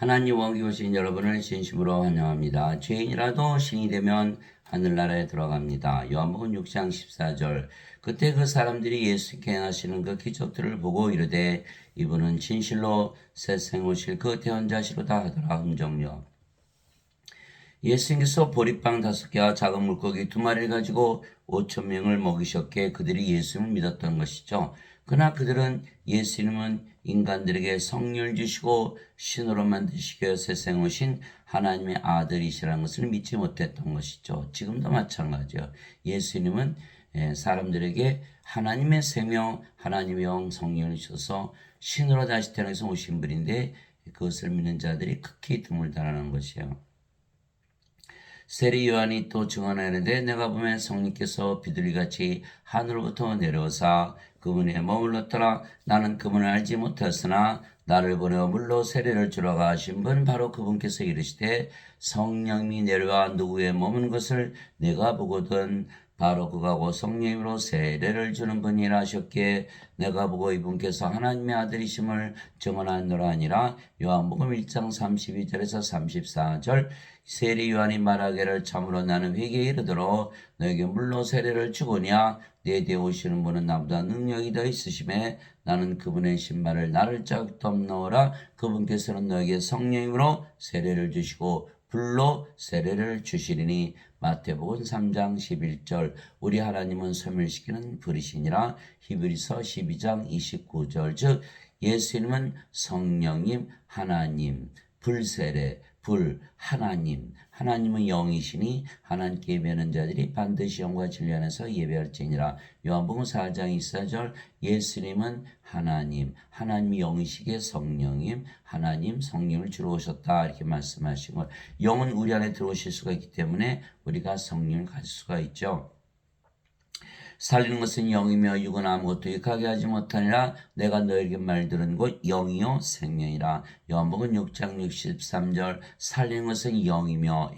하나님 원기 오신 여러분을 진심으로 환영합니다. 죄인이라도 신이 되면 하늘나라에 들어갑니다. 요한복음 6장 14절. 그때 그 사람들이 예수께 행하시는 그 기적들을 보고 이르되 이분은 진실로 새생 오실 그 대언자시로다 하더라. 음정요. 예수님께서 보리빵 5개와 작은 물고기 2마리를 가지고 5,000명을 먹이셨기에 그들이 예수님을 믿었던 것이죠. 그러나 그들은 예수님은 인간들에게 성령을 주시고 신으로 만드시고 새생 오신 하나님의 아들이시라는 것을 믿지 못했던 것이죠. 지금도 마찬가지요. 예수님은 사람들에게 하나님의 생명, 하나님의 영, 성령을 주셔서 신으로 다시 태어나서 오신 분인데 그것을 믿는 자들이 극히 드물다라는 것이에요. 세리 요한이 또 증언하는데 내가 보면 성령께서 비둘기같이 하늘로부터 내려오사 그분에 머물렀더라. 나는 그분을 알지 못했으나 나를 보내어 물로 세례를 주러 가신 분 바로 그분께서 이르시되 성령이 내려와 누구에 머무는 것을 내가 보거든 바로 그가 곧 성령으로 세례를 주는 분이라 하셨기에 내가 보고 이분께서 하나님의 아들이심을 증언하노라 하니라. 요한복음 1장 32절에서 34절. 세리 요한이 말하기를 참으로 나는 회개에 이르도록 너에게 물로 세례를 주거냐 내 뒤에 오시는 분은 나보다 능력이 더 있으심에 나는 그분의 신발을 나를 덮넣으라. 그분께서는 너에게 성령으로 세례를 주시고 불로 세례를 주시리니. 마태복음 3장 11절. 우리 하나님은 소멸시키는 불이시니라. 히브리서 12장 29절. 즉 예수님은 성령님, 하나님, 불세례, 하나님, 하나님은 영이시니 하나님께 예배하는 자들이 반드시 영과 진리 안에서 예배할지니라. 요한복음 4장 24절. 예수님은 하나님, 하나님이 영이시기에 성령님, 하나님, 성령을 주러 오셨다 이렇게 말씀하신 것. 영은 우리 안에 들어오실 수가 있기 때문에 우리가 성령을 가질 수가 있죠. 살리는 것은 영이며 육은 아무것도 유익하게 하지 못하니라. 내가 너에게 말들은 곧 영이요 생명이라. 요한복음 6장 63절. 살리는 것은 영이며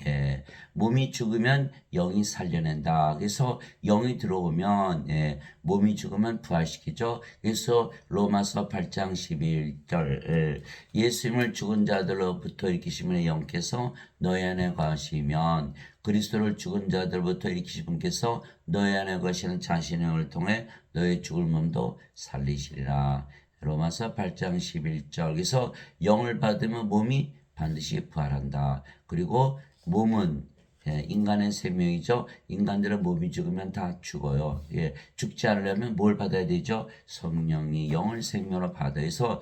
몸이 죽으면 영이 살려낸다. 그래서 영이 들어오면 몸이 죽으면 부활시키죠. 그래서 로마서 8장 11절. 예수님을 죽은 자들로부터 일으키시는 영께서 너희 안에 거하시면 그리스도를 죽은 자들부터 일으키신 분께서 너희 안에 거하시는 자신의 영을 통해 너의 죽을 몸도 살리시리라. 로마서 8장 11절. 그래서 영을 받으면 몸이 반드시 부활한다. 그리고 몸은 인간의 생명이죠. 인간들은 몸이 죽으면 다 죽어요. 죽지 않으려면 뭘 받아야 되죠? 성령이 영을 생명으로 받아서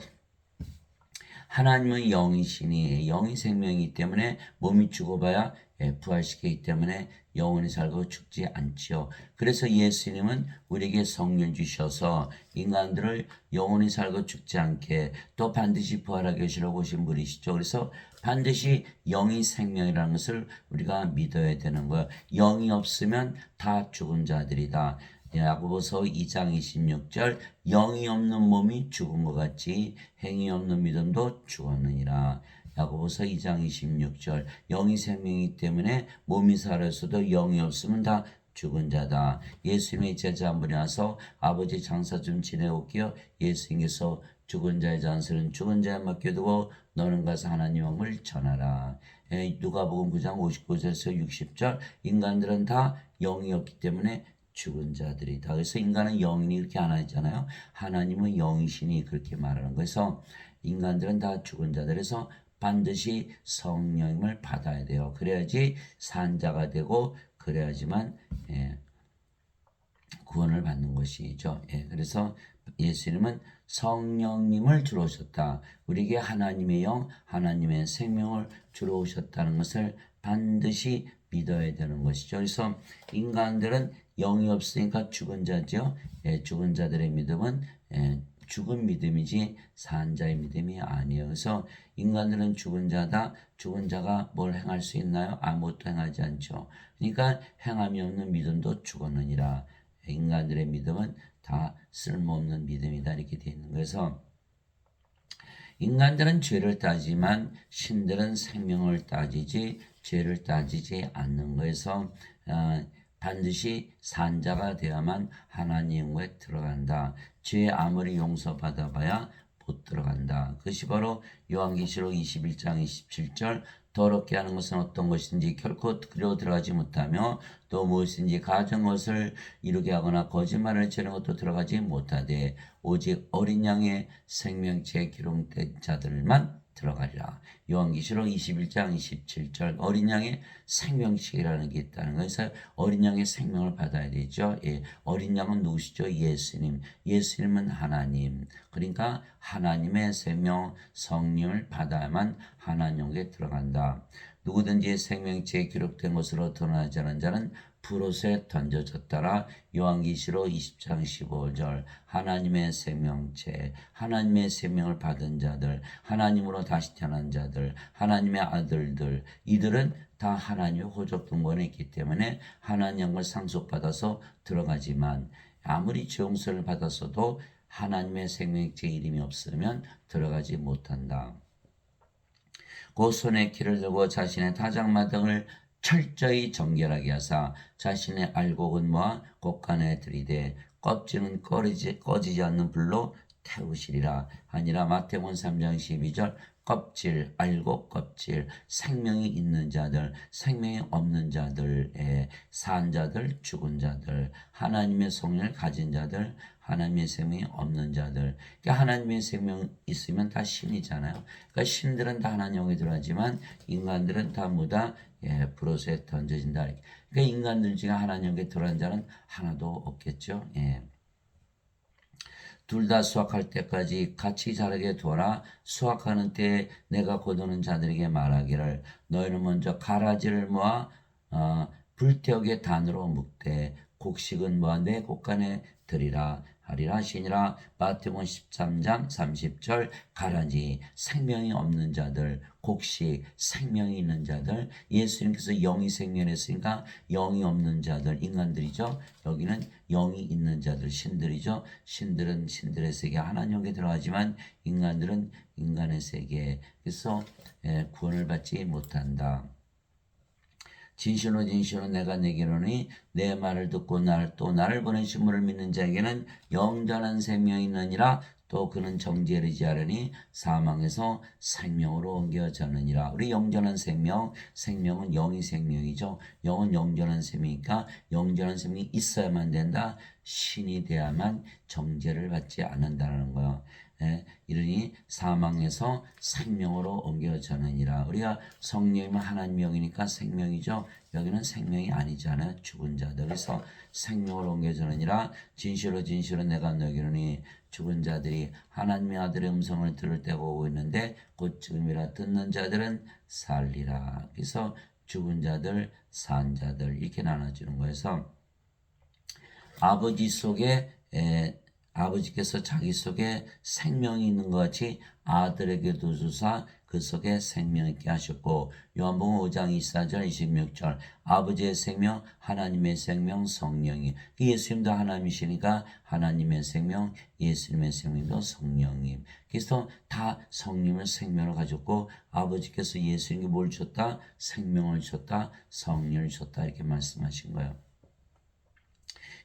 하나님은 영이시니 영이 생명이기 때문에 몸이 죽어봐야 부활시키기 때문에 영원히 살고 죽지 않지요. 그래서 예수님은 우리에게 성령 주셔서 인간들을 영원히 살고 죽지 않게 또 반드시 부활하게 하시려고 오신 분이시죠. 그래서 반드시 영이 생명이라는 것을 우리가 믿어야 되는 거예요. 영이 없으면 다 죽은 자들이다. 야고보서 2장 26절. 영이 없는 몸이 죽은 것 같이 행위 없는 믿음도 죽었느니라. 야고보서 2장 26절. 영이 생명이기 때문에 몸이 살아서도 영이 없으면 다 죽은 자다. 예수님의 제자 한 분이 와서 아버지 장사 좀 지내올게요. 예수님께서 죽은 자의 잔소리는 죽은 자에 맡겨두고 너는 가서 하나님 영을 전하라. 누가복음 9장 59절에서 60절. 인간들은 다 영이 없기 때문에 죽은 자들이다. 그래서 인간은 영이니 이렇게 안 하잖아요. 하나님은 영이시니 그렇게 말하는 거에서 인간들은 다 죽은 자들에서 반드시 성령을 받아야 돼요. 그래야지 산자가 되고 그래야지만 구원을 받는 것이죠. 그래서 예수님은 성령님을 주러 오셨다. 우리에게 하나님의 영, 하나님의 생명을 주러 오셨다는 것을 반드시 믿어야 되는 것이죠. 그래서 인간들은 영이 없으니까 죽은 자죠. 죽은 자들의 믿음은 죽은 믿음이지 산 자의 믿음이 아니에요. 그래서 인간들은 죽은 자다. 죽은 자가 뭘 행할 수 있나요? 아무것도 행하지 않죠. 그러니까 행함이 없는 믿음도 죽었느니라. 인간들의 믿음은 다 쓸모없는 믿음이다 이렇게 되어 있는 거에서 인간들은 죄를 따지만 신들은 생명을 따지지 죄를 따지지 않는 거에서 반드시 산자가 되어야만 하나님 영에 들어간다. 죄 아무리 용서받아봐야 못 들어간다. 그것이 바로 요한계시록 21장 27절 더럽게 하는 것은 어떤 것인지 결코 그리로 들어가지 못하며 또 무엇인지 가진 것을 이루게 하거나 거짓말을 지는 것도 들어가지 못하되 오직 어린 양의 생명체에 기록된 자들만 들어가리라. 요한계시록 21장 27절 어린 양의 생명체라는 게 있다는 거에서 어린 양의 생명을 받아야 되죠. 예, 어린 양은 누구시죠? 예수님. 예수님은 하나님. 그러니까 하나님의 생명 성령을 받아야만 하나님에게 들어간다. 누구든지 생명체에 기록된 것으로 드러나지 않은 자는 불옷에 던져졌더라. 요한계시록 20장 15절 하나님의 생명체, 하나님의 생명을 받은 자들, 하나님으로 다시 태어난 자들, 하나님의 아들들, 이들은 다 하나님의 호적 등본에 있기 때문에 하나님을 상속받아서 들어가지만 아무리 죄용서를 받았어도 하나님의 생명체 이름이 없으면 들어가지 못한다. 그 손에 키를 들고 자신의 타작마당을 철저히 정결하게 하사 자신의 알곡은 모아 곳간에 들이대 껍질은 꺼지지 않는 불로 태우시리라 하니라. 마태복음 3장 12절 껍질, 알곡 껍질, 생명이 있는 자들, 생명이 없는 자들의 산 자들, 죽은 자들, 하나님의 성령을 가진 자들, 하나님의 생명이 없는 자들. 그러니까 하나님의 생명 있으면 다 신이잖아요. 그러니까 신들은 다 하나님에게 들어가지만 인간들은 다 뭐다? 예, 불옷에 던져진다. 그러니까 인간들 중에 하나님에게 들어간 자는 하나도 없겠죠. 예. 둘 다 수확할 때까지 같이 자라게 두어라. 수확하는 때에 내가 거두는 자들에게 말하기를 너희는 먼저 가라지를 모아 불태우게 단으로 묶되 곡식은 모아 내 곳간에 들이라 하리라 하시니라. 마태복음 13장 30절 가라지 생명이 없는 자들, 곡식 생명이 있는 자들, 예수님께서 영이 생명했으니까 영이 없는 자들 인간들이죠. 여기는 영이 있는 자들 신들이죠. 신들은 신들의 세계 하나님에게 들어가지만 인간들은 인간의 세계 그래서 구원을 받지 못한다. 진실로 진실로 내가 내게로니 내 말을 듣고 나를 보내신 분을 믿는 자에게는 영전한 생명이 있느니라. 또 그는 정죄에 이르지 않으니 사망에서 생명으로 옮겨졌느니라. 우리 영전한 생명, 생명은 영이 생명이죠. 영은 영전한 생명이니까 영전한 생명이 있어야만 된다. 신이 돼야만 정죄를 받지 않는다는 거예요. 예, 이러니 사망에서 생명으로 옮겨졌느니라. 우리가 성령이면 하나님 영이니까 생명이죠. 여기는 생명이 아니잖아요. 죽은 자들. 그래서 생명으로 옮겨졌느니라. 진실로 진실로 내가 너희로니 죽은 자들이 하나님의 아들의 음성을 들을 때가 오고 있는데 곧 지금이라 듣는 자들은 살리라. 그래서 죽은 자들, 산 자들 이렇게 나눠지는 거여서 아버지 속에 아버지께서 자기 속에 생명이 있는 것 같이 아들에게도 주사 그 속에 생명 있게 하셨고 요한복음 5장 24절 26절 아버지의 생명 하나님의 생명 성령이 예수님도 하나님이시니까 하나님의 생명 예수님의 생명도 성령님 그래서 다 성령의 생명을 가졌고 아버지께서 예수님께 뭘 줬다? 생명을 줬다 성령을 줬다 이렇게 말씀하신 거예요.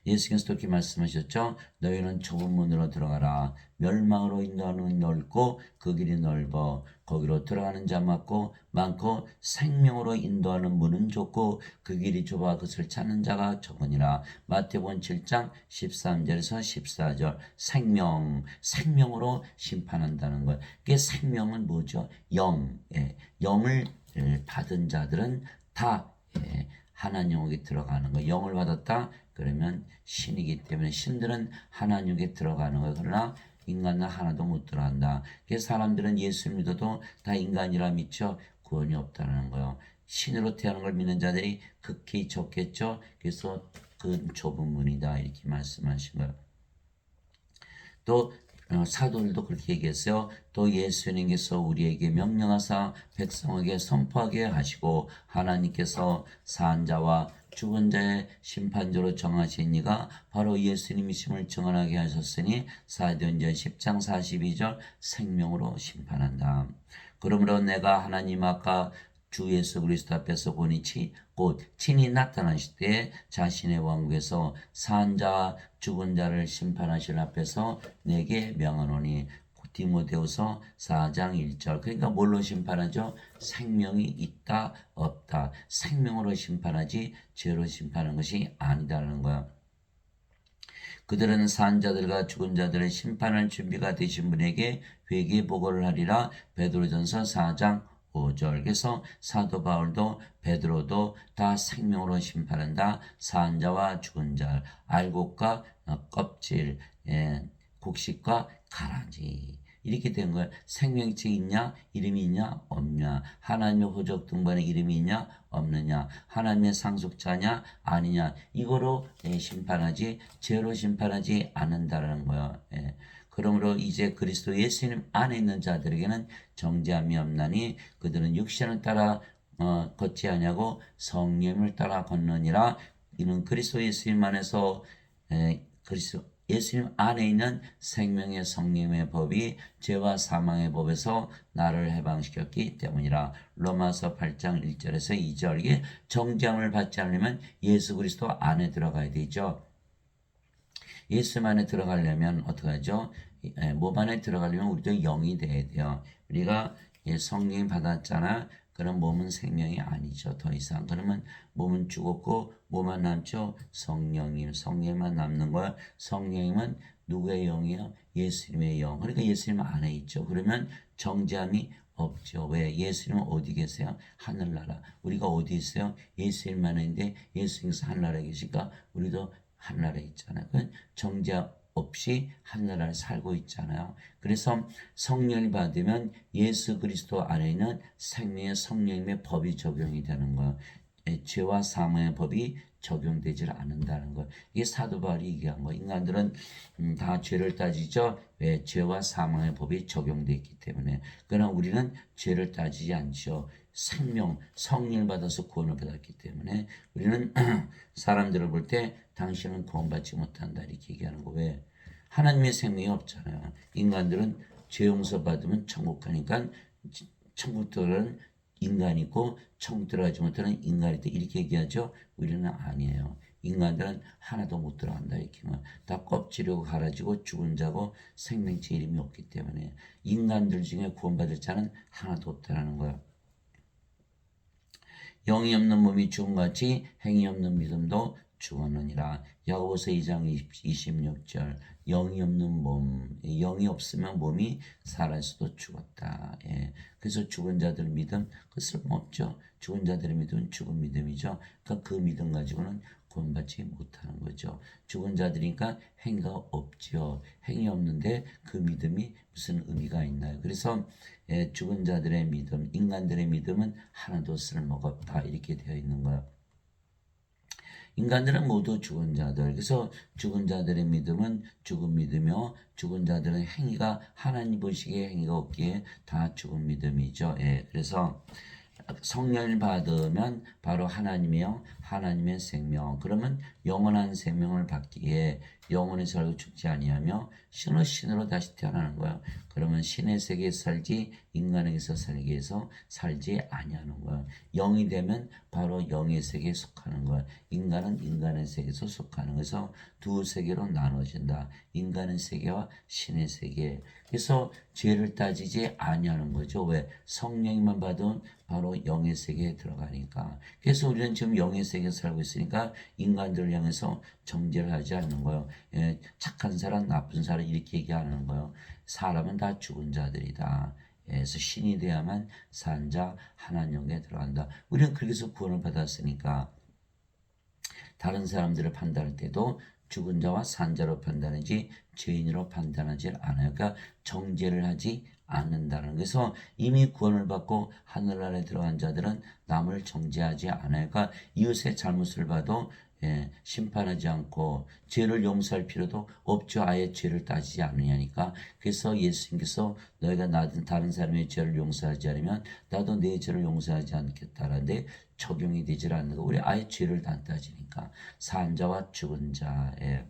예수께서 이렇게 말씀하셨죠. 너희는 좁은 문으로 들어가라. 멸망으로 인도하는 넓고 그 길이 넓어 거기로 들어가는 자 많고 생명으로 인도하는 문은 좁고 그 길이 좁아 그것을 찾는 자가 적으니라. 마태복음 7장 13절에서 14절 생명으로 심판한다는 것. 그게 생명은 뭐죠? 영을 받은 자들은 다 하나님에게 들어가는 거. 영을 받았다 그러면 신이기 때문에 신들은 하나님에게 들어가는 거. 그러나 인간은 하나도 못 들어간다. 그래서 사람들은 예수 믿어도 다 인간이라 믿죠. 구원이 없다는 거예요. 신으로 태어난 걸 믿는 자들이 극히 적겠죠. 그래서 그 좁은 문이다 이렇게 말씀하신 거예요. 또 사도들도 그렇게 얘기했어요. 또 예수님께서 우리에게 명령하사 백성에게 선포하게 하시고 하나님께서 산 자와 죽은 자의 심판자로 정하신 이가 바로 예수님이심을 증언하게 하셨으니 사도행전 10장 42절 생명으로 심판한다. 그러므로 내가 하나님 아까 주 예수 그리스도 앞에서 보니 곧 친히 나타나실 때 자신의 왕국에서 산 자와 죽은 자를 심판하실 앞에서 내게 명하노니 디모데후서 4장 1절. 그러니까 뭘로 심판하죠? 생명이 있다 없다. 생명으로 심판하지 죄로 심판하는 것이 아니다라는 거야. 그들은 산 자들과 죽은 자들의 심판할 준비가 되신 분에게 회개 보고를 하리라. 베드로전서 4장 5절. 그래서 사도 바울도 베드로도 다 생명으로 심판한다. 산 자와 죽은 자, 알곡과 껍질, 곡식과 가라지. 이렇게 된 거예요. 생명체 있냐? 이름이 있냐? 없냐? 하나님의 호적 등반에 이름이 있냐? 없느냐? 하나님의 상속자냐? 아니냐? 이거로 심판하지 죄로 심판하지 않는다라는 거예요. 그러므로 이제 그리스도 예수님 안에 있는 자들에게는 정죄함이 없나니 그들은 육신을 따라 걷지 아니하고 성령을 따라 걷느니라. 이는 그리스도 예수님 안에서 그리스도 예수님 안에 있는 생명의 성령의 법이 죄와 사망의 법에서 나를 해방시켰기 때문이라. 로마서 8장 1절에서 2절. 이게 정죄함을 받지 않으려면 예수 그리스도 안에 들어가야 되죠. 예수 안에 들어가려면 어떻게 하죠? 몸 안에 들어가려면 우리도 영이 돼야 돼요. 우리가 성령 받았잖아. 그럼 몸은 생명이 아니죠. 더 이상. 그러면 몸은 죽었고 뭐만 남죠? 성령만 남는 거야. 성령님은 누구의 영이요? 예수님의 영. 그러니까 예수님 안에 있죠. 그러면 정죄함이 없죠. 왜? 예수님은 어디 계세요? 하늘나라. 우리가 어디 있어요? 예수님 안에 있는데 예수님께서 하늘나라에 계시니까 우리도 하늘나라에 있잖아요. 그건 정죄 없이 하늘나라에 살고 있잖아요. 그래서 성령을 받으면 예수 그리스도 안에 있는 생명의 성령님의 법이 적용이 되는 거예요. 죄와 사망의 법이 적용되질 않는다는 거. 이게 사도 바울이 얘기한 거. 인간들은 다 죄를 따지죠. 왜? 죄와 사망의 법이 적용되어 있기 때문에. 그러나 우리는 죄를 따지지 않죠. 성령을 받아서 구원을 받았기 때문에 우리는 사람들을 볼 때 당신은 구원받지 못한다 이렇게 얘기하는 거. 왜? 하나님의 생명이 없잖아요. 인간들은 죄 용서 받으면 천국 가니까 천국 들어가는 인간이 있고 천국 들어가지 못하는 인간이 있다 이렇게 얘기하죠. 우리는 아니에요. 인간들은 하나도 못 들어간다 이렇게 다 껍질이고 가라지고 죽은 자고 생명체 이름이 없기 때문에 인간들 중에 구원받을 자는 하나도 없다라는 거예요. 영이 없는 몸이 죽음같이 행위 없는 믿음도 죽었느니라. 야고보서 2장 26절. 영이 없는 몸, 영이 없으면 몸이 살아 있어도 죽었다. 그래서 죽은 자들 믿음 그 쓸모없죠. 죽은 자들의 믿음은 죽은 믿음이죠. 그러니까 그 믿음 가지고는 구원받지 못하는 거죠. 죽은 자들이니까 행위가 없죠. 행위 없는데 그 믿음이 무슨 의미가 있나요? 그래서 죽은 자들의 믿음, 인간들의 믿음은 하나도 쓸모가 없다 이렇게 되어 있는 거예요. 인간들은 모두 죽은 자들. 그래서 죽은 자들의 믿음은 죽은 믿음이요. 죽은 자들은 행위가 하나님 보시기에 행위가 없기에 다 죽은 믿음이죠. 그래서 성령을 받으면 바로 하나님이요. 하나님의 생명. 그러면 영원한 생명을 받기에 영원히 살고 죽지 아니하며 신으로 다시 태어나는 거예요. 그러면 신의 세계에서 살지 인간에게서 살기 위해서 살지 아니하는 거예요. 영이 되면 바로 영의 세계에 속하는 거예요. 인간은 인간의 세계에서 속하는 거에서 두 세계로 나눠진다. 인간의 세계와 신의 세계. 그래서 죄를 따지지 아니하는 거죠. 왜? 성령만 받은 바로 영의 세계에 들어가니까. 그래서 우리는 지금 영의 세계에 살고 있으니까 인간들을 향해서 정죄를 하지 않는 거예요. 착한 사람, 나쁜 사람 이렇게 얘기하는 거예요. 사람은 다 죽은 자들이다. 그래서 신이 돼야만 산 자 하나님께 들어간다. 우리는 그래서 구원을 받았으니까 다른 사람들을 판단할 때도 죽은 자와 산 자로 판단하지 죄인으로 판단하지 않아요. 그러니까 정죄를 하지 않는다는. 그래서 이미 구원을 받고 하늘나라에 들어간 자들은 남을 정죄하지 않아요. 그러니까 이웃의 잘못을 봐도 심판하지 않고 죄를 용서할 필요도 없죠. 아예 죄를 따지지 않느냐니까. 그래서 예수님께서 너희가 다른 사람의 죄를 용서하지 않으면 나도 내 죄를 용서하지 않겠다라는데 적용이 되질 않는 거. 우리 아예 죄를 안 따지니까. 산 자와 죽은 자에.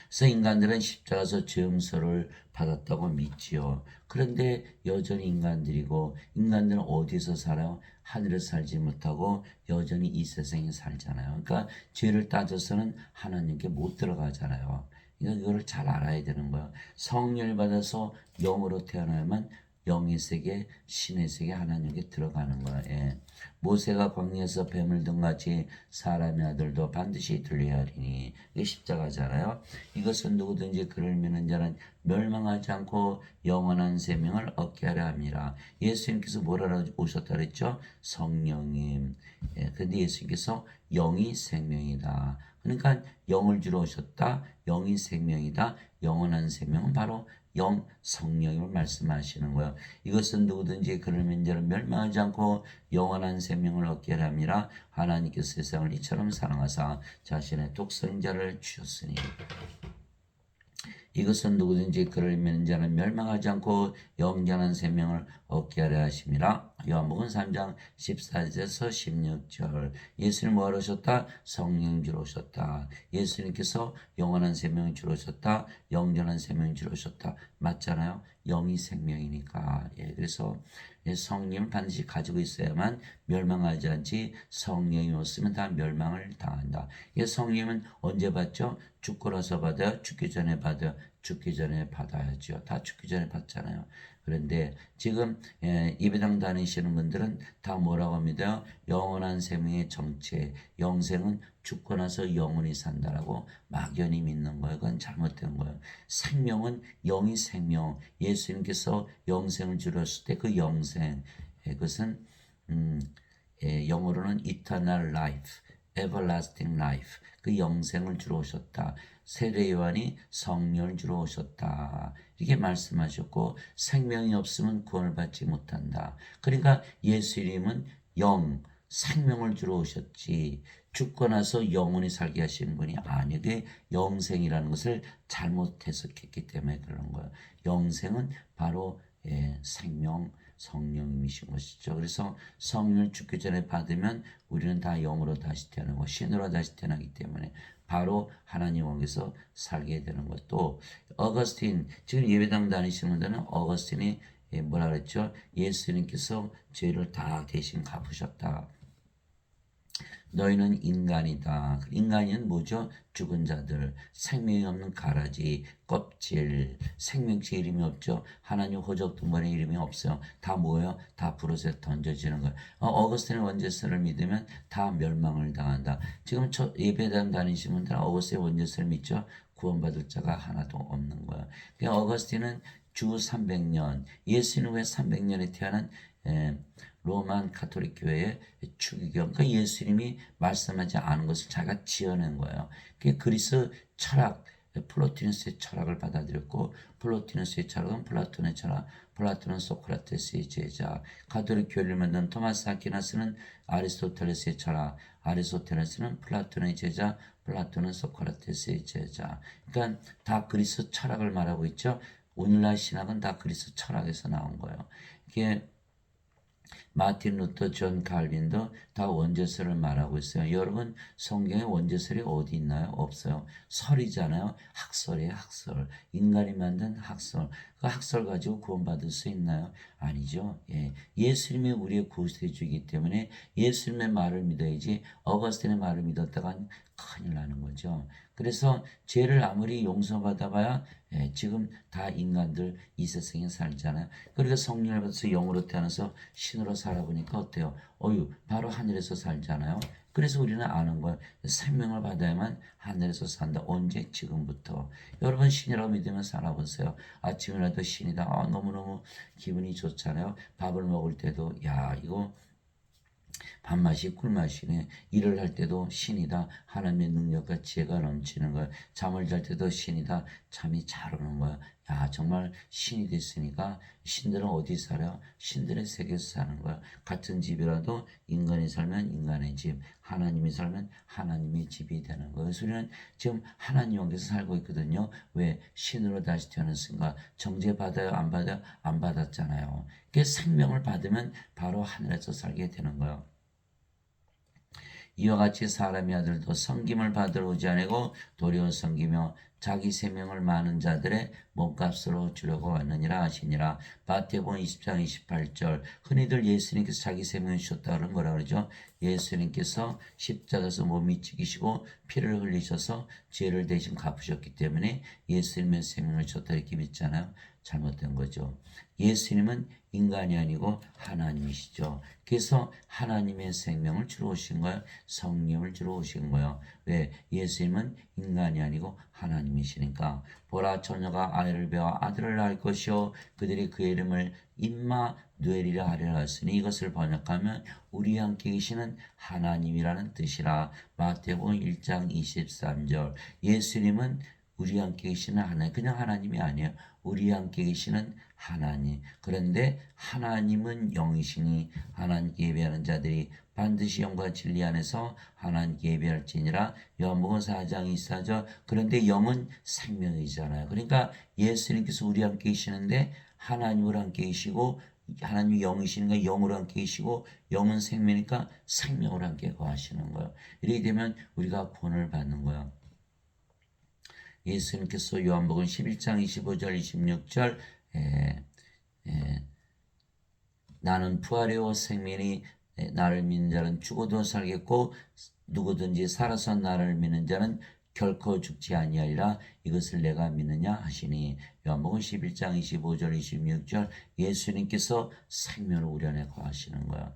그래서 인간들은 십자가에서 죄 용서를 받았다고 믿지요. 그런데 여전히 인간들이고 인간들은 어디서 살아요? 하늘에서 살지 못하고 여전히 이 세상에 살잖아요. 그러니까 죄를 따져서는 하나님께 못 들어가잖아요. 그러니까 이거를 잘 알아야 되는 거예요. 성령을 받아서 영으로 태어나야만 영의 세계, 신의 세계, 하나님께 들어가는 거예요. 예. 모세가 광야에서 뱀을 든 같이 사람의 아들도 반드시 들려야 하리니. 이게 십자가잖아요. 이것은 누구든지 그를 믿는 자는 멸망하지 않고 영원한 생명을 얻게 하려 함이라. 예수님께서 뭐라고 오셨다 그랬죠? 성령님. 예. 근데 예수님께서 영이 생명이다. 그러니까 영을 주러 오셨다. 영이 생명이다. 영원한 생명은 바로 영 성령을 말씀하시는 거예요. 이것은 누구든지 그를 믿는 자는 멸망하지 않고 영원한 생명을 얻게 하려 함이라. 하나님께서 세상을 이처럼 사랑하사 자신의 독생자를 주셨으니. 이것은 누구든지 그를 믿는 자는 멸망하지 않고 영원한 생명을 얻게 하려 하심이라. 요한복음 3장 14절에서 16절. 예수님 뭐하러 오셨다? 성령 주러 오셨다. 예수님께서 영원한 생명을 주러 오셨다. 영원한 생명을 주러 오셨다. 맞잖아요. 영이 생명이니까. 예, 그래서 성령을 반드시 가지고 있어야만 멸망하지 않지, 성령이 없으면 다 멸망을 당한다. 이 성령은 언제 받죠? 죽고 나서 받아요? 죽기 전에 받아요? 죽기 전에 받아야죠. 다 죽기 전에 받잖아요. 그런데 지금 예배당 다니시는 분들은 다 뭐라고 합니다. 영원한 생명의 정체, 영생은 죽고 나서 영원히 산다라고 막연히 믿는 거예요. 그건 잘못된 거예요. 생명은 영이 생명, 예수님께서 영생을 주셨을 때 그 영생, 그것은 영어로는 eternal life, everlasting life, 그 영생을 주러 오셨다. 세례 요한이 성령을 주러 오셨다. 이렇게 말씀하셨고, 생명이 없으면 구원을 받지 못한다. 그러니까 예수님은 영, 생명을 주러 오셨지, 죽고 나서 영원히 살게 하시는 분이 아니게 영생이라는 것을 잘못 해석했기 때문에 그런 거예요. 영생은 바로 생명, 성령님이신 것이죠. 그래서 성령을 죽기 전에 받으면 우리는 다 영으로 다시 태어나고 신으로 다시 태어나기 때문에 바로 하나님 왕에서 살게 되는 것도. 어거스틴, 지금 예배당 다니시는 분들은 어거스틴이 뭐라 그랬죠? 예수님께서 죄를 다 대신 갚으셨다. 너희는 인간이다. 인간은 뭐죠? 죽은 자들, 생명이 없는 가라지, 껍질, 생명체 이름이 없죠. 하나님 호적 등번의 이름이 없어요. 다 뭐예요? 다 불옷에 던져지는 거예요. 어거스틴의 원죄서를 믿으면 다 멸망을 당한다. 지금 예배당 다니시는 분들은 어거스틴의 원죄서를 믿죠? 구원받을 자가 하나도 없는 거예요. 그러니까 어거스틴은 주 300년, 예수님 후에 300년에 태어난 로만 가톨릭 교회의 추기경, 그 예수님이 말씀하지 않은 것을 자기가 지어낸 거예요. 그게 그리스 철학, 플로티누스의 철학을 받아들였고, 플로티누스의 철학은 플라톤의 철학, 플라톤은 소크라테스의 제자, 가톨릭 교회를 만든 토마스 아퀴나스는 아리스토텔레스의 철학, 아리스토텔레스는 플라톤의 제자, 플라톤은 소크라테스의 제자. 그러니까 다 그리스 철학을 말하고 있죠. 오늘날 신학은 다 그리스 철학에서 나온 거예요. 이게 마틴 루터, 존 칼빈도 다 원죄설을 말하고 있어요. 여러분, 성경에 원죄설이 어디 있나요? 없어요. 설이잖아요. 학설이에요, 학설. 인간이 만든 학설. 그 학설 가지고 구원받을 수 있나요? 아니죠. 예수님이 우리의 구세주이기 때문에 예수님의 말을 믿어야지, 어거스틴의 말을 믿었다간 큰일 나는 거죠. 그래서 죄를 아무리 용서받아봐야 지금 다 인간들 이 세상에 살잖아요. 그러니까 성령을 받아서 영으로 태어나서 신으로 살아보니까 어때요? 바로 하늘에서 살잖아요. 그래서 우리는 아는 거예요. 생명을 받아야만 하늘에서 산다. 언제? 지금부터. 여러분, 신이라고 믿으면 살아보세요. 아침이라도 신이다. 너무너무 기분이 좋잖아요. 밥을 먹을 때도 이거 밥맛이 꿀맛이네. 일을 할 때도 신이다. 하나님의 능력과 지혜가 넘치는 거야. 잠을 잘 때도 신이다. 잠이 잘 오는 거야. 정말 신이 됐으니까 신들은 어디 살아요? 신들의 세계에서 사는 거야. 같은 집이라도 인간이 살면 인간의 집, 하나님이 살면 하나님의 집이 되는 거예요. 그래서 우리는 지금 하나님 왕에서 살고 있거든요. 왜? 신으로 다시 태어났으니까. 정죄 받아요? 안 받아요? 안 받았잖아요. 그 생명을 받으면 바로 하늘에서 살게 되는 거예요. 이와 같이 사람의 아들도 섬김을 받으러 오지 아니고 도리어 섬기며 자기 생명을 많은 자들의 몸값으로 주려고 왔느니라 하시니라. 마태복음 20장 28절. 흔히들 예수님께서 자기 생명을 주셨다는 뭐라 그러죠? 예수님께서 십자가에서 몸이 찢기시고 피를 흘리셔서 죄를 대신 갚으셨기 때문에 예수님의 생명을 주셨다 이렇게 믿잖아요. 잘못된 거죠. 예수님은 인간이 아니고 하나님이시죠. 그래서 하나님의 생명을 주러 오신 거예요. 성령을 주러 오신 거예요. 왜? 예수님은 인간이 아니고 하나님이시니까. 보라, 처녀가 아이를 배워 아들을 낳을 것이요 그들이 그의 이름을 임마누엘이라 하리라 하였으니 이것을 번역하면 우리 함께 계시는 하나님이라는 뜻이라. 마태복음 1장 23절. 예수님은 우리 함께 계시는 하나님, 그냥 하나님이 아니에요. 우리 함께 계시는 하나님. 그런데 하나님은 영이시니 하나님께 예배하는 자들이 반드시 영과 진리 안에서 하나님께 예배할지니라. 요한복음 4장 24절. 그런데 영은 생명이잖아요. 그러니까 예수님께서 우리 함께 계시는데 하나님으로 함께 계시고 하나님이 영이시니까 영으로 함께 계시고 영은 생명이니까 생명으로 함께 거하시는 거예요. 이렇게 되면 우리가 본을 받는 거예요. 예수님께서 요한복음 11장 25절 26절 나는 부활이요 생명이 나를 믿는 자는 죽어도 살겠고 누구든지 살아서 나를 믿는 자는 결코 죽지 아니하리라. 이것을 내가 믿느냐 하시니. 요한복음 11장 25절 26절. 예수님께서 생명을 우리 안에 거하시는 거야.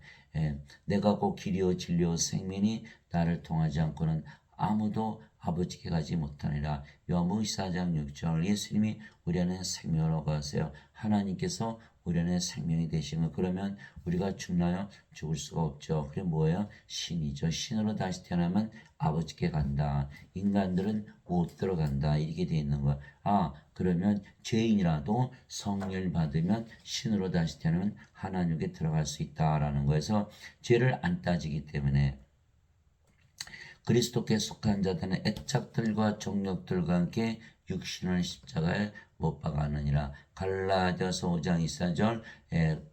내가 곧 길이요 진리요 생명이 나를 통하지 않고는 아무도 아버지께 가지 못하니라. 요한복음 14장 6절. 예수님이 우리 안에 생명을 거하세요. 하나님께서 우리 안에 생명이 되신 거. 그러면 우리가 죽나요? 죽을 수가 없죠. 그게 뭐예요? 신이죠. 신으로 다시 태어나면 아버지께 간다. 인간들은 못 들어간다. 이렇게 돼 있는 거야. 그러면 죄인이라도 성령을 받으면 신으로 다시 태어나면 하나님께 들어갈 수 있다라는 거에서 죄를 안 따지기 때문에 그리스도께 속한 자들은 애착들과 정욕들과 함께 육신을 십자가에 못 박았느니라. 갈라디아서 5장 24절.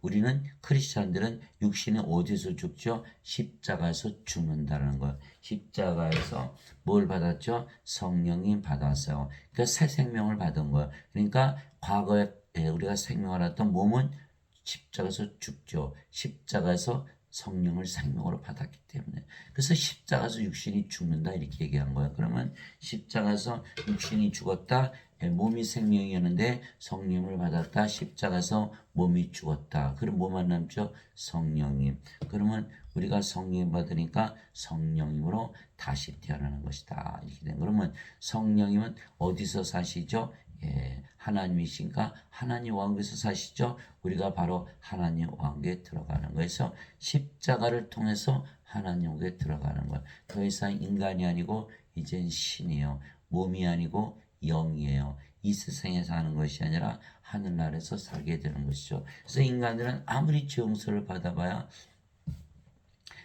우리는 크리스찬들은 육신이 어디서 죽죠? 십자가에서 죽는다는 거예요. 십자가에서 뭘 받았죠? 성령이 받았어요. 그러니까 새 생명을 받은 거예요. 그러니까 과거에 우리가 생명을 얻던 몸은 십자가에서 죽죠. 십자가에서 성령을 생명으로 받았기 때문에. 그래서 십자가에서 육신이 죽는다 이렇게 얘기한 거예요. 그러면 십자가에서 육신이 죽었다. 몸이 생명이었는데 성령을 받았다. 십자가에서 몸이 죽었다. 그럼 뭐만 남죠? 성령님. 그러면 우리가 성령 받으니까 성령님으로 다시 태어나는 것이다. 이렇게 된. 그러면 성령님은 어디서 사시죠? 하나님이신가? 하나님 왕국에서 사시죠? 우리가 바로 하나님 왕국에 들어가는 거에서 십자가를 통해서 하나님 왕국에 들어가는 거예요. 더 이상 인간이 아니고 이젠 신이에요. 몸이 아니고 영이에요. 이 세상에 사는 것이 아니라 하늘나라에서 살게 되는 것이죠. 그래서 인간들은 아무리 죄 용서를 받아봐야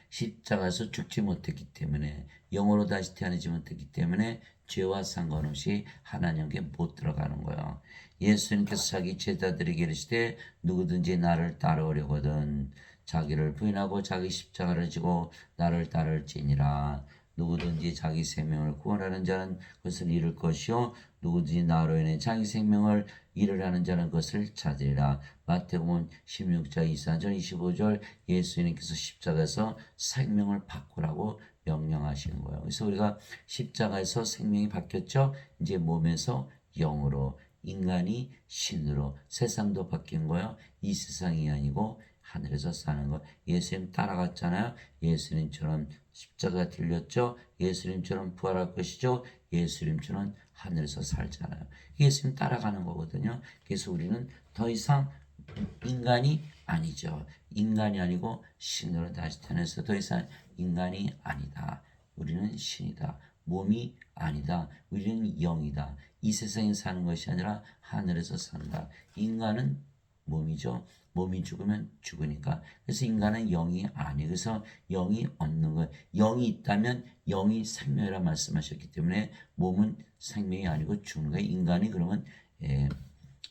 십자가에서 죽지 못했기 때문에 영으로 다시 태어나지 못했기 때문에 죄와 상관없이 하나님께 못 들어가는 거예요. 예수님께서 자기 제자들에게 이르시되 누구든지 나를 따르려거든 자기를 부인하고 자기 십자가를 지고 나를 따를지니라. 누구든지 자기 생명을 구원하는 자는 그것을 잃을 것이요 누구든지 나로 인해 자기 생명을 잃으라는 자는 그것을 찾으리라. 마태복음 16장 24절 25절. 예수님께서 십자가에서 생명을 바꾸라고 명령하시는 거예요. 그래서 우리가 십자가에서 생명이 바뀌었죠. 이제 몸에서 영으로, 인간이 신으로, 세상도 바뀐 거예요. 이 세상이 아니고 하늘에서 사는 거. 예수님 따라갔잖아요. 예수님처럼 십자가 들렸죠. 예수님처럼 부활할 것이죠. 예수님처럼 하늘에서 살잖아요. 예수님 따라가는 거거든요. 그래서 우리는 더 이상 인간이 아니죠. 인간이 아니고 신으로 다시 태어나서 더 이상 인간이 아니다. 우리는 신이다. 몸이 아니다. 우리는 영이다. 이 세상에 사는 것이 아니라 하늘에서 산다. 인간은 몸이죠. 몸이 죽으면 죽으니까. 그래서 인간은 영이 아니에요. 그래서 영이 없는 거예요. 영이 있다면 영이 생명이라 말씀하셨기 때문에 몸은 생명이 아니고 죽는 거예요. 인간이 그러면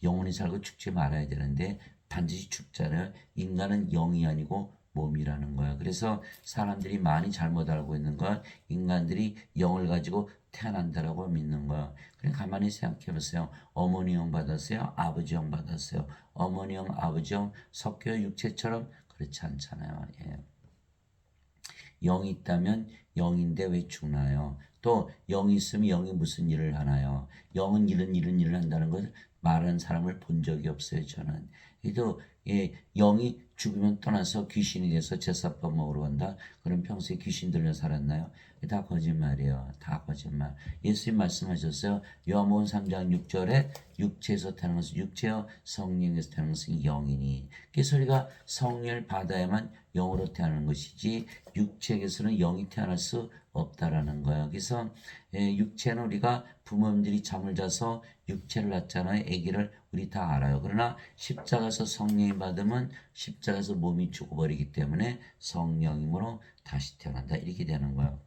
영원히 살고 죽지 말아야 되는데 반드시 죽잖아요. 인간은 영이 아니고 몸이라는 거야. 그래서 사람들이 많이 잘못 알고 있는 건 인간들이 영을 가지고 태어난다라고 믿는 거예요. 그럼 가만히 생각해 보세요. 어머니 영 받았어요? 아버지 영 받았어요? 어머니 영, 아버지 영 섞여 육체처럼 그렇지 않잖아요. 예. 영이 있다면 영인데 왜 죽나요? 또 영이 있으면 영이 무슨 일을 하나요? 영은 이런 일을 한다는 것을 말하는 사람을 본 적이 없어요. 저는. 그래도 예, 영이 죽으면 떠나서 귀신이 돼서 제사밥 먹으러 간다. 그럼 평소에 귀신 들려 살았나요? 다 거짓말이에요. 다 거짓말. 예수님 말씀하셨어요. 요한복음 3장 6절에 육체에서 태어난 것은 육체요, 성령에서 태어난 것은 영이니. 그래서 우리가 성령을 받아야만 영으로 태어나는 것이지 육체에서는 영이 태어날 수 없다라는 거예요. 그래서 육체는 우리가 부모님들이 잠을 자서 육체를 낳잖아요. 아기를 우리 다 알아요. 그러나 십자가에서 성령이 받으면 십자가에서 몸이 죽어버리기 때문에 성령님으로 다시 태어난다. 이렇게 되는 거예요.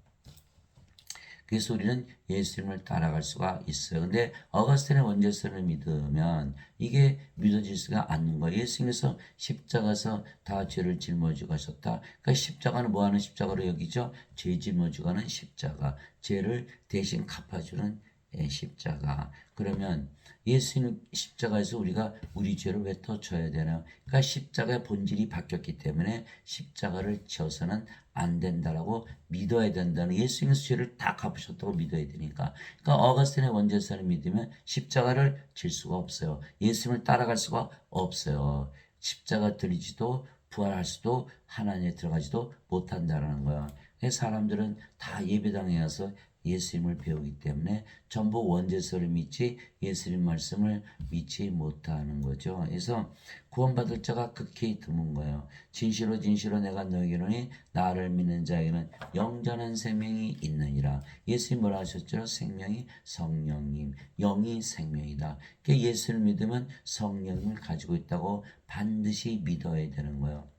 그래서 우리는 예수님을 따라갈 수가 있어요. 근데 어거스틴의 원죄성을 믿으면 이게 믿어질 수가 않는 거예요. 예수님께서 십자가에서 다 죄를 짊어지고 가셨다. 그러니까 십자가는 뭐하는 십자가로 여기죠? 죄 짊어지고 가는 십자가. 죄를 대신 갚아주는 십자가. 그러면 예수님 십자가에서 우리가 우리 죄를 왜 더 져야 되나요? 그러니까 십자가의 본질이 바뀌었기 때문에 십자가를 져서는 안 된다라고 믿어야 된다는, 예수님께서 죄를 다 갚으셨다고 믿어야 되니까. 그러니까 어거스틴의 원죄사를 믿으면 십자가를 질 수가 없어요. 예수님을 따라갈 수가 없어요. 십자가 들리지도 부활할 수도 하나님에 들어가지도 못한다라는 거야. 사람들은 다 예배당에 와서 예수님을 배우기 때문에 전부 원죄서를 믿지 예수님 말씀을 믿지 못하는 거죠. 그래서 구원받을 자가 극히 드문 거예요. 진실로 진실로 내가 너에게 이르노니 나를 믿는 자에게는 영전한 생명이 있느니라. 예수님 뭐라 하셨죠? 생명이 성령님, 영이 생명이다. 그러니까 예수를 믿으면 성령을 가지고 있다고 반드시 믿어야 되는 거예요.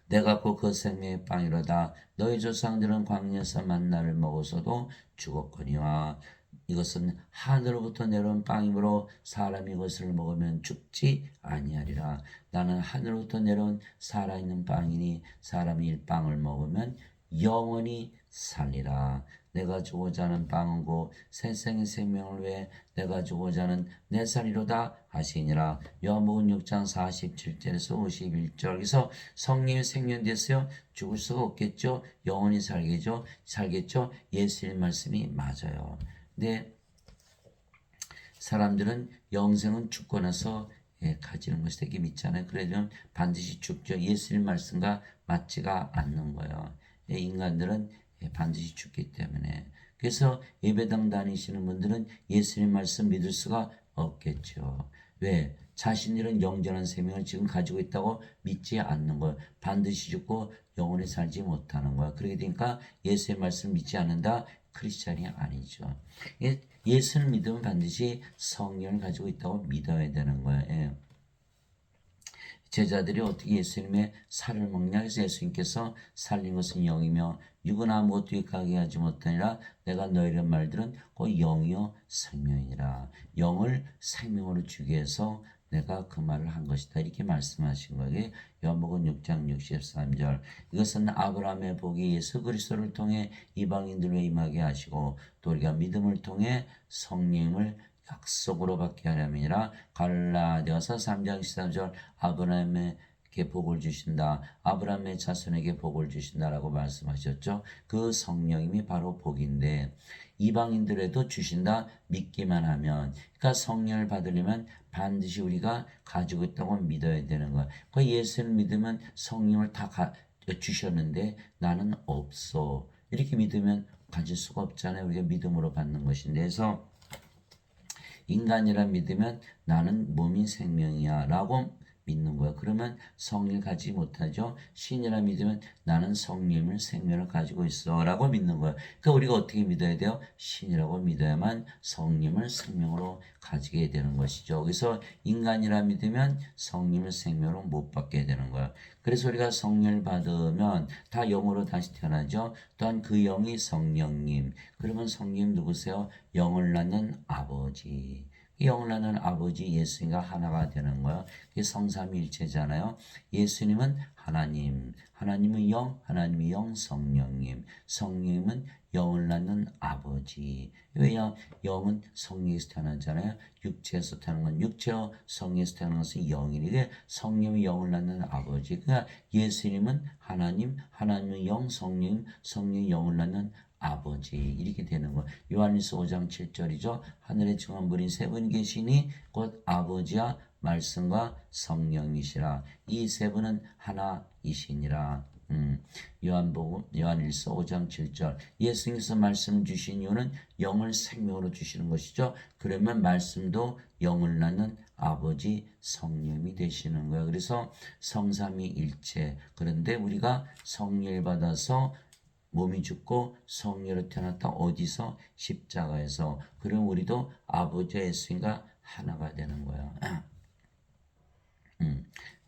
내가 곧 그 생명의 빵이로다. 너희 조상들은 광야에서 만나를 먹어서도 죽었거니와 이것은 하늘로부터 내려온 빵이므로 사람이 이것을 먹으면 죽지 아니하리라. 나는 하늘로부터 내려온 살아있는 빵이니 사람이 이 빵을 먹으면 영원히 살리라. 내가 주고자 하는 빵이고 세상의 생명을 위해 내가 주고자 하는 내 살이로다 하시니라. 요한복음 6장 47절에서 51절. 그래서 성령의 생명 됐어요. 죽을 수가 없겠죠. 영원히 살겠죠. 예수님 말씀이 맞아요. 근데 사람들은 영생은 죽고 나서 가지는 것이 되게 믿잖아요. 그러면 반드시 죽죠. 예수님 말씀과 맞지가 않는 거예요. 인간들은 반드시 죽기 때문에. 그래서 예배당 다니시는 분들은 예수님 말씀 믿을 수가 없겠죠. 왜? 자신들은 영전한 생명을 지금 가지고 있다고 믿지 않는 거예요. 반드시 죽고 영원히 살지 못하는 거야. 그러게 되니까 예수의 말씀 믿지 않는다? 크리스찬이 아니죠. 예수를 믿으면 반드시 성령을 가지고 있다고 믿어야 되는 거예요. 제자들이 어떻게 예수님의 살을 먹냐 해서 예수님께서 살린 것은 영이며 육은 아무것도 가게 하지 못하니라. 내가 너희의 말들은 그 영이요 생명이라. 영을 생명으로 주기 위해서 내가 그 말을 한 것이다. 이렇게 말씀하신 거예요. 요한복음 6장 63절. 이것은 아브라함의 복이 예수 그리스도를 통해 이방인들로 임하게 하시고 또 우리가 믿음을 통해 성령을 약속으로 받게 하려니라. 갈라디아서 3장 13절. 아브라함에게 복을 주신다. 아브라함의 자손에게 복을 주신다라고 말씀하셨죠. 그 성령님이 바로 복인데 이방인들에도 주신다 믿기만 하면. 그러니까 성령을 받으려면 반드시 우리가 가지고 있다고 믿어야 되는 거야. 그 예수를 믿으면 성령을 다 주셨는데 나는 없어. 이렇게 믿으면 가질 수가 없잖아요. 우리가 믿음으로 받는 것인데. 그래서 인간이라 믿으면 나는 몸이 생명이야 라고 믿는 거야. 그러면 성령을 가지지 못하죠. 신이라 믿으면 나는 성령을 생명을 가지고 있어 라고 믿는 거야. 그러니까 우리가 어떻게 믿어야 돼요? 신이라고 믿어야만 성령을 생명으로 가지게 되는 것이죠. 그래서 인간이라 믿으면 성령을 생명으로 못 받게 되는 거야. 그래서 우리가 성령을 받으면 다 영으로 다시 태어나죠. 또한 그 영이 성령님. 그러면 성령 누구세요? 영을 낳는 아버지. 영을 낳는 아버지 예수님과 하나가 되는 거예요. 그게 성삼위일체잖아요. 예수님은 하나님, 하나님은 영, 하나님이 영, 성령님, 성령님은 영을 낳는 아버지. 왜냐? 영은 성령에서 태어나잖아요. 육체에서 태어난 건 육체요, 성령에서 태어난 것은 영이니 이게 성령이 영을 낳는 아버지. 그러니까 예수님은 하나님, 하나님은 영, 성령, 성령이 영을 낳는 아버지 이렇게 되는 거예요. 요한일서 5장 7절이죠. 하늘에 증언물인 세 분이 계시니 곧 아버지와 말씀과 성령이시라. 이 세 분은 하나이시니라. 요한일서 5장 7절. 예수님께서 말씀 주신 이유는 영을 생명으로 주시는 것이죠. 그러면 말씀도 영을 낳는 아버지 성령이 되시는 거예요. 그래서 성삼위일체. 그런데 우리가 성령을 받아서 몸이 죽고 성령으로 태어났다. 어디서? 십자가에서. 그럼 우리도 아버지와 예수님과 하나가 되는 거예요.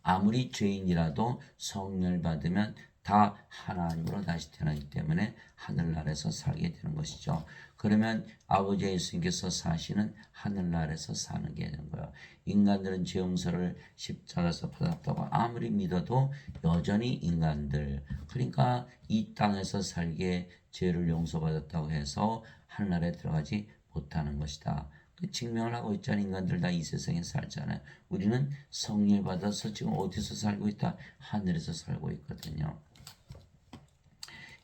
아무리 죄인이라도 성령을 받으면 다 하나님으로 다시 태어나기 때문에 하늘나라에서 살게 되는 것이죠. 그러면 아버지 예수님께서 사시는 하늘나라에서 사는 게 되는 거예요. 인간들은 죄 용서를 십자가에서 받았다고 아무리 믿어도 여전히 인간들, 그러니까 이 땅에서 살게 죄를 용서받았다고 해서 하늘나라에 들어가지 못하는 것이다. 그 증명을 하고 있잖아요. 인간들 다 이 세상에 살잖아요. 우리는 성령을 받아서 지금 어디서 살고 있다? 하늘에서 살고 있거든요.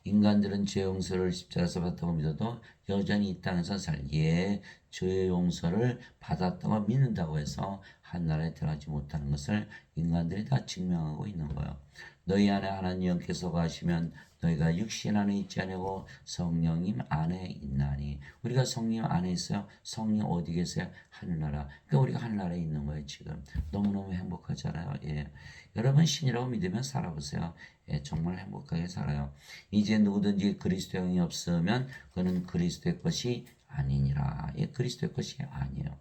인간들은 죄 용서를 십자가에서 받았다고 믿어도 여전히 이 땅에서 살기에 죄 용서를 받았다고 믿는다고 해서 한나라에 들어가지 못하는 것을 인간들이 다 증명하고 있는 거예요. 너희 안에 하나님 영께서 가시면 너희가 육신 안에 있지 아니고 성령님 안에 있나니. 우리가 성령 안에 있어요. 성령 어디 계세요? 하늘나라. 그러니까 우리가 하늘나라에 있는 거예요. 지금 너무너무 행복하잖아요. 예. 여러분 신이라고 믿으면 살아보세요. 예, 정말 행복하게 살아요. 이제 누구든지 그리스도의 영이 없으면 그는 그리스도의 것이 아니니라. 예, 그리스도의 것이 아니에요.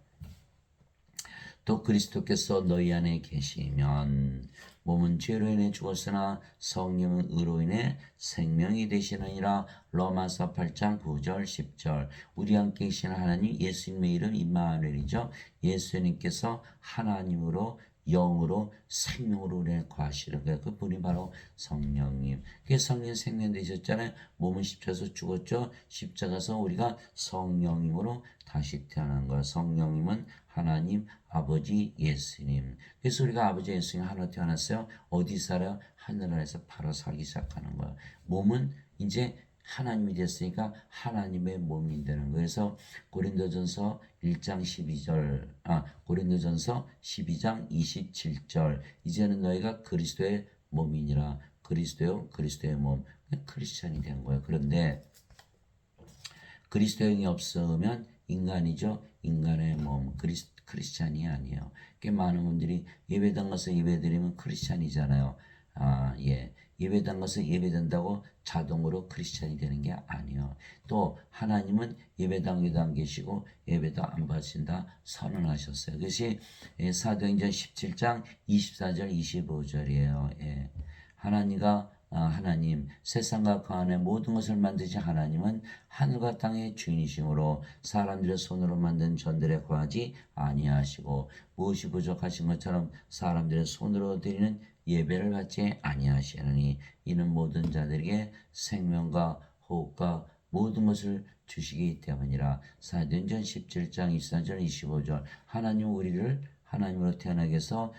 또 그리스도께서 너희 안에 계시면 몸은 죄로 인해 죽었으나 성령은 의로 인해 생명이 되시느니라. 로마서 8장 9절 10절. 우리 함께 계시는 하나님 예수님의 이름 임마누엘이죠. 예수님께서 하나님으로 영으로 생명으로 우리를 거하시는 거예요. 그 분이 바로 성령님. 그 성령 생명 되셨잖아요. 몸은 십자가에서 죽었죠. 십자가에서 우리가 성령님으로 다시 태어난 거예요. 성령님은 하나님 아버지 예수님. 그래서 우리가 아버지 예수님 하나 태어났어요. 어디 살아요? 하늘나라에서 바로 살기 시작하는 거예요. 몸은 이제 하나님이 됐으니까 하나님의 몸이 되는 거예요. 그래서 고린도전서 1장 12절, 고린도전서 12장 27절. 이제는 너희가 그리스도의 몸이니라. 그리스도의 몸. 크리스찬이 된 거예요. 그런데 그리스도의 없으면 인간이죠. 인간의 몸. 크리스찬이 아니에요. 꽤 많은 분들이 예배당 가서 예배드리면 크리스찬이잖아요. 예. 예배당 가서 예배된다고 자동으로 크리스찬이 되는 게 아니에요. 또 하나님은 예배당에도 안 계시고 예배도 안 받으신다 선언하셨어요. 그것이 사도행전 17장 24절 25절이에요. 예. 하나님 세상과 그 안에 모든 것을 만드신 하나님은 하늘과 땅의 주인이시므로 사람들의 손으로 만든 전들에 거하지 아니하시고 무엇이 부족하신 것처럼 사람들의 손으로 드리는 예배를 받지 아니하시느니 이는 모든 자들에게 생명과 호흡과 모든 것을 주시기 때문이라. 사도행전 17장 24절 25절. 하나님 우리를 하나님으로 태어나게 해서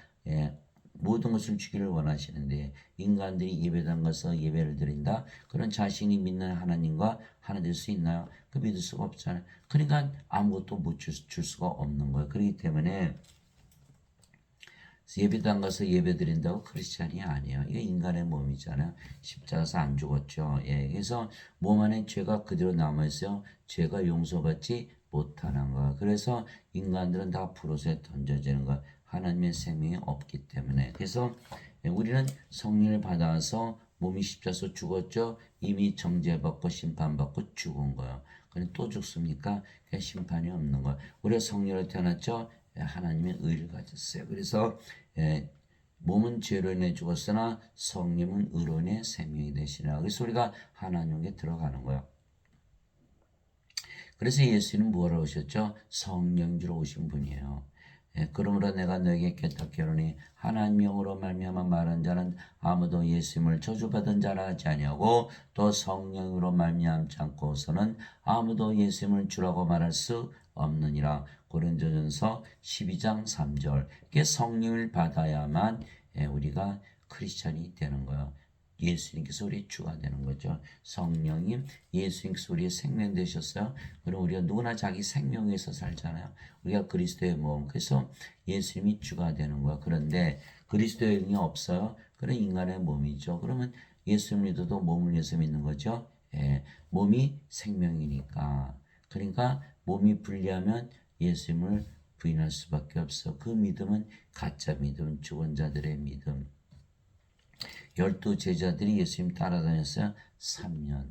모든 것을 주기를 원하시는데 인간들이 예배당 가서 예배를 드린다. 그런 자신이 믿는 하나님과 하나 될 수 있나요? 그 믿을 수가 없잖아요. 그러니까 아무것도 못 줄 수가 없는 거예요. 그렇기 때문에 예배당 가서 예배 드린다고 크리스찬이 아니에요. 이게 인간의 몸이잖아요. 십자가에서 안 죽었죠. 예, 그래서 몸 안에 죄가 그대로 남아있어요. 죄가 용서받지 못하는 거야. 그래서 인간들은 다 불옷에 던져지는 거야. 하나님의 생명이 없기 때문에. 그래서 우리는 성령을 받아서 몸이 십자가에서 죽었죠. 이미 정죄받고 심판받고 죽은 거예요. 그런데 또 죽습니까? 그냥 심판이 없는 거예요. 우리가 성령으로 태어났죠. 하나님의 의를 가졌어요. 그래서 몸은 죄로 인해 죽었으나 성령은 의로 인해 생명이 되시라. 그래서 우리가 하나님께 들어가는 거예요. 그래서 예수님은 뭐라고 오셨죠? 성령 주러 오신 분이에요. 예, 그러므로 내가 너에게 깨닫게 하노니 하나님 영으로 말미암아 말한 자는 아무도 예수님을 저주받은 자라 하지 아니하고 또 성령으로 말미암지 않고서는 아무도 예수님을 주라고 말할 수 없느니라. 고린도전서 12장 3절. 이게 성령을 받아야만 우리가 크리스찬이 되는 거예요. 예수님께서 우리의 주가 되는 거죠. 성령님, 예수님께서 우리의 생명 되셨어요. 그럼 우리가 누구나 자기 생명 위해서 살잖아요. 우리가 그리스도의 몸. 그래서 예수님이 주가 되는 거야. 그런데 그리스도의 영이 없어요. 그런 인간의 몸이죠. 그러면 예수 믿어도 몸을 위해서 믿는 거죠. 예, 몸이 생명이니까. 그러니까 몸이 불리하면 예수님을 부인할 수밖에 없어. 그 믿음은 가짜 믿음, 죽은 자들의 믿음. 12 제자들이 예수님 따라다녔어요. 3년.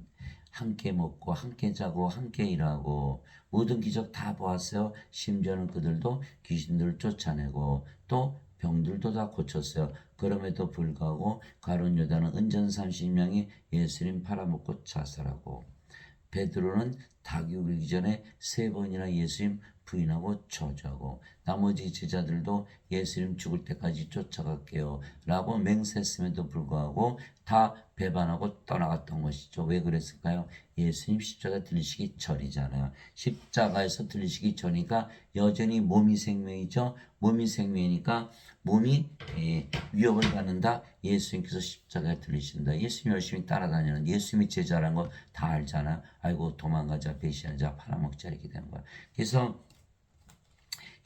함께 먹고 함께 자고 함께 일하고 모든 기적 다 보았어요. 심지어는 그들도 귀신들을 쫓아내고 또 병들도 다 고쳤어요. 그럼에도 불구하고 가룟 유다는 은전 30명이 예수님 팔아먹고 자살하고 베드로는 닭이 울기 전에 3번이나 예수님 부인하고 저주하고 나머지 제자들도 예수님 죽을 때까지 쫓아갈게요 라고 맹세했음에도 불구하고 다 배반하고 떠나갔던 것이죠. 왜 그랬을까요? 예수님 십자가 들리시기 전이잖아요. 십자가에서 들리시기 전이니까 여전히 몸이 생명이죠. 몸이 생명이니까 몸이 위협을 받는다. 예수님께서 십자가에 들리신다. 예수님 열심히 따라다니는 예수님이 제자라는 거 다 알잖아요. 아이고 도망가자, 배신하자, 팔아먹자 이렇게 되는 거야. 그래서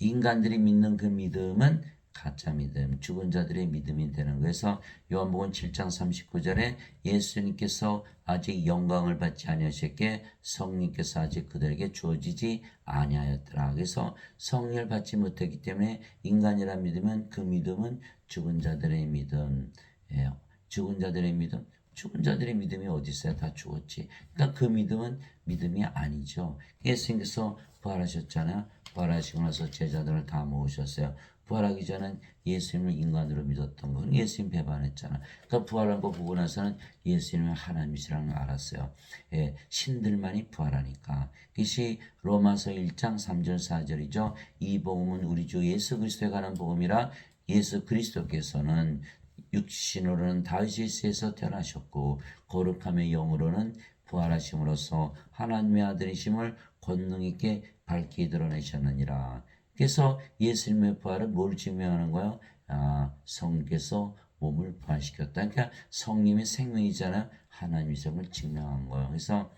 인간들이 믿는 그 믿음은 가짜 믿음, 죽은 자들의 믿음이 되는 거예요. 그래서 요한복음 7장 39절에 예수님께서 아직 영광을 받지 아니하셨기에 성령께서 아직 그들에게 주어지지 아니하였더라. 그래서 성령을 받지 못했기 때문에 인간이라 믿으면 그 믿음은 죽은 자들의 믿음. 예, 죽은 자들의 믿음. 죽은 자들의 믿음이 어디 있어요? 다 죽었지. 그러니까 그 믿음은 믿음이 아니죠. 예수님께서 부활하셨잖아요. 부활하시고 나서 제자들을 다 모으셨어요. 부활하기 전엔 예수님을 인간으로 믿었던 건 예수님 배반했잖아. 그러니까 부활한 거 보고 나서는 예수님은 하나님이시라는 걸 알았어요. 예, 신들만이 부활하니까. 그것이 로마서 1장 3절 4절이죠. 이 복음은 우리 주 예수 그리스도에 관한 복음이라 예수 그리스도께서는 육신으로는 다윗의 세에서 태어나셨고 거룩함의 영으로는 부활하심으로써 하나님의 아들이심을 권능 있게 밝히 드러내셨느니라. 그래서 예수님의 부활은 뭘 증명하는 거예요? 성령께서 몸을 부활시켰다. 그러니까 성령의 생명이잖아요. 하나님의 생을 증명한 거예요. 그래서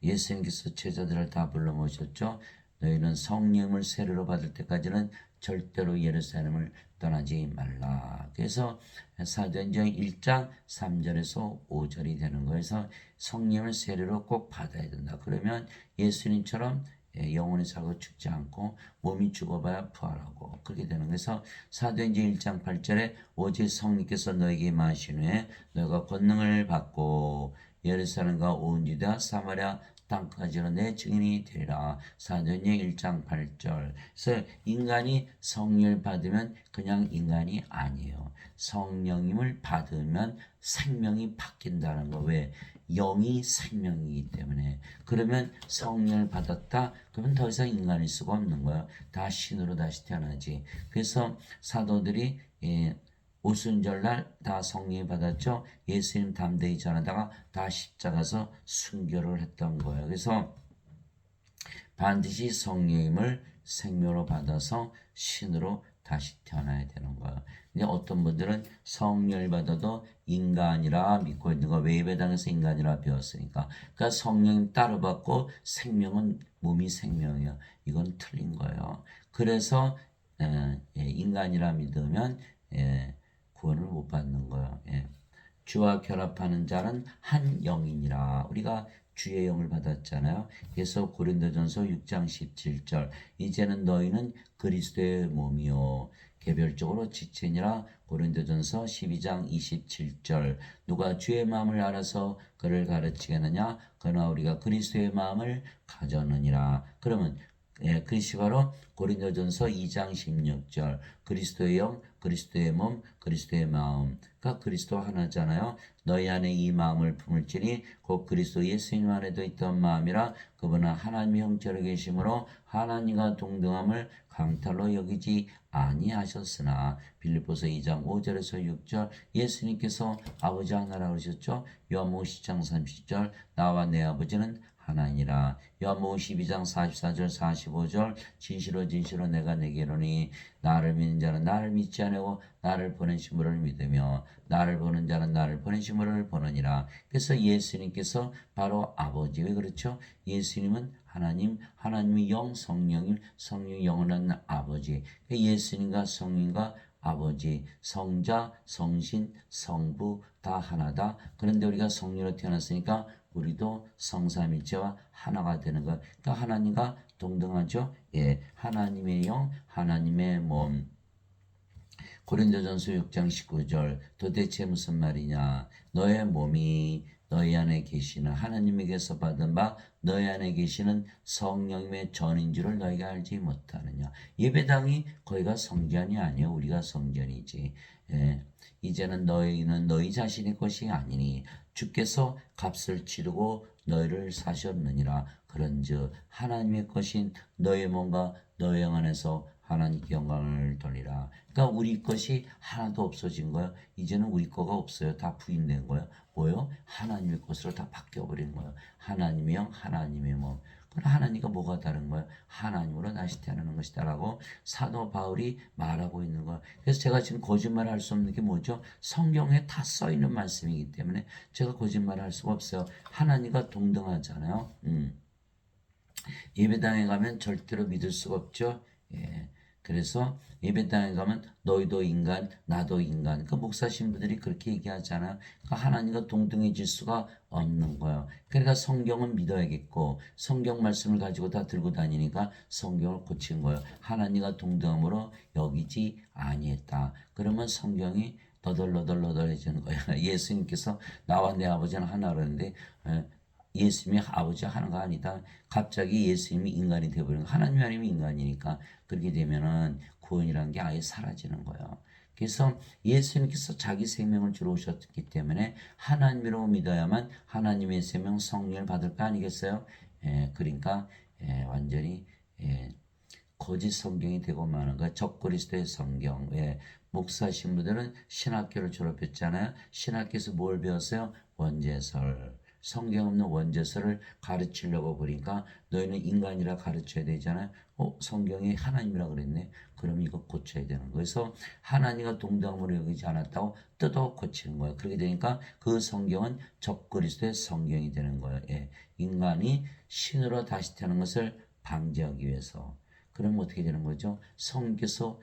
예수님께서 제자들을 다 불러 모셨죠. 너희는 성령을 세례로 받을 때까지는 절대로 예루살렘을 떠나지 말라. 그래서 사도행전 1장 3절에서 5절이 되는 거에서 성령을 세례로 꼭 받아야 된다. 그러면 예수님처럼 영혼이 살고 죽지 않고 몸이 죽어봐야 부활하고 그렇게 되는 거에서 사도행전 1장 8절에 오직 성령께서 너에게 임하신 후에 너가 권능을 받고 예루살렘과 온 유다 사마리아 땅까지로 내 증인이 되리라. 사도행전 1장 8절. 그래서 인간이 성령을 받으면 그냥 인간이 아니에요. 성령님을 받으면 생명이 바뀐다는 거. 왜? 영이 생명이기 때문에. 그러면 성령을 받았다. 그러면 더 이상 인간일 수가 없는 거야. 다 신으로 다시 태어나지. 그래서 사도들이 오순절날 다 성령 받았죠. 예수님 담대히 전하다가 다 십자가서 순교를 했던 거예요. 그래서 반드시 성령님을 생명으로 받아서 신으로 다시 태어나야 되는 거예요. 근데 어떤 분들은 성령을 받아도 인간이라 믿고 있는 거. 왜 예배당에서 인간이라 배웠으니까. 그러니까 성령 따로 받고 생명은 몸이 생명이에요. 이건 틀린 거예요. 그래서 인간이라 믿으면 구원을 못 받는 거예요. 주와 결합하는 자는 한 영이니라. 우리가 주의 영을 받았잖아요. 그래서 고린도전서 6장 17절 이제는 너희는 그리스도의 몸이요 개별적으로 지체니라. 고린도전서 12장 27절 누가 주의 마음을 알아서 그를 가르치겠느냐 그러나 우리가 그리스도의 마음을 가졌느니라. 그러면 예, 그것이 바로 고린도전서 2장 16절 그리스도의 영, 그리스도의 몸, 그리스도의 마음. 그러니까 그리스도 하나잖아요. 너희 안에 이 마음을 품을지니 곧 그리스도 예수님 안에도 있던 마음이라 그분은 하나님의 형체로 계심으로 하나님과 동등함을 강탈로 여기지 아니하셨으나 빌립보서 2장 5절에서 6절 예수님께서 아버지 하나라고 하셨죠. 요한복음 10장 30절 나와 내 아버지는 하나니라. 요한복음 12장 44절 45절 진실로 진실로 내가 내게 이르노니 나를 믿는 자는 나를 믿지 아니하고 나를 보내신 분을 믿으며 나를 보는 자는 나를 보내신 분을 보느니라. 그래서 예수님께서 바로 아버지. 왜 그렇죠? 예수님은 하나님, 하나님의 영, 성령님, 성령 영원한 아버지. 예수님과 성령과 아버지, 성자, 성신, 성부 다 하나다. 그런데 우리가 성령으로 태어났으니까 우리도 성삼일체와 하나가 되는 것. 그러니까 하나님과 동등하죠. 예, 하나님의 영, 하나님의 몸. 고린도전서 6장 19절 도대체 무슨 말이냐? 너의 몸이 너희 안에 계시는 하나님에게서 받은 바 너희 안에 계시는 성령님의 전인 줄을 너희가 알지 못하느냐? 예배당이 거기가 성전이 아니요 우리가 성전이지. 예, 이제는 너희는 너희 자신의 것이 아니니 주께서 값을 치르고 너희를 사셨느니라. 그런즉 하나님의 것인 너희 몸과 너희 영 안에서 하나님께 영광을 돌리라. 그러니까 우리 것이 하나도 없어진 거예요. 이제는 우리 거가 없어요. 다 부인된 거예요. 뭐요? 하나님의 것으로 다 바뀌어버린 거예요. 하나님의 영, 하나님의 몸. 그럼 하나님과 뭐가 다른 거예요? 하나님으로 다시 태어나는 것이다라고 사도 바울이 말하고 있는 거예요. 그래서 제가 지금 거짓말 할 수 없는 게 뭐죠? 성경에 다 써있는 말씀이기 때문에 제가 거짓말 할 수가 없어요. 하나님과 동등하잖아요. 예배당에 가면 절대로 믿을 수가 없죠. 예. 그래서 예배당에 가면 너희도 인간, 나도 인간. 그 목사 신부들이 그렇게 얘기하잖아요. 그러니까 하나님과 동등해질 수가 없는 거예요. 그러니까 성경은 믿어야겠고 성경 말씀을 가지고 다 들고 다니니까 성경을 고친 거예요. 하나님과 동등함으로 여기지 아니했다. 그러면 성경이 너덜너덜너덜해지는 거예요. 예수님께서 나와 내 아버지는 하나라는데 예수님이 아버지 하나가 아니다. 갑자기 예수님이 인간이 되어버리는 거예요. 하나님 아니면 인간이니까 그렇게 되면은 구원이라는 게 아예 사라지는 거예요. 그래서 예수님께서 자기 생명을 주러 오셨기 때문에 하나님으로 믿어야만 하나님의 생명 성령을 받을 거 아니겠어요? 그러니까 완전히 거짓 성경이 되고 마는 거예요. 적그리스도의 성경. 목사 신부들은 신학교를 졸업했잖아요. 신학교에서 뭘 배웠어요? 원죄설. 성경 없는 원죄설을 가르치려고 그러니까 너희는 인간이라 가르쳐야 되잖아요. 성경이 하나님이라 그랬네. 그럼 이거 고쳐야 되는 거예요. 그래서 하나님과 동등함으로 여기지 않았다고 뜯어 고치는 거예요. 그렇게 되니까 그 성경은 적그리스도의 성경이 되는 거예요. 인간이 신으로 다시 태어나는 것을 방지하기 위해서. 그럼 어떻게 되는 거죠? 성경께서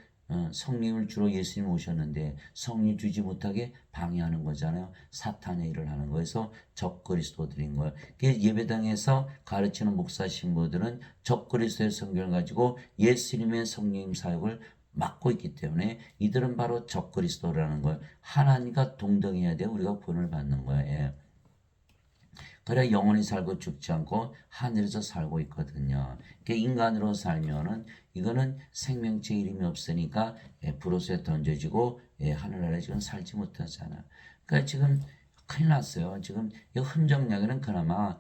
성령을 주로 예수님 오셨는데 성령 주지 못하게 방해하는 거잖아요. 사탄의 일을 하는 거에서 적그리스도들인 거예요. 예배당에서 가르치는 목사 신부들은 적그리스도의 성경을 가지고 예수님의 성령 사역을 맡고 있기 때문에 이들은 바로 적그리스도라는 거예요. 하나님과 동등해야 돼 우리가 구원을 받는 거예요. 그래 영원히 살고 죽지 않고 하늘에서 살고 있거든요. 인간으로 살면은 이거는 생명체 이름이 없으니까 불옷에 던져지고 하늘나라에 지금 살지 못하잖아. 그러니까 지금 큰일 났어요. 지금 이 흔적약에는 그나마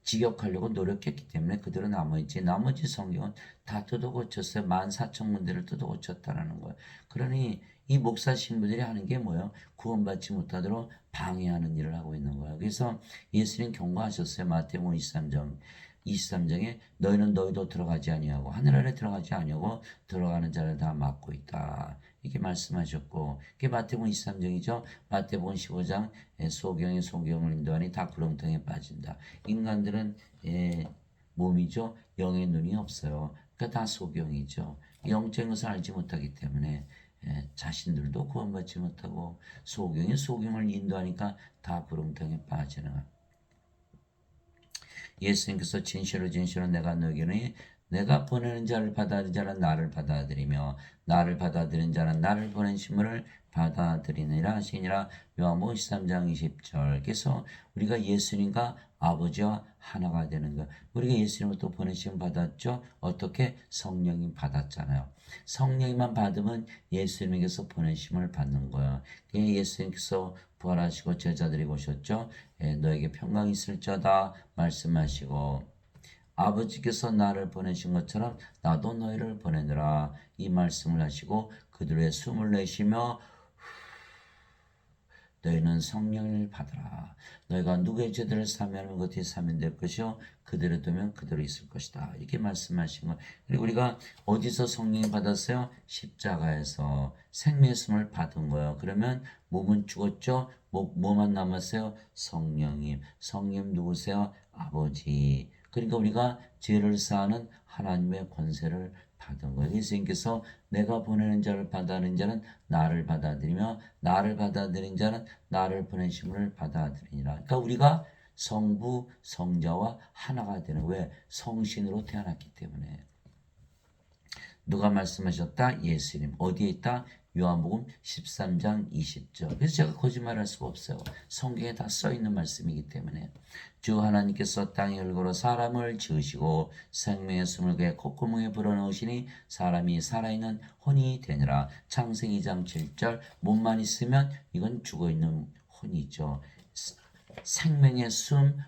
직역하려고 노력했기 때문에 그대로 남아있지. 나머지 성경은 다 뜯어 고쳤어요. 14,000군데를 뜯어 고쳤다라는 거예요. 그러니 이 목사 신부들이 하는 게 뭐예요? 구원받지 못하도록 방해하는 일을 하고 있는 거예요. 그래서 예수님 경고하셨어요. 마태복음 23장에 너희는 너희도 들어가지 아니하고 하늘 아래 들어가지 아니하고 들어가는 자를 다 막고 있다. 이렇게 말씀하셨고 그게 마태복음 23장이죠. 마태복음 15장 소경이 소경을 인도하니 다 구렁텅이에 빠진다. 인간들은 몸이죠. 영의 눈이 없어요. 그러니까 다 소경이죠. 영적인 것을 알지 못하기 때문에 자신들도 구원받지 못하고 소경이 소경을 인도하니까 다 구렁텅이에 빠지는 거예요. 예수님께서 진실로 진실로 내가 너희에게 내가 보내는 자를 받아들인 자는 나를 받아들이며 나를 받아들인 자는 나를 보낸 신문을 받아들이니라 하시니라. 요한복음 13장 20절. 그래서 우리가 예수님과 아버지와 하나가 되는 거. 우리가 예수님을 또 보내심 받았죠. 어떻게? 성령님 받았잖아요. 성령님만 받으면 예수님에게서 보내심을 받는 거야. 예수님께서 부활하시고 제자들이 오셨죠. 너에게 평강이 있을지어다 말씀하시고 아버지께서 나를 보내신 것처럼 나도 너희를 보내느라 이 말씀을 하시고 그들의 숨을 내쉬며 너희는 성령을 받으라. 너희가 누구의 죄들을 사면하면 그것이 사면될 것이요 그대로 두면 그대로 있을 것이다. 이렇게 말씀하신 거. 그리고 우리가 어디서 성령을 받았어요? 십자가에서 생명의 숨을 받은 거예요. 그러면 몸은 죽었죠. 뭐만 남았어요? 성령님. 성령 누구세요? 아버지. 그러니까 우리가 죄를 사하는 하나님의 권세를 받은 거예요. 예수님께서 내가 보내는 자를 받아들인 자는 나를 받아들이며 나를 받아들인 자는 나를 보내심을 받아들이니라. 그러니까 우리가 성부, 성자와 하나가 되는 왜? 성신으로 태어났기 때문에. 누가 말씀하셨다? 예수님. 어디에 있다? 요한복음 13장 20절. 그래서 제가 거짓말할 수가 없어요. 성경에 다 써있는 말씀이기 때문에. 주 하나님께서 땅에 흙으로 사람을 지으시고 생명의 숨을 그의 콧구멍에 불어넣으시니 사람이 살아있는 혼이 되니라. 창세기 2장 7절. 몸만 있으면 이건 죽어있는 혼이죠. 생명의 숨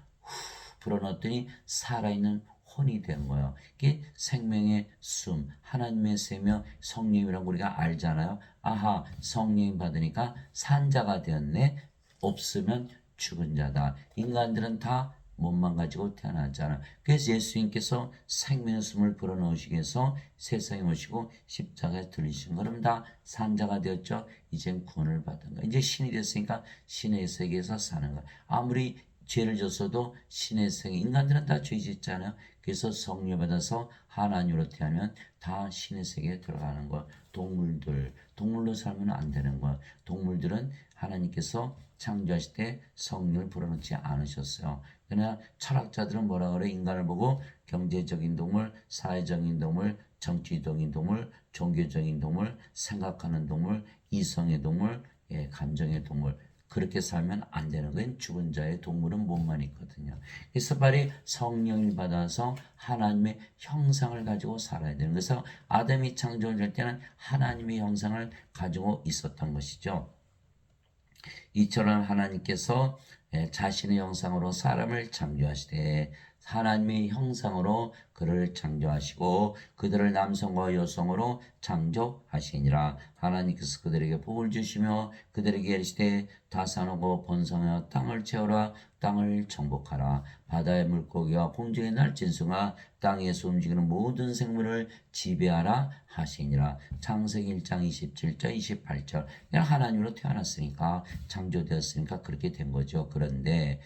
불어넣었더니 살아있는 혼이 된 거예요. 이게 생명의 숨, 하나님의 생명, 성령이라고 우리가 알잖아요. 아하, 성령 받으니까 산자가 되었네. 없으면 죽은 자다. 인간들은 다 몸만 가지고 태어났잖아. 그래서 예수님께서 생명의 숨을 불어넣으시기 위해서 세상에 오시고 십자가에 들리신 거는 다 산자가 되었죠. 이젠 구원을 받은 거야. 이제 신이 됐으니까 신의 세계에서 사는 거야. 아무리 죄를 졌어도 신의 세계, 인간들은 다 죄 짓잖아요. 그래서 성령 받아서 하나님으로 태어나면 다 신의 세계에 들어가는 거야. 동물로 살면 안 되는 거야. 동물들은 하나님께서 창조하실 때 성령을 불어넣지 않으셨어요. 그러나 철학자들은 뭐라 그래? 인간을 보고 경제적인 동물, 사회적인 동물, 정치적인 동물, 종교적인 동물, 생각하는 동물, 이성의 동물, 감정의 동물. 그렇게 살면 안 되는 거예요. 죽은 자의 동물은 몸만 있거든요. 그래서 빨리 성령을 받아서 하나님의 형상을 가지고 살아야 되는. 그래서 아담이 창조될 때는 하나님의 형상을 가지고 있었던 것이죠. 이처럼 하나님께서 자신의 형상으로 사람을 창조하시되 하나님의 형상으로 그를 창조하시고 그들을 남성과 여성으로 창조하시니라. 하나님께서 그들에게 복을 주시며 그들에게 이르시되 다산하고 번성하여 땅을 채우라. 땅을 정복하라. 바다의 물고기와 공중의 날짐승아 땅에서 움직이는 모든 생물을 지배하라 하시니라. 창세기 1장 27절 28절. 그냥 하나님으로 태어났으니까 창조되었으니까 그렇게 된 거죠. 그런데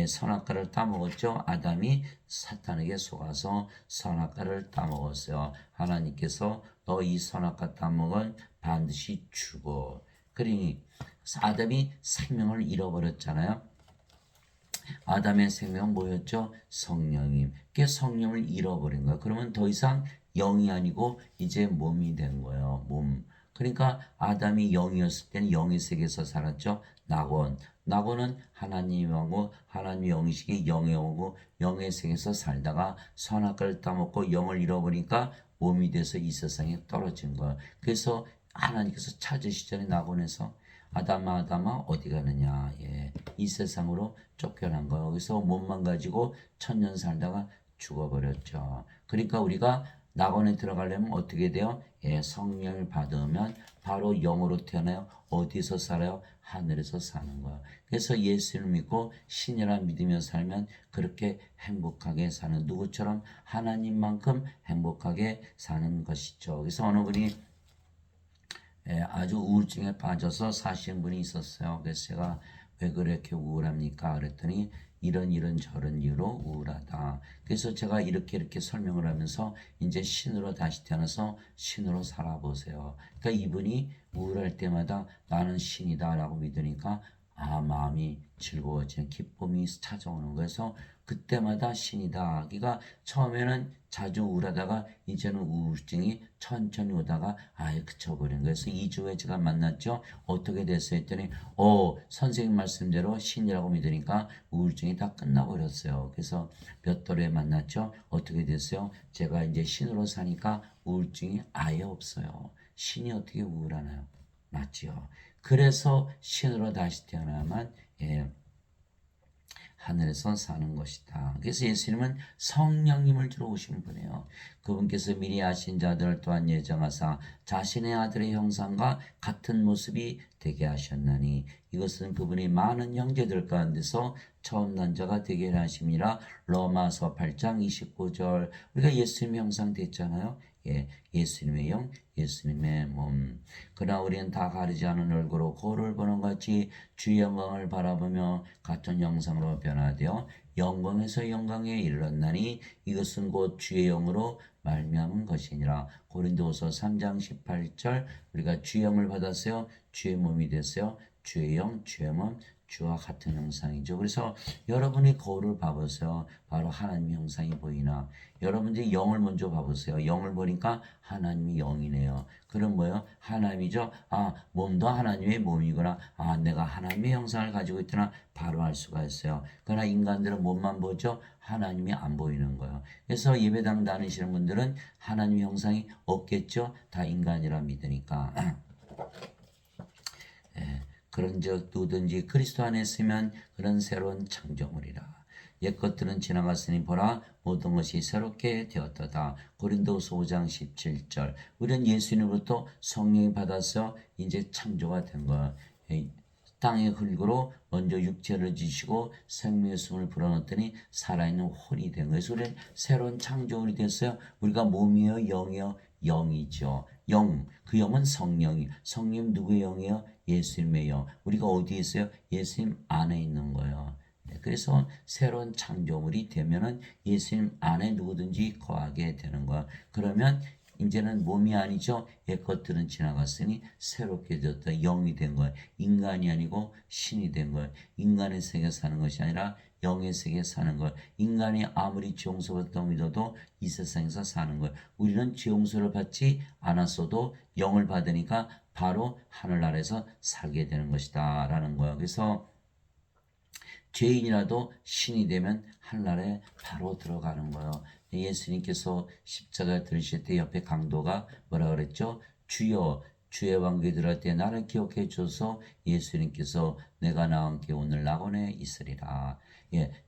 선악과를 따먹었죠. 아담이 사탄에게 속아서 선악과를 따먹었어요. 하나님께서 너 이 선악과 따먹은 반드시 죽어. 그러니 아담이 생명을 잃어버렸잖아요. 아담의 생명은 뭐였죠? 성령님. 그 성령을 잃어버린 거야. 그러면 더 이상 영이 아니고 이제 몸이 된 거예요. 몸. 그러니까 아담이 영이었을 때는 영의 세계에서 살았죠. 낙원은 하나님하고 하나님의 영이시기 영에 오고 영의 세계에서 살다가 선악과를 따먹고 영을 잃어버리니까 몸이 돼서 이 세상에 떨어진 거예요. 그래서 하나님께서 찾으시잖아요. 낙원에서. 아담아 어디 가느냐. 이 세상으로 쫓겨난 거예요. 그래서 몸만 가지고 천년 살다가 죽어버렸죠. 그러니까 우리가 낙원에 들어가려면 어떻게 돼요? 성령을 받으면 바로 영으로 태어나요. 어디서 살아요? 하늘에서 사는 거예요. 그래서 예수를 믿고 신이라 믿으며 살면 그렇게 행복하게 사는, 누구처럼 하나님만큼 행복하게 사는 것이죠. 그래서 어느 분이 아주 우울증에 빠져서 사신 분이 있었어요. 그래서 제가 왜 그렇게 우울합니까? 그랬더니 이런 저런 이유로 우울하다. 그래서 제가 이렇게 설명을 하면서 이제 신으로 다시 태어나서 신으로 살아보세요. 그러니까 이분이 우울할 때마다 나는 신이다 라고 믿으니까 마음이 즐거워지는 기쁨이 찾아오는 거에서 그때마다 신이다. 그러니까 처음에는 자주 우울하다가 이제는 우울증이 천천히 오다가 아예 그쳐버린 거예요. 그래서 2주 후에 제가 만났죠. 어떻게 됐어요? 했더니 선생님 말씀대로 신이라고 믿으니까 우울증이 다 끝나버렸어요. 그래서 몇 달 후에 만났죠. 어떻게 됐어요? 제가 이제 신으로 사니까 우울증이 아예 없어요. 신이 어떻게 우울하나요? 맞지요. 그래서 신으로 다시 태어나야만 하늘에서 사는 것이다. 그래서 예수님은 성령님을 주러 오신 분이에요. 그분께서 미리 아신 자들을 또한 예정하사 자신의 아들의 형상과 같은 모습이 되게 하셨나니 이것은 그분이 많은 형제들 가운데서 처음 난 자가 되게 하심이라. 로마서 8장 29절. 우리가 예수님 형상 됐잖아요. 예수님의 영, 예수님의 몸. 그러나 우리는 다 가리지 않은 얼굴로 거울을 보는 같이 주의 영광을 바라보며 같은 영상으로 변화되어 영광에서 영광에 이르렀나니 이것은 곧 주의 영으로 말미암은 것이니라. 고린도후서 3장 18절. 우리가 주의 영을 받았어요. 주의 몸이 됐어요. 주의 영, 주의 몸, 주와 같은 형상이죠. 그래서 여러분이 거울을 봐보세요. 바로 하나님의 형상이 보이나? 여러분들이 영을 먼저 봐보세요. 영을 보니까 하나님이 영이네요. 그럼 뭐예요? 하나님이죠. 몸도 하나님의 몸이구나. 내가 하나님의 형상을 가지고 있구나. 바로 알 수가 있어요. 그러나 인간들은 몸만 보죠. 하나님이 안 보이는 거예요. 그래서 예배당 다니시는 분들은 하나님의 형상이 없겠죠. 다 인간이라 믿으니까. 그런즉 누구든지 그리스도 안에 있으면 그런 새로운 창조물이라. 옛 것들은 지나갔으니 보라 모든 것이 새롭게 되었도다. 고린도후서 5장 17절. 우리는 예수님으로부터 성령이 받아서 이제 창조가 된 거야. 땅의 흙으로 먼저 육체를 지시고 생명의 숨을 불어넣었더니 살아있는 혼이 된 거예요. 그래서 우리는 새로운 창조물이 됐어요. 우리가 몸이요 영이요 영이죠. 영, 그 영은 성령이. 성령 누구의 영이요? 예수님의 영. 우리가 어디에 있어요? 예수님 안에 있는 거예요. 그래서 새로운 창조물이 되면은 예수님 안에 누구든지 거하게 되는 거야. 그러면 이제는 몸이 아니죠. 옛 것들은 지나갔으니 새롭게 되었다. 영이 된 거예요. 인간이 아니고 신이 된 거예요. 인간의 세계에 사는 것이 아니라 영의 세계에 사는 거예요. 인간이 아무리 죄 용서받다고 믿어도 이 세상에서 사는 거예요. 우리는 죄 용서를 받지 않았어도 영을 받으니까 바로 하늘나라에서 살게 되는 것이다 라는 거예요. 그래서 죄인이라도 신이 되면 하늘나라에 바로 들어가는 거예요. 예수님께서 십자가 들으실 때 옆에 강도가 뭐라 그랬죠? 주여 주의 왕국에 들어갈 때 나를 기억해 줘서 예수님께서 내가 나와 함께 오늘 낙원에 있으리라.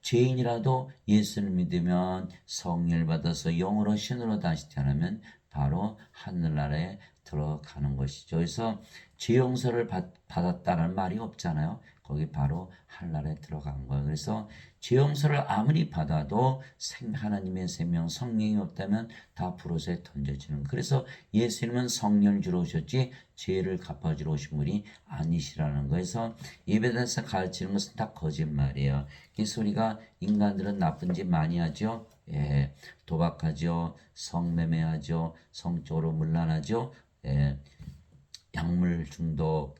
죄인이라도 예수를 믿으면 성령을 받아서 영으로 신으로 다시 태어나면 바로 하늘나라에 들어가는 것이죠. 그래서 죄 용서를 받았다는 말이 없잖아요. 거기 바로 하늘나라에 들어간 거예요. 그래서 죄 용서를 아무리 받아도 하나님의 생명 성령이 없다면 다 불옷에 던져지는. 그래서 예수님은 성령을 주러 오셨지 죄를 갚아주러 오신 분이 아니시라는 거에서 예배당에서 가르치는 것은 다 거짓말이에요. 그래서 우리가 인간들은 나쁜 짓 많이 하죠. 도박하죠. 성매매하죠. 성적으로 문란하죠. 약물 중독,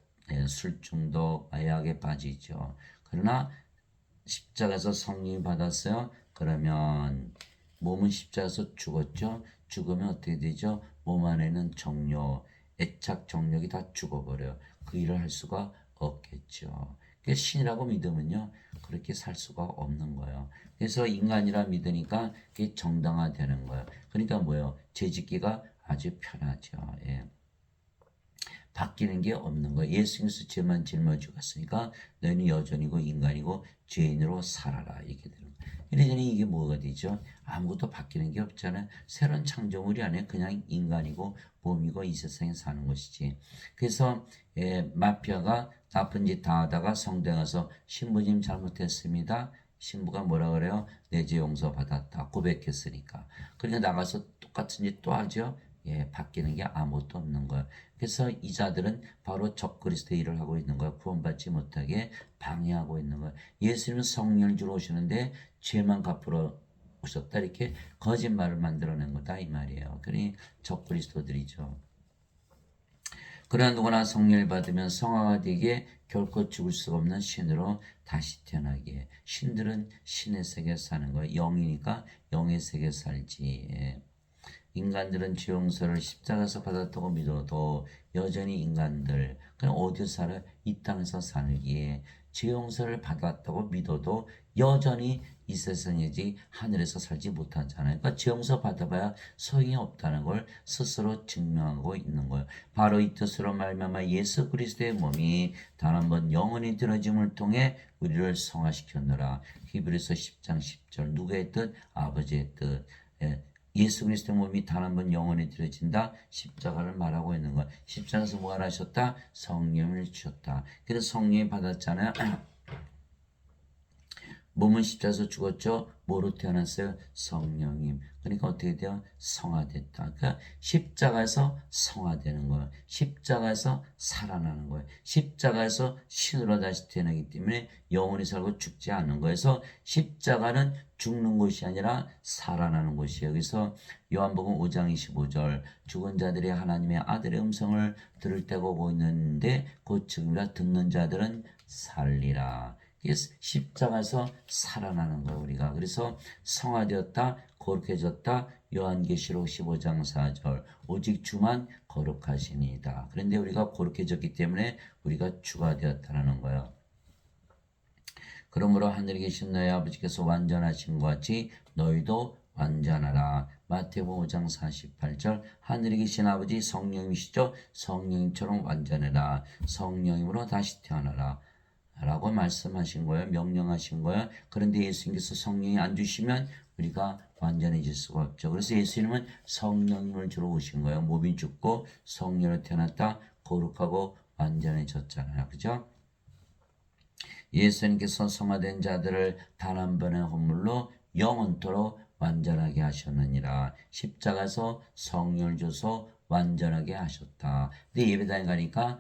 술 중독, 마약에 빠지죠. 그러나 십자가에서 성령이 받았어요. 그러면 몸은 십자가에서 죽었죠. 죽으면 어떻게 되죠? 몸 안에는 정욕, 애착 정욕이 다 죽어버려요. 그 일을 할 수가 없겠죠. 그래서 신이라고 믿으면요 그렇게 살 수가 없는 거예요. 그래서 인간이라 믿으니까 그게 정당화되는 거예요. 그러니까 뭐예요? 죄짓기가 아주 편하죠. 바뀌는 게 없는 거예요. 예수님께서 죄만 짊어지고 갔으니까 너희는 여전이고 인간이고 죄인으로 살아라 이렇게 되는 거예요. 이러니 이게 뭐가 되죠? 아무것도 바뀌는 게 없잖아요. 새로운 창조물이 아니라 그냥 인간이고 몸이고 이 세상에 사는 것이지. 그래서 마피아가 나쁜 짓 다 하다가 성대 가서 신부님 잘못했습니다. 신부가 뭐라 그래요? 내 죄 용서 받았다. 고백했으니까. 그러니까 나가서 똑같은 짓 또 하죠. 바뀌는 게 아무것도 없는 거예요. 그래서 이 자들은 바로 적그리스도의 일을 하고 있는 거예요. 구원받지 못하게 방해하고 있는 거예요. 예수님은 성령을 주러 오시는데 죄만 갚으러 오셨다 이렇게 거짓말을 만들어낸 거다 이 말이에요. 그러니 적그리스도들이죠. 그러나 누구나 성령을 받으면 성화가 되기에 결코 죽을 수가 없는 신으로 다시 태어나기에. 신들은 신의 세계에 사는 거예요. 영이니까 영의 세계에 살지. 예. 인간들은 죄 용서를 십자가에서 받았다고 믿어도 여전히 인간들 그냥 어디서 살아요? 이 땅에서 살기에. 죄 용서를 받았다고 믿어도 여전히 이 세상이지 하늘에서 살지 못하잖아요. 그러니까 죄 용서 받아봐야 소용이 없다는 걸 스스로 증명하고 있는 거예요. 바로 이 뜻으로 말미암아 예수 그리스도의 몸이 단 한 번 영원히 들어짐을 통해 우리를 성화시켰노라. 히브리서 10장 10절. 누구의 뜻? 아버지의 뜻. 예. 예수 그리스도의 몸이 단 한 번 영원히 들어진다. 십자가를 말하고 있는 거야. 십자가에서 뭐 하셨다? 성령을 주셨다. 그래서 성령이 받았잖아요. 몸은 십자가에서 죽었죠. 뭐로 태어났어요? 성령님. 그러니까 어떻게 돼요? 성화됐다. 그러니까 십자가에서 성화되는 거예요. 십자가에서 살아나는 거예요. 십자가에서 신으로 다시 태어나기 때문에 영원히 살고 죽지 않는 거예요. 그래서 십자가는 죽는 곳이 아니라 살아나는 곳이에요. 그래서 요한복음 5장 25절 죽은 자들이 하나님의 아들의 음성을 들을 때가 오고 있는데 곧 지금이라 듣는 자들은 살리라. 십자가에서 살아나는 거예요, 우리가. 그래서 성화되었다, 거룩해졌다. 요한계시록 15장 4절. 오직 주만 거룩하시니이다. 그런데 우리가 거룩해졌기 때문에 우리가 주가 되었다는 거예요. 그러므로 하늘에 계신 너희 아버지께서 완전하신 것 같이 너희도 완전하라. 마태복음 5장 48절. 하늘에 계신 아버지 성령이시죠? 성령처럼 완전해라. 성령님으로 다시 태어나라. 라고 말씀하신 거예요. 명령하신 거예요. 그런데 예수님께서 성령이 안 주시면 우리가 완전해질 수가 없죠. 그래서 예수님은 성령님을 주러 오신 거예요. 몸이 죽고 성령으로 태어났다. 거룩하고 완전해졌잖아요. 그죠? 예수님께서 성화된 자들을 단 한 번의 헌물로 영원토록 완전하게 하셨느니라. 십자가에서 성령을 줘서 완전하게 하셨다. 근데 예배당에 가니까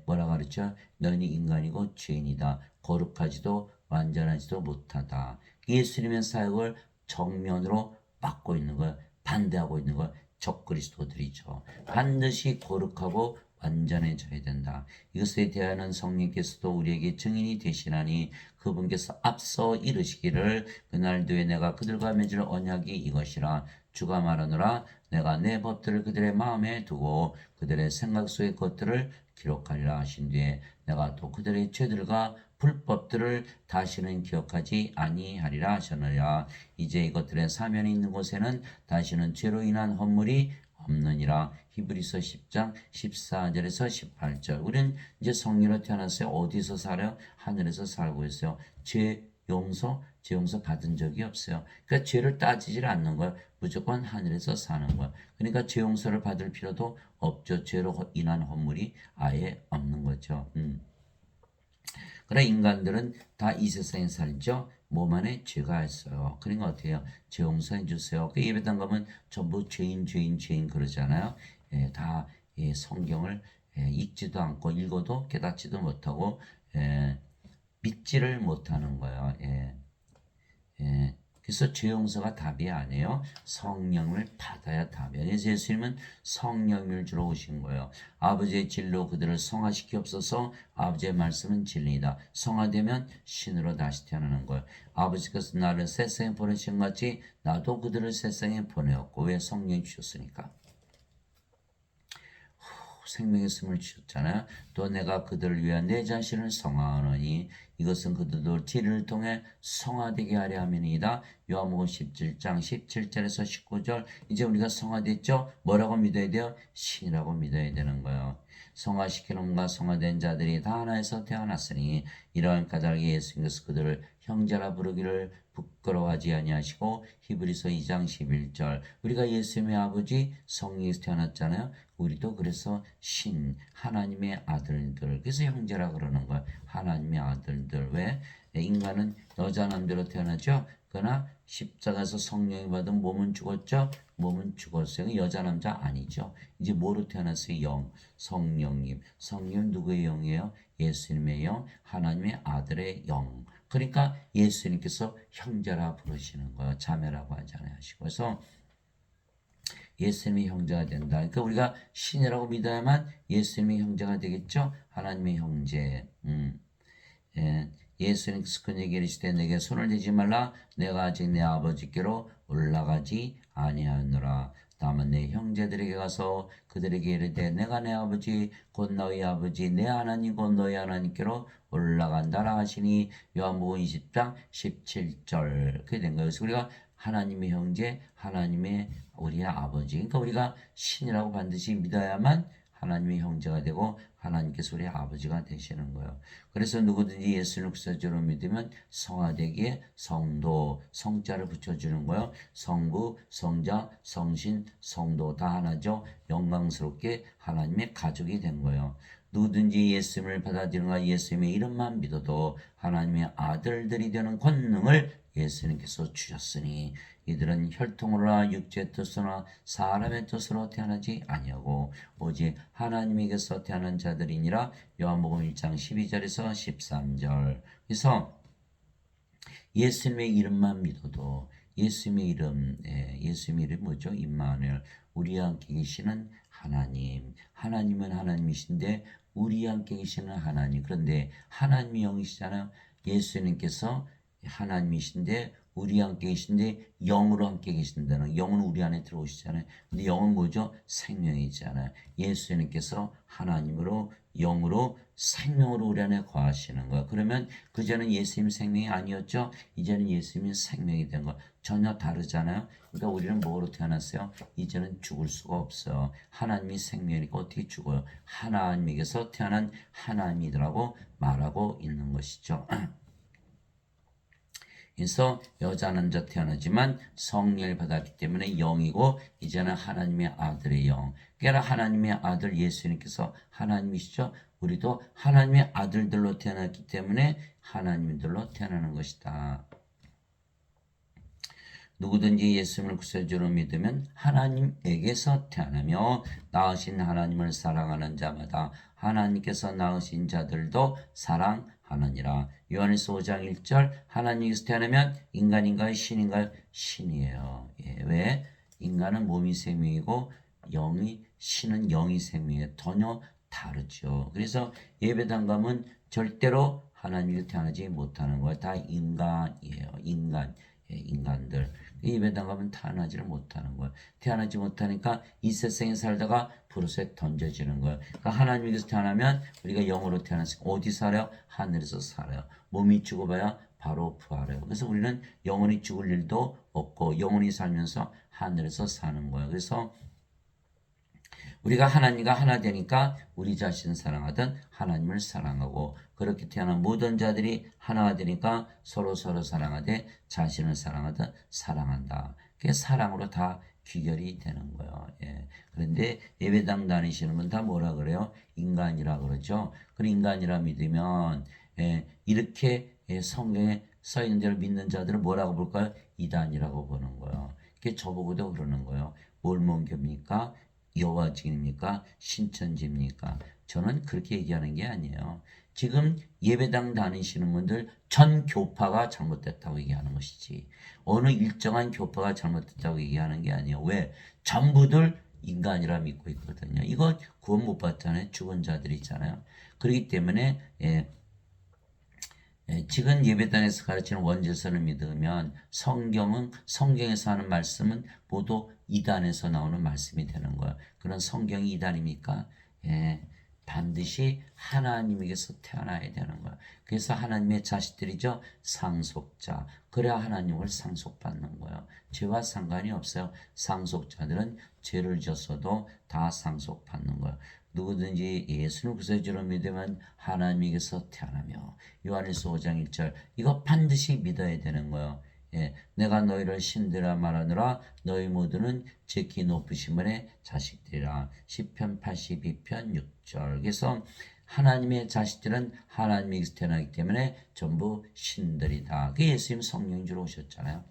뭐라 가르쳐? 너는 인간이고 죄인이다. 거룩하지도 완전하지도 못하다. 예수님의 사역을 정면으로 막고 있는 거야. 반대하고 있는 거야. 적그리스도들이죠. 반드시 거룩하고 완전해져야 된다. 이것에 대하여는 성령께서도 우리에게 증인이 되시나니 그분께서 앞서 이르시기를 그날도에 내가 그들과 맺을 언약이 이것이라. 주가 말하노라. 내가 내 법들을 그들의 마음에 두고 그들의 생각 속의 것들을 기록하리라 하신 뒤에 내가 또 그들의 죄들과 불법들을 다시는 기억하지 아니하리라 하셨느니라. 이제 이것들의 사면이 있는 곳에는 다시는 죄로 인한 헌물이 없느니라. 히브리서 10장 14절에서 18절. 우리는 이제 성령으로 태어났어요. 어디서 살아요? 하늘에서 살고 있어요. 죄 용서 받은 적이 없어요. 그러니까 죄를 따지질 않는 거예요. 무조건 하늘에서 사는 거예요. 그러니까 죄 용서를 받을 필요도 없죠. 죄로 인한 헌물이 아예 없는 거죠. 그러나 인간들은 다 이 세상에 살죠. 몸 안에 죄가 있어요. 그러니까 어떻게 해요? 죄 용서해 주세요. 그 예배당 가면 전부 죄인 그러잖아요. 다 성경을 읽지도 않고 읽어도 깨닫지도 못하고 믿지를 못하는 거예요. 그래서 죄 용서가 답이 아니에요. 성령을 받아야 답이에요. 그래서 예수님은 성령을 주러 오신 거예요. 아버지의 진로 그들을 성화시키옵소서. 아버지의 말씀은 진리이다. 성화되면 신으로 다시 태어나는 거예요. 아버지께서 나를 세상에 보내신 것 같이 나도 그들을 세상에 보내었고. 왜? 성령이 주셨으니까. 생명의 숨을 주셨잖아요. 또 내가 그들을 위한 내 자신을 성화하노니 이것은 그들도 진리를 통해 성화되게 하려 함이니이다. 요한복음 17장 17절에서 19절. 이제 우리가 성화됐죠? 뭐라고 믿어야 돼요? 신이라고 믿어야 되는 거예요. 성화시킨 놈과 성화된 자들이 다 하나에서 태어났으니 이러한 까닭에 예수님께서 그들을 형제라 부르기를 부끄러워하지 아니하시고 히브리서 2장 11절. 우리가 예수님의 아버지 성령에서 태어났잖아요. 우리도 그래서 신 하나님의 아들들. 그래서 형제라 그러는 거예요. 하나님의 아들들. 왜? 인간은 여자 남자로 태어나죠. 그러나 십자가에서 성령이 받은 몸은 죽었죠. 몸은 죽었어요. 여자 남자 아니죠. 이제 뭐로 태어났어요? 영. 성령님. 성령 누구의 영이에요? 예수님의 영. 하나님의 아들의 영. 그러니까 예수님께서 형제라 부르시는 거예요. 자매라고 하지 않으시고. 그래서 예수님의 형제가 된다. 그러니까 우리가 신이라고 믿어야만 예수님의 형제가 되겠죠. 하나님의 형제. 예, 예수님께서 그에게 이르시되 내게 손을 대지 말라 내가 아직 내 아버지께로 올라가지 아니하노라. 다만 내 형제들에게 가서 그들에게 이르되 내가 내 아버지 곧 너희 아버지 내 하나님 곧 너희 하나님께로 올라간다라 하시니 요한복음 20장 17절 그렇게 된 거예요. 그래서 우리가 하나님의 형제, 하나님의 우리의 아버지. 그러니까 우리가 신이라고 반드시 믿어야만 하나님의 형제가 되고 하나님께서 우리의 아버지가 되시는 거예요. 그래서 누구든지 예수를 구세주로 믿으면 성화되기에 성도, 성자를 붙여주는 거예요. 성부, 성자, 성신, 성도 다 하나죠. 영광스럽게 하나님의 가족이 된 거예요. 누구든지 예수님을 받아들이거나 예수님의 이름만 믿어도 하나님의 아들들이 되는 권능을 예수님께서 주셨으니 이들은 혈통으로나 육체의 뜻으로나 사람의 뜻으로 태어나지 아니하고 오직 하나님에게서 태어난 자들이니라. 요한복음 1장 12절에서 13절. 그래서 예수님의 이름만 믿어도 예수님의 이름 뭐죠? 임마누엘. 우리와 함께 계시는 하나님. 하나님은 하나님이신데 우리와 함께 계시는 하나님. 그런데 하나님이 영이시잖아요. 예수님께서 하나님이신데 우리 함께 계신데 영으로 함께 계신다는 영은 우리 안에 들어오시잖아요. 근데 영은 뭐죠? 생명이잖아요. 예수님께서 하나님으로 영으로 생명으로 우리 안에 거하시는 거예요. 그러면 그전엔 예수님 생명이 아니었죠? 이제는 예수님이 생명이 된 거 전혀 다르잖아요. 그러니까 우리는 뭐로 태어났어요? 이제는 죽을 수가 없어요. 하나님이 생명이니까 어떻게 죽어요? 하나님에게서 태어난 하나님이라고 말하고 있는 것이죠. 그래서 여자 남자 태어나지만 성령을 받았기 때문에 영이고 이제는 하나님의 아들의 영. 그러니까 하나님의 아들 예수님께서 하나님이시죠. 우리도 하나님의 아들들로 태어났기 때문에 하나님들로 태어나는 것이다. 누구든지 예수님을 구세주로 믿으면 하나님에게서 태어나며 낳으신 하나님을 사랑하는 자마다 하나님께서 낳으신 자들도 사랑하느니라. 요한일서 5장 1절 하나님께서 태어나면 인간인가요? 신인가요? 신이에요. 예, 왜? 인간은 몸이 생명이고 신은 영이 생명이에요. 전혀 다르죠. 그래서 예배당 가면 절대로 하나님이 태어나지 못하는 거예요. 다 인간이에요. 인간들. 예배당 가면 태어나지를 못하는 거예요. 태어나지 못하니까 이 세상에 살다가 불옷에 던져지는 거예요. 그러니까 하나님께서 태어나면 우리가 영으로 태어났으니까 어디 살아요? 하늘에서 살아요. 몸이 죽어봐야 바로 부활해요. 그래서 우리는 영원히 죽을 일도 없고 영원히 살면서 하늘에서 사는 거예요. 그래서 우리가 하나님과 하나 되니까 우리 자신을 사랑하든 하나님을 사랑하고 그렇게 태어난 모든 자들이 하나가 되니까 서로 사랑하되 자신을 사랑하든 사랑한다. 그게 사랑으로 다 귀결이 되는 거예요. 예. 그런데 예배당 다니시는 분 다 뭐라 그래요? 인간이라 그러죠. 그 인간이라 믿으면 이렇게 성경에 써 있는 대로 믿는 자들은 뭐라고 볼까요? 이단이라고 보는 거예요. 그게 저보고도 그러는 거예요. 뭘 먹입니까? 여호와 증인입니까? 신천지입니까? 저는 그렇게 얘기하는 게 아니에요. 지금 예배당 다니시는 분들 전 교파가 잘못됐다고 얘기하는 것이지 어느 일정한 교파가 잘못됐다고 얘기하는 게 아니에요. 왜? 전부들 인간이라 믿고 있거든요. 이거 구원 못 받잖아요. 죽은 자들이 있잖아요. 그렇기 때문에 지금 예배당에서 가르치는 원죄선을 믿으면 성경에서 하는 말씀은 모두 이단에서 나오는 말씀이 되는 거예요. 그런 성경이 이단입니까? 반드시 하나님에게서 태어나야 되는 거예요. 그래서 하나님의 자식들이죠. 상속자. 그래야 하나님을 상속받는 거예요. 죄와 상관이 없어요. 상속자들은 죄를 졌어도 다 상속받는 거예요. 누구든지 예수를 구세주로 믿으면 하나님에게서 태어나며 요한일서 5장 1절 이거 반드시 믿어야 되는 거예요. 내가 너희를 신들아 말하노라 너희 모두는 지키 높으심의 자식들이라. 시편 82편 6절. 그래서 하나님의 자식들은 하나님에게서 태어나기 때문에 전부 신들이다. 그 예수님 성령 주로 오셨잖아요.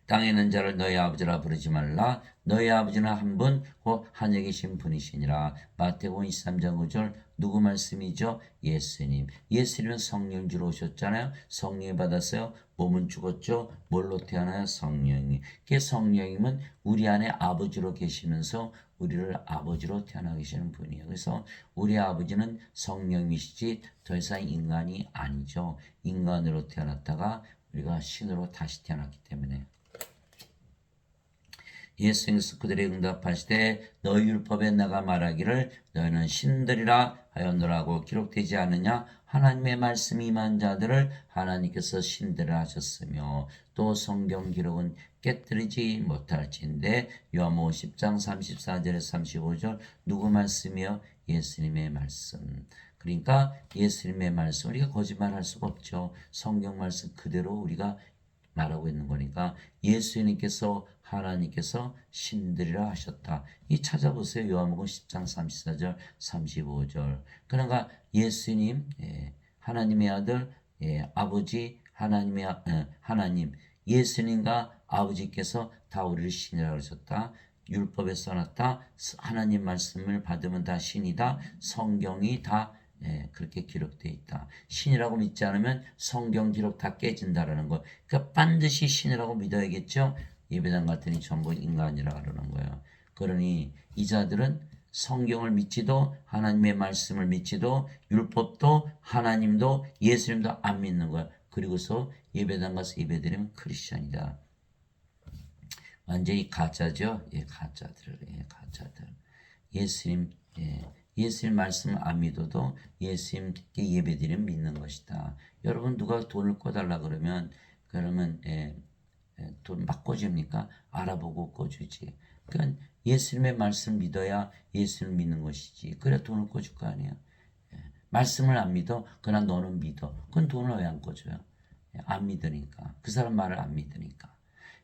땅에 있는 자를 너희 아버지라 부르지 말라. 너희 아버지는 한 분, 곧 하늘에 계신 분이시니라. 마태복음 23장 9절 누구 말씀이죠? 예수님. 예수님은 성령 주러 오셨잖아요. 성령이 받았어요. 몸은 죽었죠. 뭘로 태어나요? 성령이. 그 성령님은 우리 안에 아버지로 계시면서 우리를 아버지로 태어나 계시는 분이에요. 그래서 우리 아버지는 성령이시지 더 이상 인간이 아니죠. 인간으로 태어났다가 우리가 신으로 다시 태어났기 때문에. 예수님께서 그들의 응답하시되 너희 율법에 내가 말하기를 너희는 신들이라 하였노라고 기록되지 않느냐. 하나님의 말씀이 임한 자들을 하나님께서 신들을 하셨으며 또 성경 기록은 깨뜨리지 못할진대. 요한복음 10장 34절에서 35절 누구 말씀이요? 예수님의 말씀. 그러니까 예수님의 말씀, 우리가 거짓말할 수가 없죠. 성경 말씀 그대로 우리가 말하고 있는 거니까 예수님께서 하나님께서 신들이라 하셨다. 이 찾아보세요. 요한복음 10장 34절 35절. 그러니까 예수님 하나님의 아들 아버지 하나님 예수님과 아버지께서 다 우리를 신이라 그러셨다. 율법에 써놨다. 하나님 말씀을 받으면 다 신이다. 성경이 다 그렇게 기록되어 있다. 신이라고 믿지 않으면 성경 기록 다 깨진다라는 거. 그러니까 반드시 신이라고 믿어야겠죠. 예배당 같으니 전부 인간이라 그러는 거예요. 그러니 이 자들은 성경을 믿지도 하나님의 말씀을 믿지도 율법도 하나님도 예수님도 안 믿는 거야. 그리고서 예배당 가서 예배드리면 크리스천이다. 완전히 가짜죠. 가짜들. 예수님 예수님 말씀을 안 믿어도 예수님께 예배드리면 믿는 것이다. 여러분 누가 돈을 꿔달라 그러면 돈 막 꿔줍니까? 알아보고 꿔주지. 그러니까 예수님의 말씀 믿어야 예수님을 믿는 것이지. 그래 돈을 꿔줄 거 아니에요. 말씀을 안 믿어? 그러나 너는 믿어. 그건 돈을 왜 안 꿔줘요? 안 믿으니까. 그 사람 말을 안 믿으니까.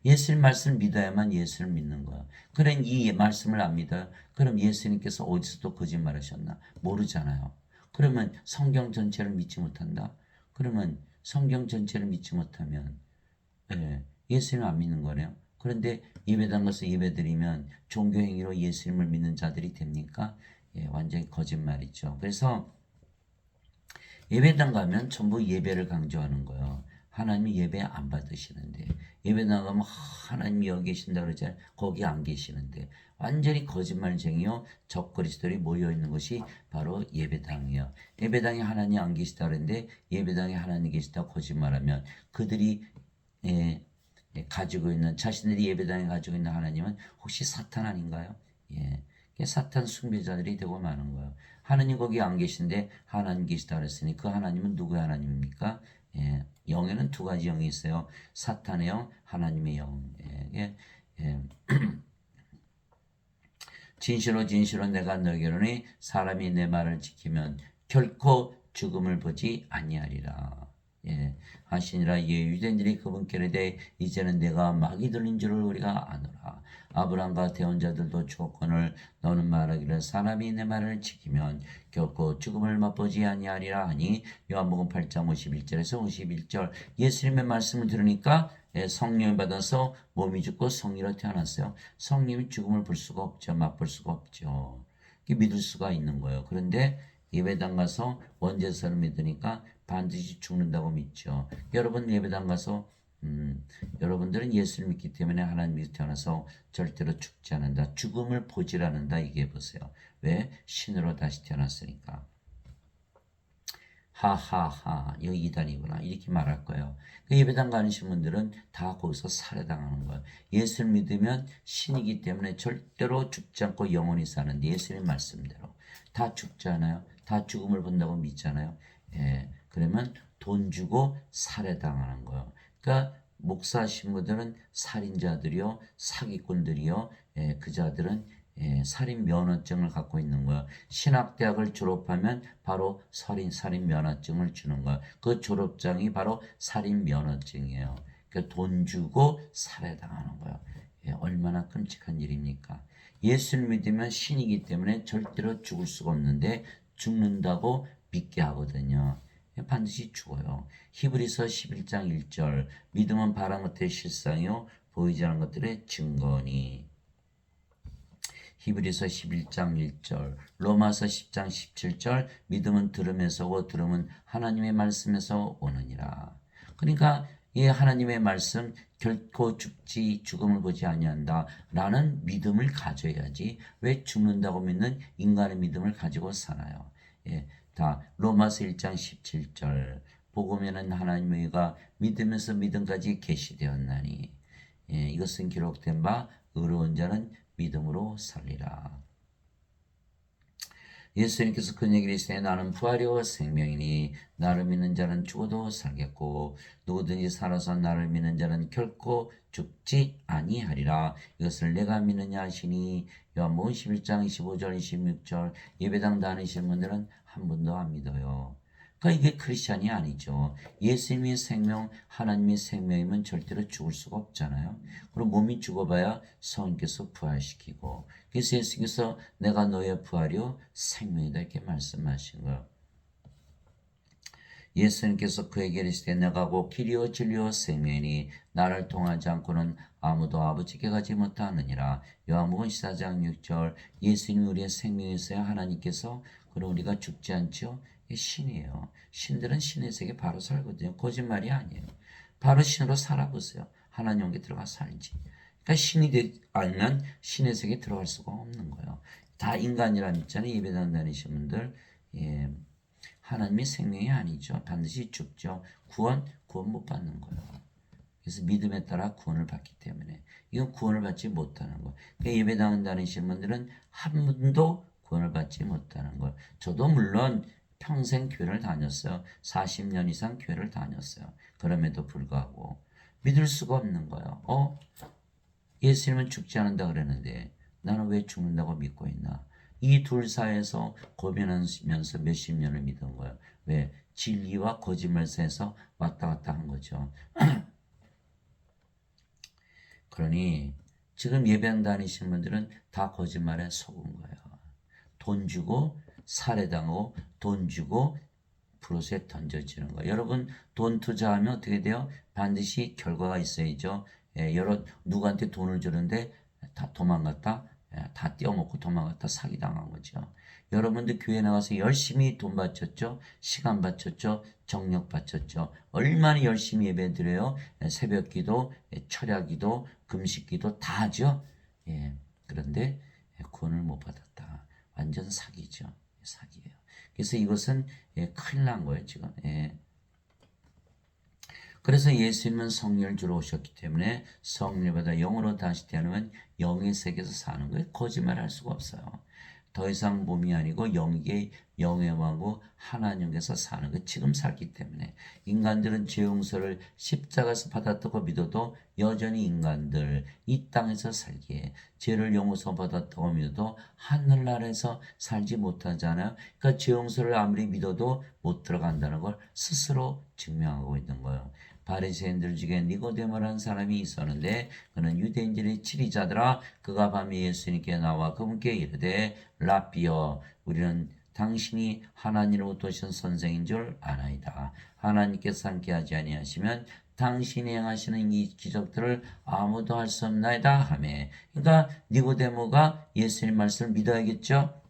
예수님 말씀을 믿어야만 예수를 믿는 거야. 그럼 이 말씀을 안 믿어요? 그럼 예수님께서 어디서 또 거짓말하셨나? 모르잖아요. 그러면 성경 전체를 믿지 못한다? 그러면 성경 전체를 믿지 못하면 예수님 안 믿는 거네요. 그런데 예배당 가서 예배드리면 종교행위로 예수님을 믿는 자들이 됩니까? 완전히 거짓말이죠. 그래서 예배당 가면 전부 예배를 강조하는 거예요. 하나님이 예배 안 받으시는데 예배당 가면 하나님이 여기 계신다 그러잖아요. 거기 안 계시는데 완전히 거짓말쟁이요 적그리스도들이 모여있는 것이 바로 예배당이에요. 예배당에 하나님 안 계시다 그러는데 예배당에 하나님 계시다 거짓말하면 그들이 가지고 있는 자신들이 예배당에 가지고 있는 하나님은 혹시 사탄 아닌가요? 사탄 숭배자들이 되고 마는 거예요. 하나님 거기 안 계신데 하나님 계시다 그랬으니 그 하나님은 누구의 하나님입니까? 영에는 두 가지 영이 있어요. 사탄의 영, 하나님의 영. 진실로 내가 너희에게 사람이 내 말을 지키면 결코 죽음을 보지 아니하리라. 하시니라. 유대인들이 그분께 대해 이제는 내가 마귀 들린 줄을 우리가 아노라. 아브라함과 대언자들도 주었거늘 너는 말하기를 사람이 내 말을 지키면 결코 죽음을 맛보지 아니하리라 하니 요한복음 8장 51절에서 51절. 예수님의 말씀을 들으니까 성령을 받아서 몸이 죽고 성리로 태어났어요. 성령이 죽음을 볼 수가 없죠. 맛볼 수가 없죠. 믿을 수가 있는 거예요. 그런데 예배당 가서 원죄서를 믿으니까 반드시 죽는다고 믿죠. 여러분 예배당 가서 여러분들은 예수를 믿기 때문에 하나님 믿어 태어나서 절대로 죽지 않는다. 죽음을 보질 않는다. 얘기해 보세요. 왜? 신으로 다시 태어났으니까. 하하하 이거 이단이구나 이렇게 말할 거예요. 예배당 가시는 분들은 다 거기서 살해당하는 거예요. 예수를 믿으면 신이기 때문에 절대로 죽지 않고 영원히 사는데 예수님 말씀대로 다 죽잖아요. 다 죽음을 본다고 믿잖아요. 그러면 돈 주고 살해당하는 거예요. 그러니까 목사 신부들은 살인자들이요, 사기꾼들이요, 그 자들은 살인 면허증을 갖고 있는 거예요. 신학대학을 졸업하면 바로 살인 면허증을 주는 거예요. 그 졸업장이 바로 살인 면허증이에요. 그러니까 돈 주고 살해당하는 거예요. 얼마나 끔찍한 일입니까? 예수를 믿으면 신이기 때문에 절대로 죽을 수가 없는데 죽는다고 믿게 하거든요. 반드시 죽어요. 히브리서 11장 1절 믿음은 바라는 것의 실상이요 보이지 않는 것들의 증거니. 히브리서 11장 1절, 로마서 10장 17절, 믿음은 들음에서 오고 들음은 하나님의 말씀에서 오느니라. 그러니까 이 하나님의 말씀 결코 죽음을 보지 아니한다 라는 믿음을 가져야지 왜 죽는다고 믿는 인간의 믿음을 가지고 사나요? 예, 다 로마서 1장 17절 복음에는 하나님의 의가 믿음에서 믿음까지 계시되었나니 예, 이것은 기록된 바 의로운 자는 믿음으로 살리라. 예수님께서 그 얘기를 이르시되 나는 부활이요 생명이니 나를 믿는 자는 죽어도 살겠고 누구든지 살아서 나를 믿는 자는 결코 죽지 아니하리라. 이것을 내가 믿느냐 하시니 요한복음 11장 25절 26절 예배당 다니시는 분들은 한 분도 안 믿어요. 그러니까 이게 크리스찬이 아니죠. 예수님의 생명, 하나님의 생명이면 절대로 죽을 수가 없잖아요. 그럼 몸이 죽어봐야 성령께서 부활시키고 그래서 예수님께서 내가 너의 부활이요 생명이다 이렇게 말씀하신 거예요. 예수님께서 그에게 이르시되 내가 곧 길이요 진리요 생명이니 나를 통하지 않고는 아무도 아버지께 가지 못하느니라. 요한복음 14장 6절 예수님이 우리의 생명이세요. 하나님께서 그럼 우리가 죽지 않죠. 신이에요. 신들은 신의 세계 바로 살거든요. 거짓말이 아니에요. 바로 신으로 살아보세요. 하나님께 들어가 살지. 그러니까 신이 되지 않으면 신의 세계에 들어갈 수가 없는 거예요. 다 인간이라 믿잖아요. 예배당 다니시는 분들. 예. 하나님의 생명이 아니죠. 반드시 죽죠. 구원 못 받는 거예요. 그래서 믿음에 따라 구원을 받기 때문에 이건 구원을 받지 못하는 거예요. 그러니까 예배당 다니시는 분들은 한 번도 구원을 받지 못하는 거예요. 저도 물론 평생 교회를 다녔어요. 40년 이상 교회를 다녔어요. 그럼에도 불구하고 믿을 수가 없는 거예요. 예수님은 죽지 않는다 그랬는데 나는 왜 죽는다고 믿고 있나? 이 둘 사이에서 고민하면서 몇십 년을 믿은 거예요. 왜? 진리와 거짓말 사이에서 왔다 갔다 한 거죠. 그러니 지금 예배당 다니시는 분들은 다 거짓말에 속은 거예요. 돈 주고 살해당하고 돈 주고 프로세에 던져지는 거예요. 여러분 돈 투자하면 어떻게 돼요? 반드시 결과가 있어야죠. 누구한테 돈을 주는데 다 도망갔다 다 떼어먹고 도망갔다 사기당한 거죠. 여러분들 교회 나가서 열심히 돈 바쳤죠. 시간 바쳤죠. 정력 바쳤죠. 얼마나 열심히 예배 드려요. 새벽기도, 철야기도, 금식기도 다 하죠. 그런데 구원을 못 받았다. 완전 사기죠. 사기예요. 그래서 이것은 큰일 난 거예요. 지금. 그래서 예수님은 성령을 주러 오셨기 때문에 성령을 받아 영으로 다시 태어나면 영의 세계에서 사는 거예요. 거짓말할 수가 없어요. 더 이상 몸이 아니고 영의 왕고 하나님께서 사는 거 지금 살기 때문에 인간들은 죄 용서를 십자가에서 받았다고 믿어도 여전히 인간들 이 땅에서 살기에 죄를 용서 받았다고 믿어도 하늘나라에서 살지 못하잖아요. 그러니까 죄 용서를 아무리 믿어도 못 들어간다는 걸 스스로 증명하고 있는 거예요. 바리새인들 중에 니고데모라는 사람이 있었는데 그는 유대인들의 지리자더라. 그가 밤에 예수님께 나와 그분께 이르되 라삐여 우리는 당신이 하나님으로부터 오신 선생인 줄 아나이다. 하나님께서 함께하지 아니하시면 당신이 행하시는 이 기적들을 아무도 할 수 없나이다 하매. 그러니까 니고데모가 예수님 말씀을 믿어야겠죠.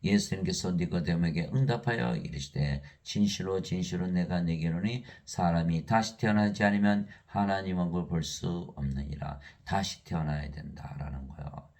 예수님께서 니고데모에게 응답하여 이르시되 진실로 진실로 내가 네게 이르노니 사람이 다시 태어나지 않으면 하나님 얼굴 볼 수 없느니라. 다시 태어나야 된다라는 거예요.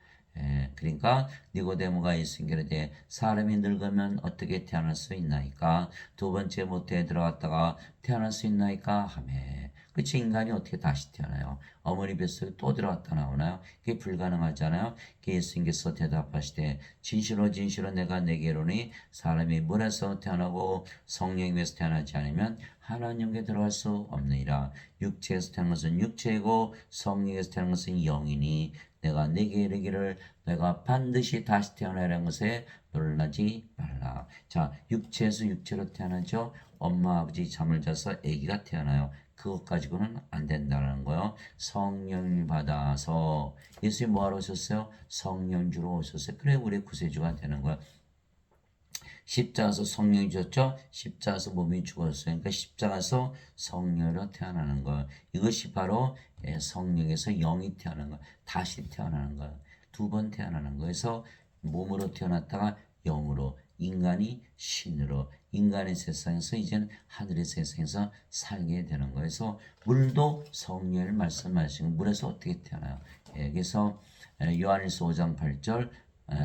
그러니까 니고데모가 예수님께 이르되 사람이 늙으면 어떻게 태어날 수 있나이까? 두 번째 모태에 들어갔다가 태어날 수 있나이까? 하매. 그치 인간이 어떻게 다시 태어나요? 어머니 뱃속에 또 들어갔다 나오나요? 그게 불가능하잖아요. 예수님께서 대답하시되 진실로 진실로 내가 네게 이르노니 사람이 물에서 태어나고 성령에서 태어나지 않으면 하나님께 들어갈 수 없느니라. 육체에서 태어난 것은 육체이고 성령에서 태어난 것은 영이니 내가 네게 이르기를 내가 반드시 다시 태어나라는 것에 놀라지 말라. 자, 육체에서 육체로 태어나죠. 엄마 아버지 잠을 자서 아기가 태어나요. 그것 가지고는 안 된다는 거요. 성령을 받아서 예수님 뭐하러 오셨어요? 성령 주러 오셨어요. 그래 우리 구세주가 되는 거야. 십자가에서 성령이 주셨죠. 십자가에서 몸이 죽었어요. 그러니까 십자가에서 성령으로 태어나는 거. 이것이 바로 성령에서 영이 태어나는 거. 다시 태어나는 거. 두 번 태어나는 거예요. 그래서 몸으로 태어났다가 영으로, 인간이 신으로, 인간의 세상에서 이제는 하늘의 세상에서 살게 되는 거예요. 그래서 물도 성령을 말씀하신 물에서 어떻게 태어나요? 예, 그래서 요한일서 5장 8절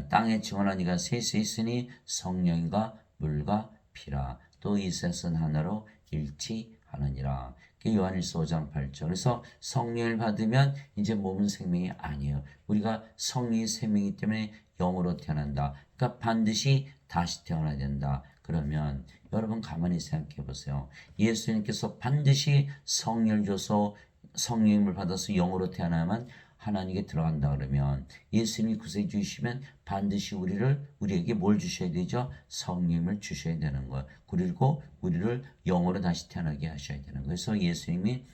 땅에 증언한 이가 셋이 있으니 성령과 물과 피라. 또 이 셋은 하나로 일치하느니라. 요한일서 5장 8절. 그래서 성령을 받으면 이제 몸은 생명이 아니에요. 우리가 성령이 생명이기 때문에 영으로 태어난다. 그러니까 반드시 다시 태어나야 된다. 그러면 여러분 가만히 생각해 보세요. 예수님께서 반드시 성령을 줘서 성령을 받아서 영으로 태어나야만 하나님께 들어간다 그러면 예수님이 구세주 주시면 반드시 우리에게 뭘 주셔야 되죠? 성령을 주셔야 되는 거예요. 그리고 우리를 영으로 다시 태어나게 하셔야 되는 거예요. 그래서 예수님이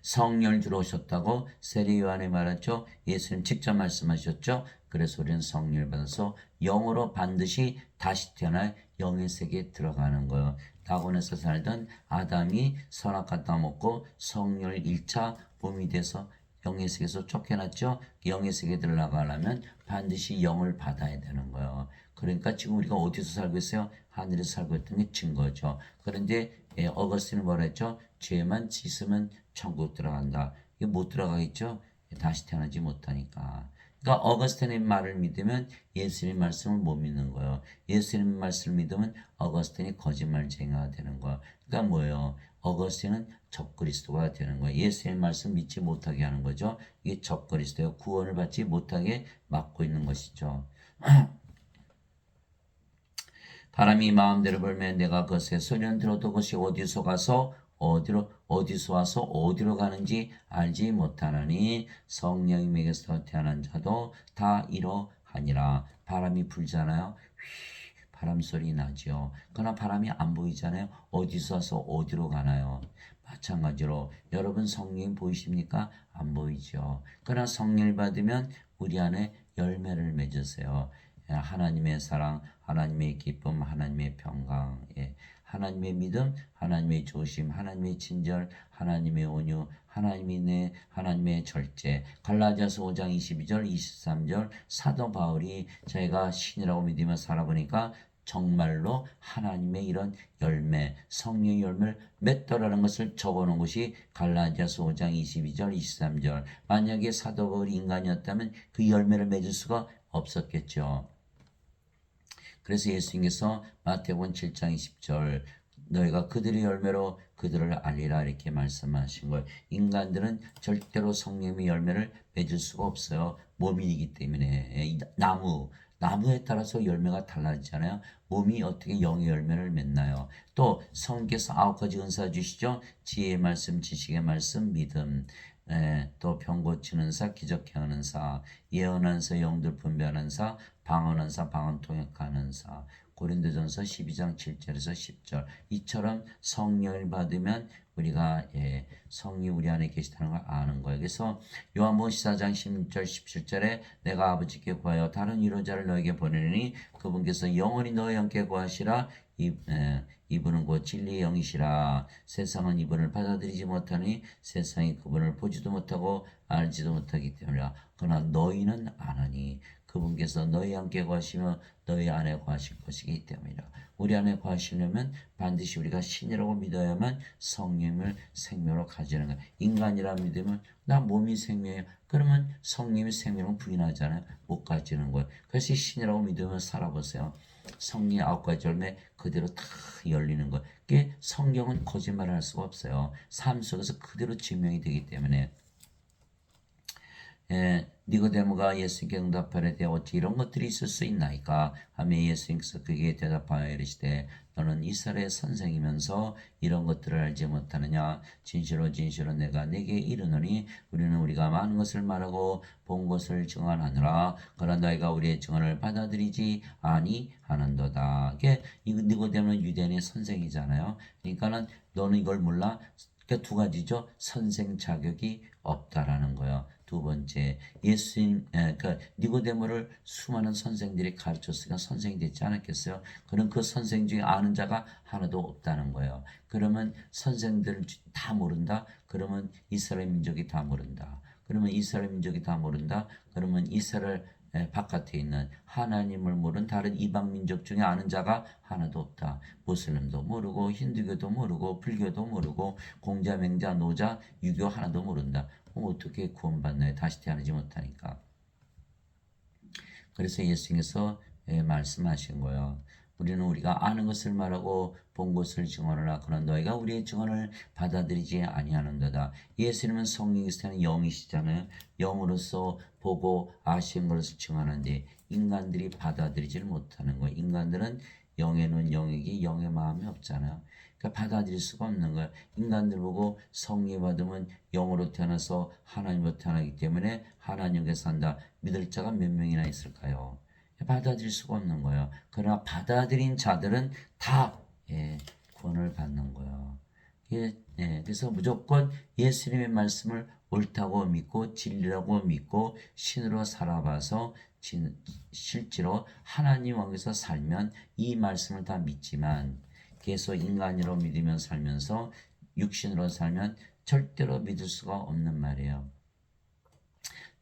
성령을 주러 오셨다고 세례 요한에 말했죠. 예수님 직접 말씀하셨죠. 그래서 우리는 성령을 받아서 영으로 반드시 다시 태어나 영의 세계에 들어가는 거예요. 낙원에서 살던 아담이 선악과 따먹고 성령을 1차 몸이 돼서 영의 세계에서 쫓겨났죠. 영의 세계에 들어가려면 반드시 영을 받아야 되는 거예요. 그러니까 지금 우리가 어디서 살고 있어요? 하늘에서 살고 있던 게 증거죠. 그런데 어거스틴은 뭐라 했죠? 죄만 짓으면 천국 들어간다. 이게 못 들어가겠죠? 다시 태어나지 못하니까. 그러니까 어거스틴의 말을 믿으면 예수님 말씀을 못 믿는 거예요. 예수님 말씀을 믿으면 어거스틴이 거짓말쟁이가 되는 거예요. 그러니까 뭐예요? 어거스틴은 적그리스도가 되는 거예요. 예수님 말씀 믿지 못하게 하는 거죠. 이게 적그리스도예요. 구원을 받지 못하게 막고 있는 것이죠. 바람이 마음대로 불면 내가 그것에 소리는 들어도 그것이 어디서 와서 어디로 가는지 알지 못하나니 성령님에게서 태어난 자도 다 이러하니라. 바람이 불잖아요. 바람 소리 나죠. 그러나 바람이 안 보이잖아요. 어디서 와서 어디로 가나요? 마찬가지로 여러분 성령 보이십니까? 안 보이죠. 그러나 성령을 받으면 우리 안에 열매를 맺으세요. 하나님의 사랑, 하나님의 기쁨, 하나님의 평강, 하나님의 믿음, 하나님의 조심, 하나님의 친절, 하나님의 온유, 하나님의 절제. 갈라디아서 5장 22절, 23절 사도 바울이 자기가 신이라고 믿으며 살아보니까 정말로 하나님의 이런 열매, 성령의 열매를 맺더라는 것을 적어놓은 것이 갈라디아서 5장 22절, 23절. 만약에 사도 바울이 인간이었다면 그 열매를 맺을 수가 없었겠죠. 그래서 예수님께서 마태복음 7장 20절 너희가 그들의 열매로 그들을 알리라 이렇게 말씀하신 거예요. 인간들은 절대로 성령의 열매를 맺을 수가 없어요. 몸이기 때문에. 나무에 따라서 열매가 달라지잖아요. 몸이 어떻게 영의 열매를 맺나요? 또 성령께서 9가지 은사 주시죠. 지혜의 말씀, 지식의 말씀, 믿음. 또 병 고치는 사, 기적 행하는 사, 예언하는 사, 영들 분별하는 사, 방언하는 사, 방언 통역하는 사. 고린도전서 12장 7절에서 10절. 이처럼 성령을 받으면 우리가 성령이 우리 안에 계시다는 걸 아는 거예요. 그래서 요한복음 14장 16절 17절에 내가 아버지께 구하여 다른 위로자를 너에게 보내니 그분께서 영원히 너의 영께 구하시라. 이분은 곧 진리의 영이시라. 세상은 이분을 받아들이지 못하니 세상이 그분을 보지도 못하고 알지도 못하기 때문이라. 그러나 너희는 아나니 그분께서 너희 함께 거하시며 너희 안에 거하실 것이기 때문이라. 우리 안에 거하시려면 반드시 우리가 신이라고 믿어야만 성령을 생명으로 가지는 거예요. 인간이라 믿으면 나 몸이 생명이에요. 그러면 성령의 생명을 부인하잖아요. 못 가지는 거예요. 그래서 신이라고 믿으면 살아보세요. 성령의 9가지 열매 그대로 다 열리는 거예요. 그게 성경은 거짓말을 할 수가 없어요. 삶 속에서 그대로 증명이 되기 때문에 니고데모가 예수님께 응답하되 어찌 이런 것들이 있을 수 있나이까 하며 예수님께서 그에게 대답하여 이르시되 너는 이스라엘의 선생이면서 이런 것들을 알지 못하느냐. 진실로 진실로 내가 네게 이르노니 우리가 많은 것을 말하고 본 것을 증언하느라 그러나 너희가 우리의 증언을 받아들이지 아니하는도다. 이게 니고데모는 유대인의 선생이잖아요. 그러니까는 너는 이걸 몰라. 그러니까 두 가지죠. 선생 자격이 없다라는 거예요. 두 번째, 예수님, 그러니까 니고데모를 수많은 선생들이 가르쳤으니까 선생이 됐지 않았겠어요? 그는 그 선생 중에 아는 자가 하나도 없다는 거예요. 그러면 선생들 다 모른다? 그러면 이스라엘 민족이 다 모른다. 그러면 이스라엘 민족이 다 모른다. 그러면 이스라엘 바깥에 있는 하나님을 모르는 다른 이방 민족 중에 아는 자가 하나도 없다. 무슬림도 모르고 힌두교도 모르고 불교도 모르고 공자, 맹자, 노자, 유교 하나도 모른다. 어떻게 구원받나요? 다시 태어나지 못하니까. 그래서 예수님께서 말씀하신 거예요. 우리는 우리가 아는 것을 말하고 본 것을 증언하라. 그러나 너희가 우리의 증언을 받아들이지 아니하는도다. 예수님은 성령이시는 영이시잖아요. 영으로서 보고 아신 것을 증언하는데 인간들이 받아들이질 못하는 거예요. 인간들은 영의 눈, 영에게 영의 마음이 없잖아요. 그러니까 받아들일 수가 없는 거예요. 인간들 보고 성령 받으면 영으로 태어나서 하나님으로 태어나기 때문에 하나님께 산다. 믿을 자가 몇 명이나 있을까요? 받아들일 수가 없는 거예요. 그러나 받아들인 자들은 다 구원을 받는 거예요. 그래서 무조건 예수님의 말씀을 옳다고 믿고 진리라고 믿고 신으로 살아봐서 실제로 하나님 왕에서 살면 이 말씀을 다 믿지만 계속 인간으로 믿으며 살면서 육신으로 살면 절대로 믿을 수가 없는 말이에요.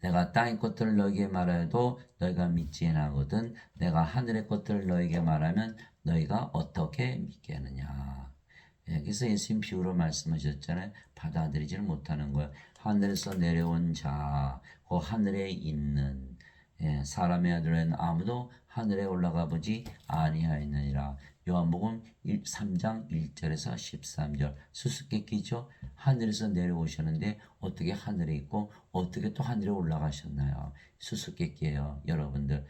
내가 땅의 것들을 너에게 말하여도 너희가 믿지 아니하거든 내가 하늘의 것들을 너에게 말하면 너희가 어떻게 믿겠느냐. 그래서 예수님 비유로 말씀하셨잖아요. 받아들이지를 못하는 거예요. 하늘에서 내려온 자, 그 하늘에 있는 사람의 아들은 아무도 하늘에 올라가 보지 아니하였느니라. 요한복음 3장 1절에서 13절 수수께끼죠. 하늘에서 내려오셨는데 어떻게 하늘에 있고 어떻게 또 하늘에 올라가셨나요? 수수께끼예요. 여러분들.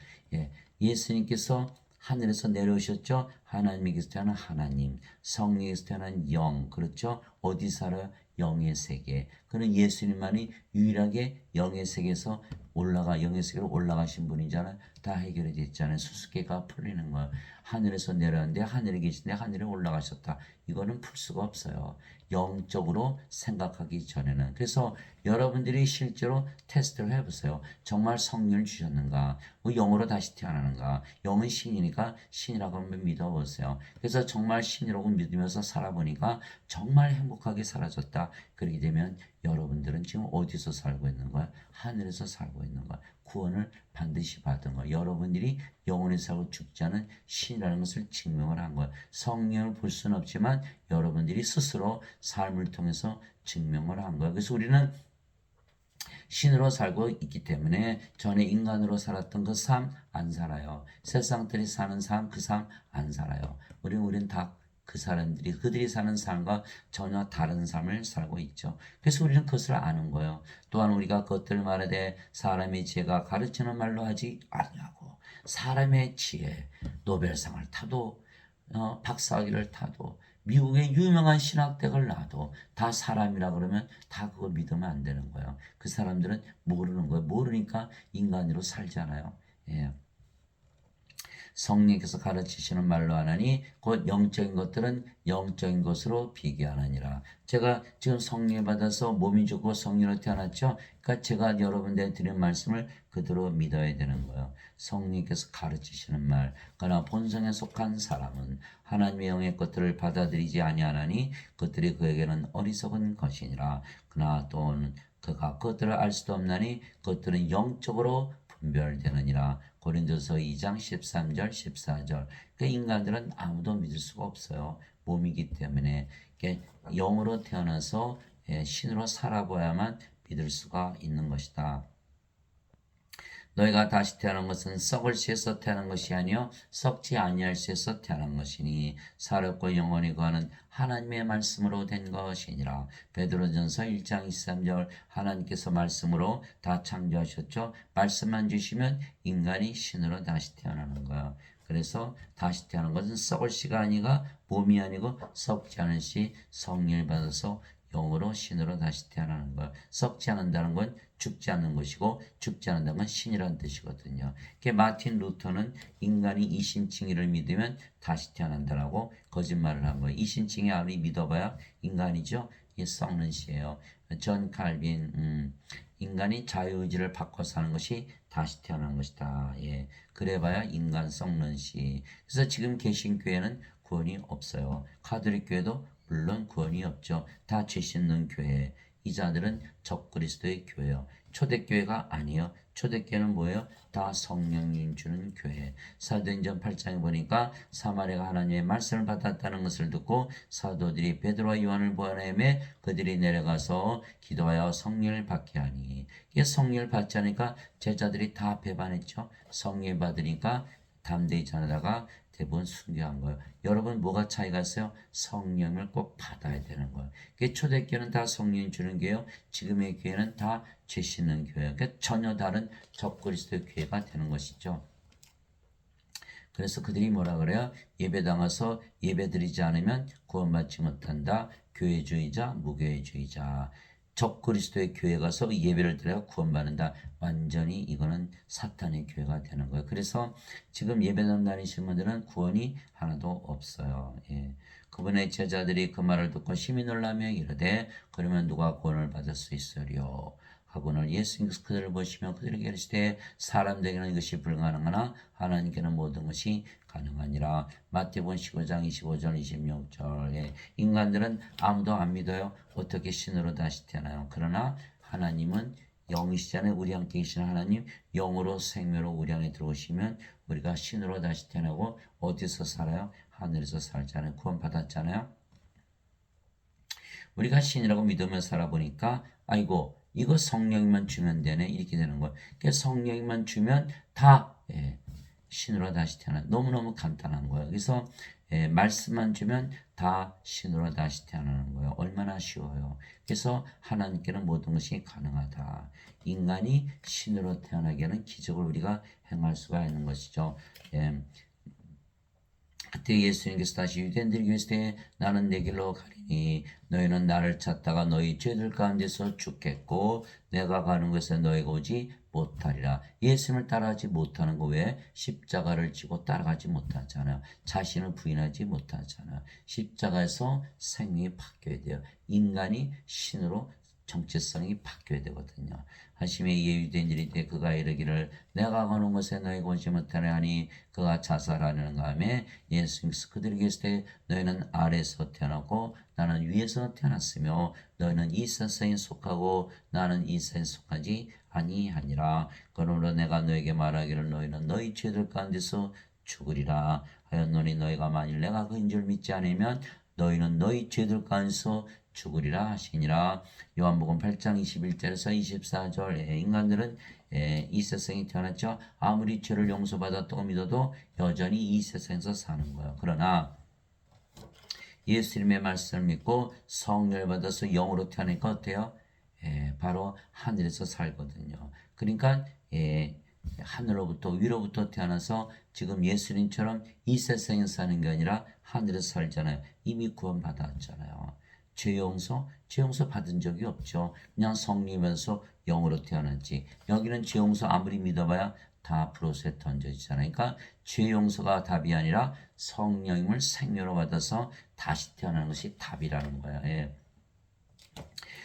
예수님께서 하늘에서 내려오셨죠. 하나님께서 태어난 하나님, 성령에서 태어난 영, 그렇죠? 어디 살아요? 영의 세계. 그는 예수님만이 유일하게 영의 세계에서 영의 세계로 올라가신 분이잖아요. 다 해결이 됐잖아요. 수수께끼가 풀리는 거예요. 하늘에서 내려왔는데 하늘에 계신데 하늘에 올라가셨다. 이거는 풀 수가 없어요. 영적으로 생각하기 전에는. 그래서 여러분들이 실제로 테스트를 해보세요. 정말 성령을 주셨는가? 영으로 다시 태어나는가? 영은 신이니까 신이라고 한번 믿어보세요. 그래서 정말 신이라고 믿으면서 살아보니까 정말 행복하게 살아졌다. 그렇게 되면 여러분들은 지금 어디서 살고 있는 거야? 하늘에서 살고 있는 거야. 구원을 반드시 받은 거야. 여러분들이 영원히 살고 죽지 않은 신이라는 것을 증명을 한 거야. 성령을 볼 수는 없지만 여러분들이 스스로 삶을 통해서 증명을 한 거야. 그래서 우리는 신으로 살고 있기 때문에 전에 인간으로 살았던 그 삶 안 살아요. 세상들이 사는 삶, 그 삶 안 살아요. 우리는 다 그 사람들이 그들이 사는 삶과 전혀 다른 삶을 살고 있죠. 그래서 우리는 그것을 아는 거예요. 또한 우리가 그것들 말하되 사람의 지혜가 가르치는 말로 하지 아니하고 사람의 지혜 노벨상을 타도 박사학위를 타도 미국의 유명한 신학대학을 나도 다 사람이라 그러면 다 그거 믿으면 안 되는 거예요. 그 사람들은 모르는 거예요. 모르니까 인간으로 살잖아요. 성령께서 가르치시는 말로 하나니 곧 영적인 것들은 영적인 것으로 비교하느니라. 제가 지금 성령 받아서 몸이 좋고 성령으로 태어났죠. 그러니까 제가 여러분들한테 드린 말씀을 그대로 믿어야 되는 거예요. 성령께서 가르치시는 말. 그러나 본성에 속한 사람은 하나님의 영의 것들을 받아들이지 아니하나니 그것들이 그에게는 어리석은 것이니라. 그러나 또는 그가 그것들을 알 수도 없나니 그것들은 영적으로 분별되느니라. 고린도서 2장 13절 14절. 그 인간들은 아무도 믿을 수가 없어요. 몸이기 때문에 영으로 태어나서 신으로 살아봐야만 믿을 수가 있는 것이다. 너희가 다시 태어난 것은 썩을 씨에서 태어난 것이 아니요 썩지 아니할 씨에서 태어난 것이니 살았고 영원히 거하는 하나님의 말씀으로 된 것이니라. 베드로전서 1장 23절 하나님께서 말씀으로 다 창조하셨죠. 말씀만 주시면 인간이 신으로 다시 태어나는 거야. 그래서 다시 태어난 것은 썩을 씨가 아니가 몸이 아니고 썩지 않은 씨 성령을 받아서 영으로 신으로 다시 태어나는 것. 썩지 않는다는 건 죽지 않는 것이고 죽지 않는다는 건 신이라는 뜻이거든요. 마틴 루터는 인간이 이신칭의를 믿으면 다시 태어난다라고 거짓말을 한 거예요. 이신칭의 아무리 믿어봐야 인간이죠. 이게 썩는 시예요. 존 칼빈 인간이 자유의지를 바꿔 사는 것이 다시 태어난 것이다. 그래봐야 인간 썩는 시. 그래서 지금 개신교회는 구원이 없어요. 가톨릭 교회도 물론 구원이 없죠. 다 죄 씻는 교회. 이 자들은 적그리스도의 교회요. 초대교회가 아니에요. 초대교회는 뭐예요? 다 성령님 주는 교회. 사도행전 8장에 보니까 사마리아가 하나님의 말씀을 받았다는 것을 듣고 사도들이 베드로와 요한을 보내매 그들이 내려가서 기도하여 성령을 받게 하니, 이게 성령을 받지 않으니까 제자들이 다 배반했죠. 성령을 받으니까 담대히 전하다가 대부분 순교한 거예요. 여러분 뭐가 차이가 있어요? 성령을 꼭 받아야 되는 거예요. 초대교회는 다 성령 주는 교회요. 지금의 교회는 다 죄 씻는 교회예요. 그러니까 전혀 다른 적그리스도의 교회가 되는 것이죠. 그래서 그들이 뭐라 그래요? 예배당 와서 예배드리지 않으면 구원받지 못한다. 교회주의자, 무교회주의자. 적그리스도의 교회 가서 예배를 드려야 구원받는다. 완전히 이거는 사탄의 교회가 되는 거예요. 그래서 지금 예배당 다니시는 분들은 구원이 하나도 없어요. 예. 그분의 제자들이 그 말을 듣고 심히 놀라며 이르되 그러면 누가 구원을 받을 수 있으리요? 하고는 예수님께서 그들을 보시며 그들에게 이르시되 사람들에게는 이것이 불가능하나 하나님께는 모든 것이 가능하니라. 마태복음 15장 25절 26절에 인간들은 아무도 안 믿어요. 어떻게 신으로 다시 태어나요? 그러나 하나님은 영이시잖아요. 우리 함께 계시는 하나님, 영으로 생명으로 우리 안에 들어오시면 우리가 신으로 다시 태어나고 어디서 살아요? 하늘에서 살잖아요. 구원 받았잖아요. 우리가 신이라고 믿으며 살아보니까 아이고 이거 성령만 주면 되네 이렇게 되는 거예요. 그러니까 성령만 주면 다 신으로 다시 태어나. 너무너무 간단한 거예요. 그래서 말씀만 주면 다 신으로 다시 태어나는 거예요. 얼마나 쉬워요. 그래서 하나님께는 모든 것이 가능하다. 인간이 신으로 태어나게 하는 기적을 우리가 행할 수가 있는 것이죠. 그때 예수님께서 다시 유대인들에게 이르시되 나는 내 길로 가리니 너희는 나를 찾다가 너희 죄들 가운데서 죽겠고 내가 가는 곳에 너희가 오지 못하리라. 예수님을 따라가지 못하는 거 왜? 십자가를 지고 따라가지 못하잖아요. 자신을 부인하지 못하잖아요. 십자가에서 생명이 바뀌어야 돼요. 인간이 신으로 정체성이 바뀌어야 되거든요. 하심에 예유된 일이 때 그가 이르기를 내가 가는 곳에 너희가 오지 못하려 하니 그가 자살하려는가 하며 예수님께서 그들에게 이르시되 너희는 아래에서 태어나고 나는 위에서 태어났으며 너희는 이 세상에 속하고 나는 이 세상에 속하지 아니하니라. 그러므로 내가 너에게 말하기를 너희는 너희 죄들 가운데서 죽으리라 하였노니 너희가 만일 내가 그인 줄 믿지 않으면 너희는 너희 죄들 가운데서 죽으리라 하시니라. 요한복음 8장 21절에서 24절 인간들은 이 세상에 태어났죠. 아무리 죄를 용서받았다고 믿어도 여전히 이 세상에서 사는 거예요. 그러나 예수님의 말씀을 믿고 성령을 받아서 영으로 태어나니까 어때요? 바로 하늘에서 살거든요. 그러니까 하늘로부터 위로부터 태어나서 지금 예수님처럼 이 세상에 사는 게 아니라 하늘에서 살잖아요. 이미 구원 받았잖아요. 죄 용서 받은 적이 없죠. 그냥 성령이면서 영으로 태어났지. 여기는 죄 용서 아무리 믿어봐야 다 프로세에 던져지잖아요. 그러니까 죄 용서가 답이 아니라 성령님을 생명으로 받아서 다시 태어나는 것이 답이라는 거야.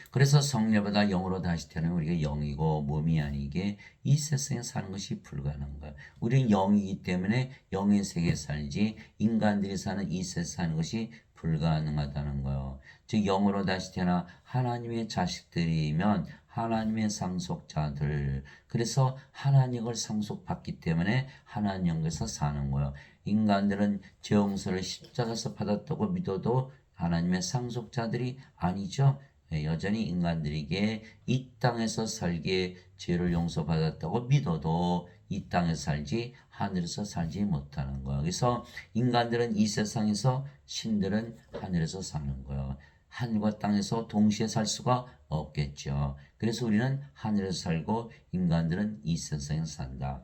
그래서 성령보다 영으로 다시 태어나면 우리가 영이고 몸이 아니게 이 세상에 사는 것이 불가능한 거예요. 우리는 영이기 때문에 영의 세계에 살지 인간들이 사는 이 세상에 사는 것이 불가능하다는 거예요. 즉 영으로 다시 태어나 하나님의 자식들이면 하나님의 상속자들. 그래서 하나님을 상속받기 때문에 하나님 영에서 사는 거예요. 인간들은 죄 용서를 십자가에서 받았다고 믿어도 하나님의 상속자들이 아니죠. 여전히 인간들에게 이 땅에서 살기에 죄를 용서받았다고 믿어도 이 땅에서 살지 하늘에서 살지 못하는 거예요. 그래서 인간들은 이 세상에서 신들은 하늘에서 사는 거예요. 하늘과 땅에서 동시에 살 수가 없겠죠. 그래서 우리는 하늘에서 살고 인간들은 이 세상에서 산다.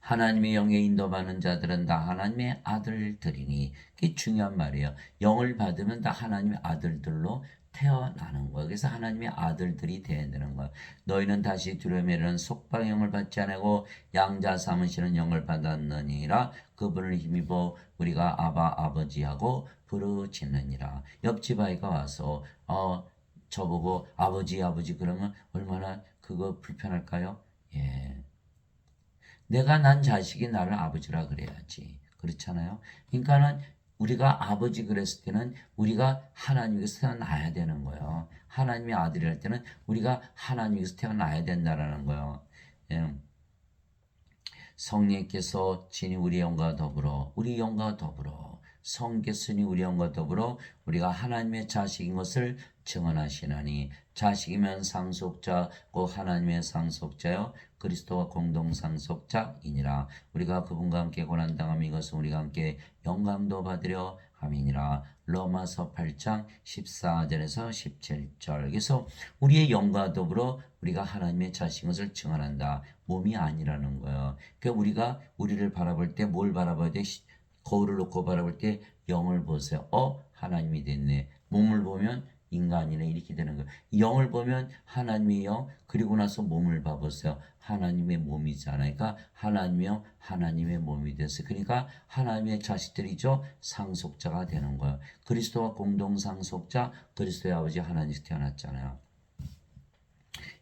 하나님의 영에 인도받는 자들은 다 하나님의 아들들이니. 그게 중요한 말이에요. 영을 받으면 다 하나님의 아들들로 태어나는 거예요. 그래서 하나님의 아들들이 되어야 되는 거예요. 너희는 다시 두려움이라는 속박의 영을 받지 않고 양자 삼으시는 영을 받았느니라. 그분을 힘입어 우리가 아바 아버지하고 부르짖느니라. 옆집 아이가 와서 저보고 아버지 그러면 얼마나 그거 불편할까요? 예. 내가 난 자식이 나를 아버지라 그래야지. 그렇잖아요. 그러니까는 우리가 아버지 그랬을 때는 우리가 하나님께서 태어나야 되는 거예요. 하나님의 아들이랄 때는 우리가 하나님께서 태어나야 된다라는 거예요. 예. 성령께서 친히 우리 영과 더불어 우리 영과 더불어 성께서 우리 영과 더불어 우리가 하나님의 자식인 것을 증언하시나니 자식이면 상속자고 하나님의 상속자여 그리스도와 공동 상속자이니라. 우리가 그분과 함께 고난당함 이것은 우리가 함께 영광도 받으려 함이니라. 로마서 8장 14절에서 17절. 그래서 우리의 영과 더불어 우리가 하나님의 자식인 것을 증언한다. 몸이 아니라는 거예요. 그러니까 우리가 우리를 바라볼 때 뭘 바라봐야 돼? 거울을 놓고 바라볼 때 영을 보세요. 하나님이 됐네. 몸을 보면 인간이네. 이렇게 되는 거예요. 영을 보면 하나님의 영, 그리고 나서 몸을 봐보세요. 하나님의 몸이잖아요. 그러니까 하나님의 영, 하나님의 몸이 됐어요. 그러니까 하나님의 자식들이죠. 상속자가 되는 거예요. 그리스도와 공동 상속자, 그리스도의 아버지 하나님께서 태어났잖아요.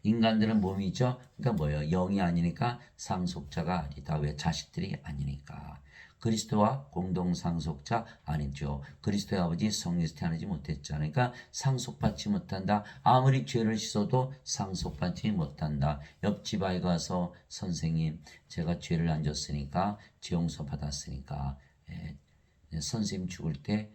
인간들은 몸이죠. 그러니까 뭐예요? 영이 아니니까 상속자가 아니다. 왜? 자식들이 아니니까. 그리스도와 공동 상속자 아니죠. 그리스도의 아버지 성령에서 태어나지 못했잖아요. 그러니까 상속받지 못한다. 아무리 죄를 씻어도 상속받지 못한다. 옆집 아이가 와서 선생님 제가 죄를 안 졌으니까 죄 용서 받았으니까 선생님 죽을 때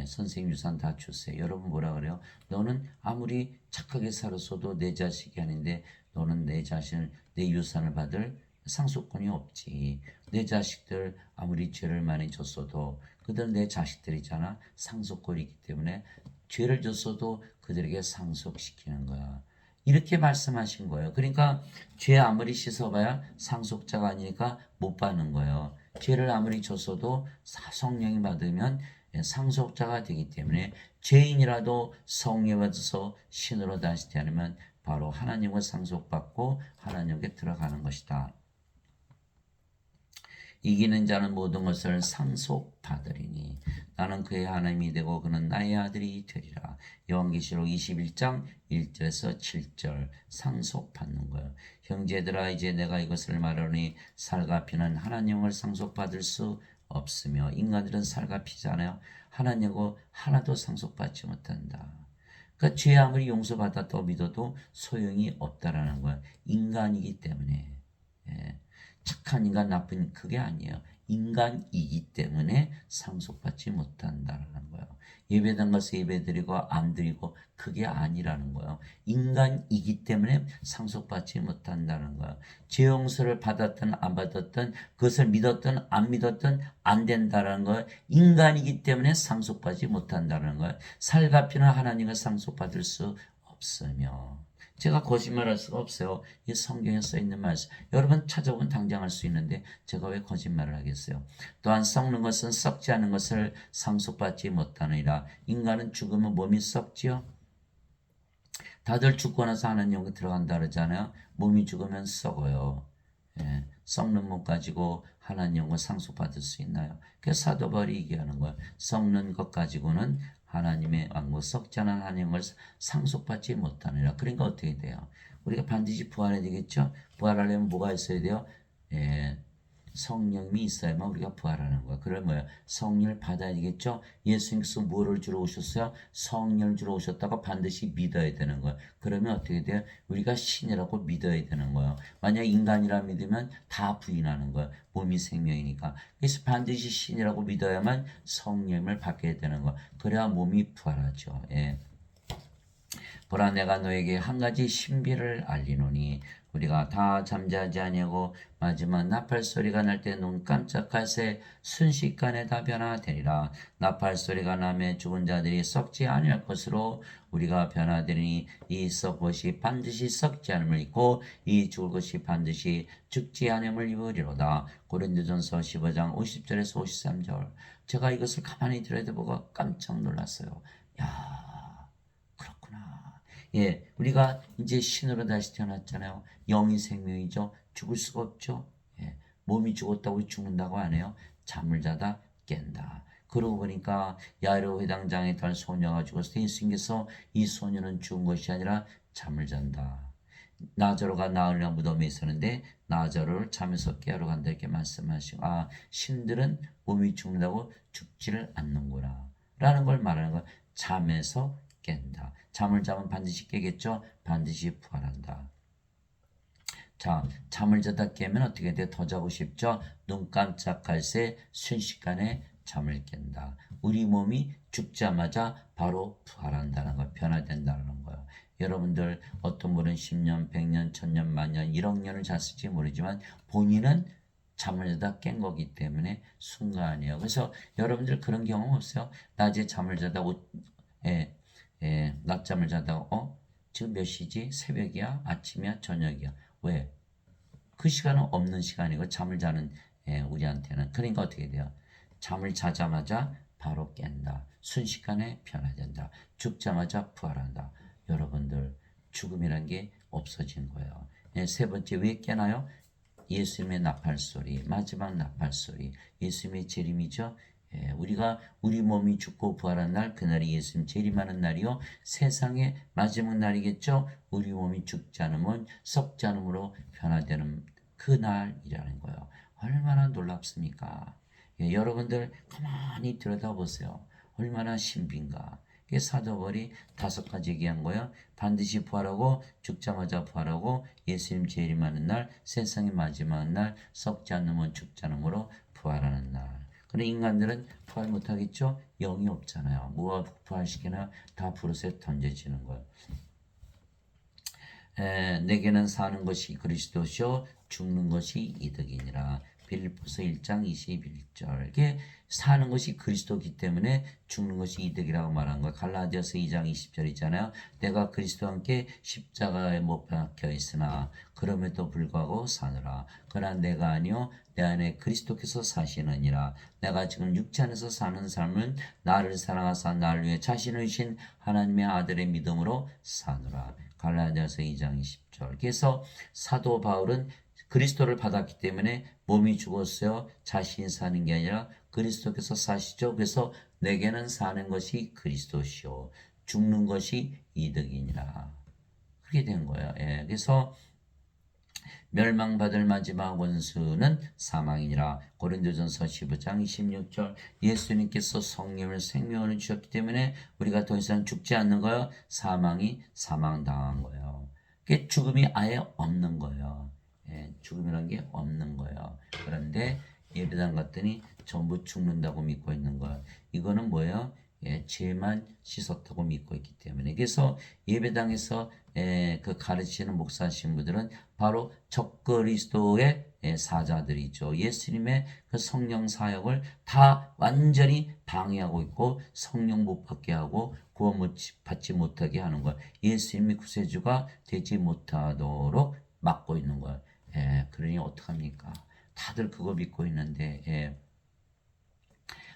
선생님 유산 다 줬어요. 여러분 뭐라 그래요? 너는 아무리 착하게 살았어도 내 자식이 아닌데 너는 내 자신을 내 유산을 받을 상속권이 없지. 내 자식들 아무리 죄를 많이 졌어도 그들은 내 자식들이잖아. 상속권이 있기 때문에 죄를 졌어도 그들에게 상속시키는 거야. 이렇게 말씀하신 거예요. 그러니까 죄 아무리 씻어봐야 상속자가 아니니까 못 받는 거예요. 죄를 아무리 졌어도 성령이 받으면 상속자가 되기 때문에 죄인이라도 성령 받아서 신으로 다시 태어나면 바로 하나님과 상속받고 하나님께 들어가는 것이다. 이기는 자는 모든 것을 상속받으리니 나는 그의 하나님이 되고 그는 나의 아들이 되리라. 요한계시록 21장 1절에서 7절 상속받는 거예요. 형제들아 이제 내가 이것을 말하니 살과 피는 하나님을 상속받을 수 없으며 인간들은 살과 피잖아요. 하나님과 하나도 상속받지 못한다. 그러니까 죄 아무리 용서받았다고 믿어도 소용이 없다라는 거예요. 인간이기 때문에. 착한 인간, 나쁜 그게 아니에요. 인간이기 때문에 상속받지 못한다는 거예요. 예배당 가서 예배드리고 안 드리고 그게 아니라는 거예요. 인간이기 때문에 상속받지 못한다는 거예요. 죄 용서를 받았든 안 받았든 그것을 믿었든 안 믿었든 안 된다는 거예요. 인간이기 때문에 상속받지 못한다는 거예요. 살과 피는 하나님을 상속받을 수 없으며 제가 거짓말할 수가 없어요. 이 성경에 써 있는 말씀. 여러분 찾아보면 당장 할 수 있는데 제가 왜 거짓말을 하겠어요. 또한 썩는 것은 썩지 않은 것을 상속받지 못하느니라. 인간은 죽으면 몸이 썩지요. 다들 죽고 나서 하나님 들어간다 그러잖아요. 몸이 죽으면 썩어요. 썩는 몸 가지고 하나님과 상속받을 수 있나요? 그래서 사도 바울이 얘기하는 거예요. 썩는 것 가지고는 하나님의 왕국 썩지 않은 하나님을 상속받지 못하느라. 그러니까 어떻게 돼요? 우리가 반드시 부활해야 되겠죠? 부활하려면 뭐가 있어야 돼요? 성령이 있어야만 우리가 부활하는 거야. 그럼 뭐야? 성령을 받아야 되겠죠? 예수님께서 뭐를 주러 오셨어요? 성령을 주러 오셨다고 반드시 믿어야 되는 거야. 그러면 어떻게 돼요? 우리가 신이라고 믿어야 되는 거예요. 만약 인간이라 믿으면 다 부인하는 거야. 몸이 생명이니까. 그래서 반드시 신이라고 믿어야만 성령을 받게 되는 거야. 그래야 몸이 부활하죠. 보라 내가 너에게 한 가지 신비를 알리노니 우리가 다 잠자지 아니하고 마지막 나팔 소리가 날 때 눈 깜짝할 새 순식간에 다 변화되리라. 나팔 소리가 나면 죽은 자들이 썩지 아니할 것으로 우리가 변화되니 이 썩 것이 반드시 썩지 않음을 입고 이 죽을 것이 반드시 죽지 않음을 입으리로다. 고린도전서 15장 50절에서 53절. 제가 이것을 가만히 들여다보고 깜짝 놀랐어요. 우리가 이제 신으로 다시 태어났잖아요. 영이 생명이죠. 죽을 수가 없죠. 몸이 죽었다고 죽는다고 안 해요. 잠을 자다 깬다. 그러고 보니까 야이로 회당장에 달 소녀가 죽었을 때 예수님께서 이 소녀는 죽은 것이 아니라 잠을 잔다. 나자로가 나흘이나 무덤에 있었는데 나자로를 잠에서 깨우러 간다 이렇게 말씀하시고 신들은 몸이 죽는다고 죽지를 않는구나 라는 걸 말하는 거야. 잠에서 깬다. 잠을 자면 반드시 깨겠죠. 반드시 부활한다. 자, 잠을 자다 깨면 어떻게 돼? 더 자고 싶죠? 눈 깜짝할 새 순식간에 잠을 깬다. 우리 몸이 죽자마자 바로 부활한다는 거, 변화된다는 거예요. 여러분들 어떤 분은 10년, 100년, 1000년, 만년, 1억 년을 잤을지 모르지만 본인은 잠을 자다 깬 거기 때문에 순간이에요. 그래서 여러분들 그런 경험 없어요? 낮에 잠을 자다 낮잠을 자다가 지금 몇 시지? 새벽이야? 아침이야? 저녁이야? 왜? 그 시간은 없는 시간이고 잠을 자는 우리한테는 그러니까 어떻게 돼요? 잠을 자자마자 바로 깬다. 순식간에 변화된다. 죽자마자 부활한다. 여러분들 죽음이란 게 없어진 거예요. 세 번째 왜 깨나요? 예수님의 나팔소리, 마지막 나팔소리. 예수님의 재림이죠. 우리가 우리 몸이 죽고 부활한 날, 그날이 예수님 재림하는 날이요. 세상의 마지막 날이겠죠. 우리 몸이 죽지 않으면 썩지 않음으로 변화되는 그 날이라는 거예요. 얼마나 놀랍습니까? 여러분들 가만히 들여다보세요. 얼마나 신비인가. 사도 바울이 5가지 얘기한 거예요. 반드시 부활하고 죽자마자 부활하고 예수님 재림하는 날, 세상의 마지막 날, 썩지 않으면 죽지 않음으로 부활하는 날. 그런데 인간들은 부활 못하겠죠? 영이 없잖아요. 뭐가 부활시키나 다 불옷에 던져지는 거예요. 내게는 사는 것이 그리스도시요 죽는 것이 이득이니라. 빌립보서 1장 21절. 이게 사는 것이 그리스도이기 때문에 죽는 것이 이득이라고 말한 거예요. 갈라디아서 2장 20절 있잖아요. 내가 그리스도와 함께 십자가에 못 박혀 있으나 그럼에도 불구하고 사느라. 그러나 내가 아니요 내 안에 그리스도께서 사시느니라. 내가 지금 육체 안에서 사는 삶은 나를 사랑하사 나를 위해 자신을 주신 하나님의 아들의 믿음으로 사느라. 갈라디아서 2장 20절. 그래서 사도 바울은 그리스도를 받았기 때문에 몸이 죽었어요. 자신이 사는 게 아니라 그리스도께서 사시죠. 그래서 내게는 사는 것이 그리스도시요 죽는 것이 이득이니라. 그렇게 된 거예요. 그래서 멸망받을 마지막 원수는 사망이니라. 고린도전서 15장 26절. 예수님께서 성령을 생명을 주셨기 때문에 우리가 더 이상 죽지 않는 거예요. 사망이 사망당한 거예요. 그게 죽음이 아예 없는 거예요. 죽음이란 게 없는 거예요. 그런데 예배당 갔더니 전부 죽는다고 믿고 있는 거예요. 이거는 뭐예요? 죄만 씻었다고 믿고 있기 때문에. 그래서 예배당에서 그 가르치는 목사 신부들은 바로 적그리스도의 사자들이죠. 예수님의 그 성령 사역을 다 완전히 방해하고 있고 성령 못 받게 하고 구원 받지 못하게 하는 거예요. 예수님이 구세주가 되지 못하도록 막고 있는 거예요. 그러니 어떡합니까? 다들 그거 믿고 있는데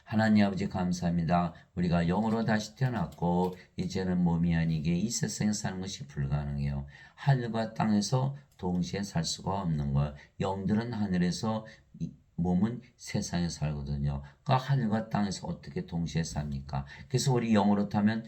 하나님 아버지 감사합니다. 우리가 영으로 다시 태어났고 이제는 몸이 아니게 이 세상에 사는 것이 불가능해요. 하늘과 땅에서 동시에 살 수가 없는 거예요. 영들은 하늘에서 몸은 세상에 살거든요. 그러니까 하늘과 땅에서 어떻게 동시에 삽니까? 그래서 우리 영으로 타면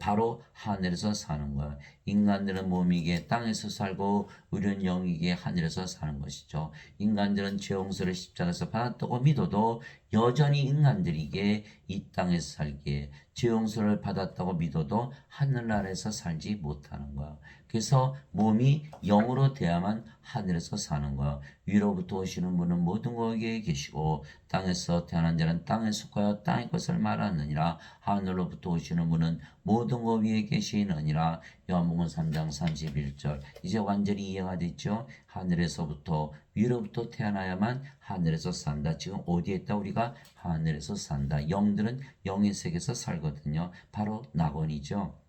바로 하늘에서 사는 거예요. 인간들은 몸이기에 땅에서 살고 우리는 영이기에 하늘에서 사는 것이죠. 인간들은 죄 용서를 십자가에서 받았다고 믿어도 여전히 인간들이기에 이 땅에서 살기에 죄 용서를 받았다고 믿어도 하늘나라에서 살지 못하는 거예요. 그래서 몸이 영으로 돼야만 하늘에서 사는 거예요. 위로부터 오시는 분은 모든 거기에 계시고 땅에서 태어난 자는 땅에 속하여 땅의 것을 말하느니라. 하늘로부터 오시는 분은 모든 것 위에 계시느니라. 요한복음 3장 31절. 이제 완전히 이해가 됐죠? 하늘에서부터 위로부터 태어나야만 하늘에서 산다. 지금 어디에 있다? 우리가 하늘에서 산다. 영들은 영의 세계에서 살거든요. 바로 낙원이죠.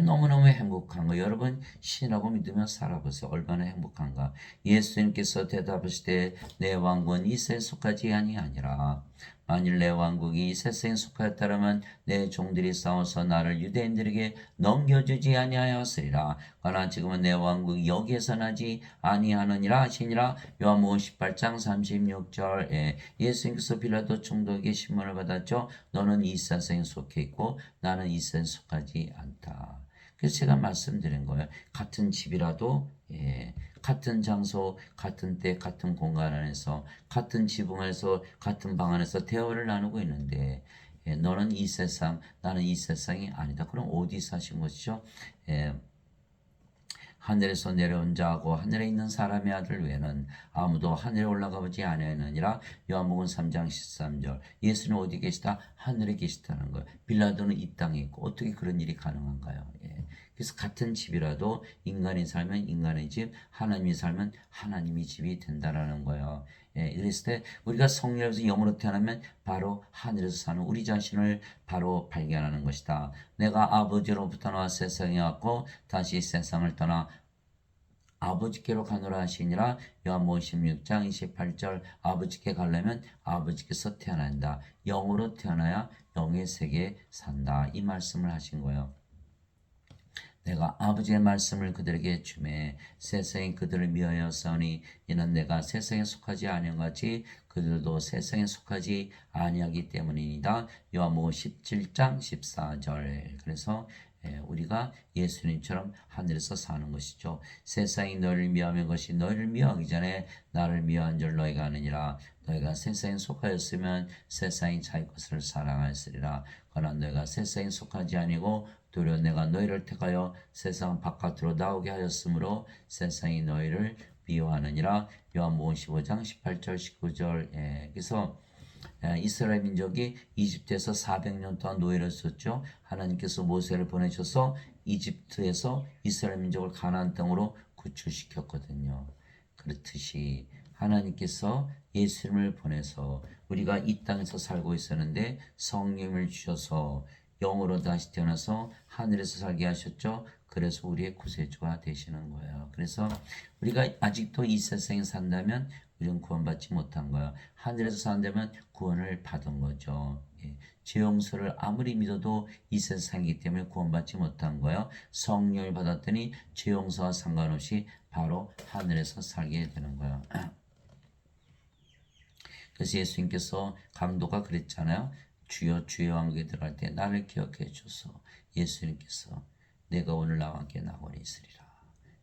너무너무 행복한 거. 여러분 신이라고 믿으며 살아보세요. 얼마나 행복한가. 예수님께서 대답하시되 내 왕국은 이 세상에 속하지 아니하니라. 만일 내 왕국이 이 세상에 속하였다면 내 종들이 싸워서 나를 유대인들에게 넘겨주지 아니하였으리라. 그러나 지금은 내 왕국이 여기에서 나지 아니하느니라 하시니라. 요한복음 18장 36절에 예수님께서 빌라도 총독에게 신문을 받았죠. 너는 이 세상에 속해 있고 나는 이 세상에 속하지 않다. 그래서 제가 말씀드린 거예요. 같은 집이라도 같은 장소, 같은 때, 같은 공간 안에서, 같은 지붕 안에서, 같은 방 안에서 대화를 나누고 있는데 너는 이 세상, 나는 이 세상이 아니다. 그럼 어디서 하신 것이죠? 하늘에서 내려온 자하고 하늘에 있는 사람의 아들 외에는 아무도 하늘에 올라가 보지 아니하느니라. 요한복음 3장 13절. 예수는 어디 계시다? 하늘에 계시다는 거예요. 빌라도는 이 땅에 있고 어떻게 그런 일이 가능한가요? 그래서 같은 집이라도 인간이 살면 인간의 집, 하나님이 살면 하나님의 집이 된다라는 거예요. 이랬을 때 우리가 성령에서 영으로 태어나면 바로 하늘에서 사는 우리 자신을 바로 발견하는 것이다. 내가 아버지로부터 나와 세상에 왔고 다시 세상을 떠나 아버지께로 가노라 하시니라. 요한복음 16장 28절. 아버지께 가려면 아버지께서 태어난다. 영으로 태어나야 영의 세계에 산다. 이 말씀을 하신 거예요. 내가 아버지의 말씀을 그들에게 주매 세상이 그들을 미워하였사오니 이는 내가 세상에 속하지 아니한 같이 그들도 세상에 속하지 아니하기 때문이니다. 요한복음 17장 14절. 그래서 우리가 예수님처럼 하늘에서 사는 것이죠. 세상이 너희를 미워하는 것이 너희를 미워하기 전에 나를 미워한 줄 너희가 아느니라. 너희가 세상에 속하였으면 세상이 자기 것을 사랑하였으리라. 그러나 너희가 세상에 속하지 아니고 도리어 내가 너희를 택하여 세상 바깥으로 나오게 하였으므로 세상이 너희를 미워하느니라. 요한복음 15장 18절 19절. 그래서 이스라엘 민족이 이집트에서 400년 동안 노예를 썼죠. 하나님께서 모세를 보내셔서 이집트에서 이스라엘 민족을 가나안 땅으로 구출시켰거든요. 그렇듯이 하나님께서 예수님을 보내서 우리가 이 땅에서 살고 있었는데 성령을 주셔서 영으로 다시 태어나서 하늘에서 살게 하셨죠. 그래서 우리의 구세주가 되시는 거예요. 그래서 우리가 아직도 이 세상에 산다면 우리는 구원받지 못한 거예요. 하늘에서 산다면 구원을 받은 거죠. 죄 용서를 아무리 믿어도 이 세상이기 때문에 구원받지 못한 거예요. 성령을 받았더니 죄 용서와 상관없이 바로 하늘에서 살게 되는 거예요. 그래서 예수님께서 강도가 그랬잖아요. 주여 주의 왕국에 들어갈 때 나를 기억해 주소서. 예수님께서 내가 오늘 나와 함께 나고리 있으리라.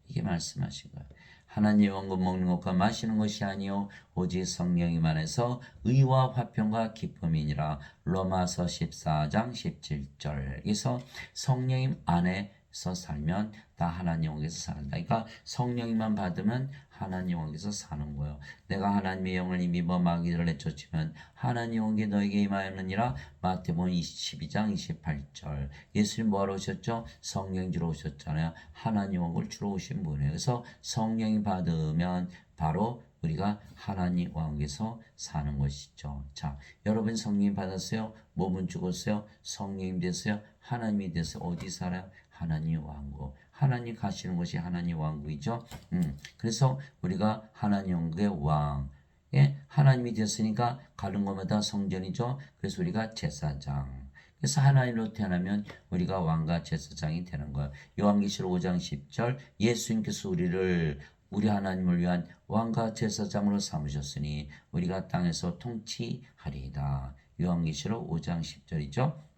이게 말씀하신 거예요. 하나님의 왕국 먹는 것과 마시는 것이 아니요 오직 성령이만해서 의와 화평과 기쁨이니라. 로마서 14장 17절. 그래서 성령님 안에서 살면 다 하나님 영에서 산다. 그러니까 성령님만 받으면 하나님 영에서 사는 거예요. 내가 하나님의 영을 입어 마귀들을 내쫓으면 하나님 영이 너에게 임하였느니라. 마태복음 12장 28절. 예수님 뭐하러 오셨죠? 성령 주러 오셨잖아요. 하나님 영을 주러 오신 분이에요. 그래서 성령이 받으면 바로 우리가 하나님 왕국에서 사는 것이죠. 자, 여러분 성령 받았어요? 몸은 죽었어요? 성령님 됐어요? 하나님이 됐어요? 어디 살아요? 하나님 왕국. 하나님 가시는 것이 하나님 왕국이죠. 그래서 우리가 하나님 왕국의 왕. 하나님이 됐으니까 가는 것마다 성전이죠. 그래서 우리가 제사장. 그래서 하나님으로 태어나면 우리가 왕과 제사장이 되는 거예요. 요한계시록 5장 10절. 예수님께서 우리 하나님을 위한 왕과 제사장으로 삼으셨으니 우리가 땅에서 통치하리이다. 요한계시록 5장 10절이죠.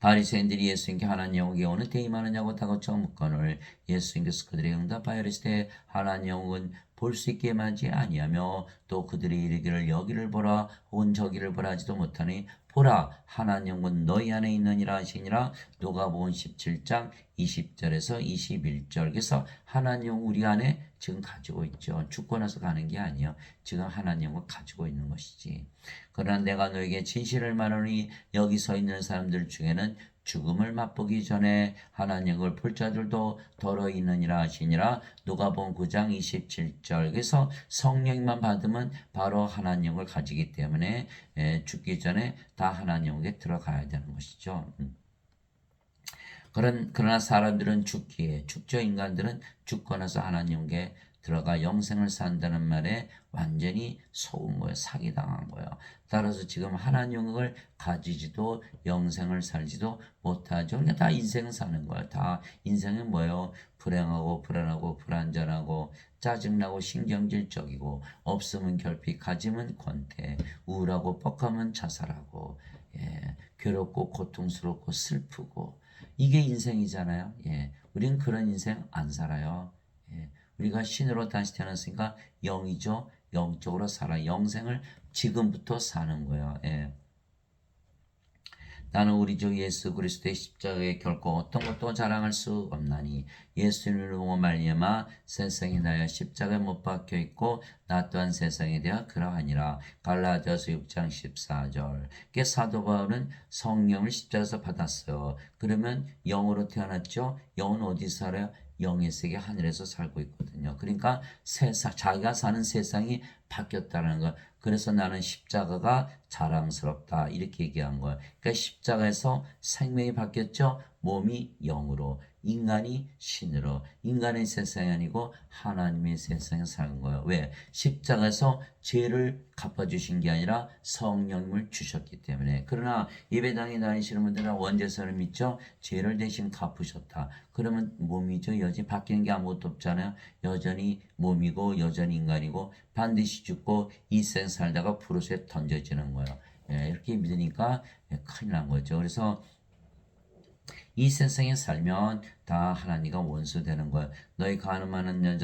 바리새인들이 예수님께 하나님 영국에 어느 때 임하느냐고 다그쳐 묻거늘 예수님께서 그들의 응답하여 이르시되 하나님 영국은 볼 수 있게 임하지 아니하며 또 그들이 이르기를 여기를 보라 혹은 저기를 보라 하지도 못하니 보라 하나님 영국은 너희 안에 있느니라 하시니라. 누가복음 17장 20절에서 21절. 그래서 하나님 영국 우리 안에 지금 가지고 있죠. 죽고 나서 가는 게 아니에요. 지금 하나님 영국을 가지고 있는 것이지. 그러나 내가 너에게 진실을 말하노니 여기 서 있는 사람들 중에는 죽음을 맛보기 전에 하나님을 볼 자들도 더러 있느니라 하시니라. 누가복음 9장 27절. 그래서 성령만 받으면 바로 하나님을 가지기 때문에 죽기 전에 다 하나님에게 들어가야 되는 것이죠. 그러나 사람들은 죽죠. 인간들은 죽고 나서 하나님께 들어가 영생을 산다는 말에 완전히 속은 거예요. 사기당한 거예요. 따라서 지금 하나님을 가지지도 영생을 살지도 못하죠. 그러니까 다 인생 사는 거예요. 다 인생은 뭐예요? 불행하고 불안하고 불안전하고 짜증나고 신경질적이고 없으면 결핍 가지면 권태 우울하고 뻑하면 자살하고 괴롭고 고통스럽고 슬프고 이게 인생이잖아요. 예. 우린 그런 인생 안 살아요. 예. 우리가 신으로 다시 태어났으니까 영이죠. 영적으로 살아. 영생을 지금부터 사는 거예요. 예. 나는 우리 주 예수 그리스도의 십자가에 결코 어떤 것도 자랑할 수 없나니 예수님을 보고 말미암아 세상이 나여 십자가에 못 박혀 있고 나 또한 세상에 대하 그러하니라. 갈라디아서 6장 14절. 그 사도 바울은 성령을 십자가에서 받았어요. 그러면 영으로 태어났죠. 영은 어디서 살아요? 영의 세계 하늘에서 살고 있거든요. 그러니까 세상, 자기가 사는 세상이 바뀌었다는 거. 그래서 나는 십자가가 자랑스럽다. 이렇게 얘기한 거예요. 그러니까 십자가에서 생명이 바뀌었죠. 몸이 영으로, 인간이 신으로. 인간의 세상이 아니고 하나님의 세상에 사는 거예요. 왜? 십자가에서 죄를 갚아주신 게 아니라 성령을 주셨기 때문에. 그러나 예배당에 다니시는 분들은 원죄선을 믿죠. 죄를 대신 갚으셨다. 그러면 몸이죠. 여전히 바뀌는 게 아무것도 없잖아요. 여전히 몸이고 여전히 인간이고 반드시 죽고 이 생 살다가 푸르스에 던져지는 거예요. 예, 이렇게 믿으니까 큰일 난 거죠. 그래서 이 세상에 살면 다 하나님과 원수 되는 거예요. 너희 가늠하는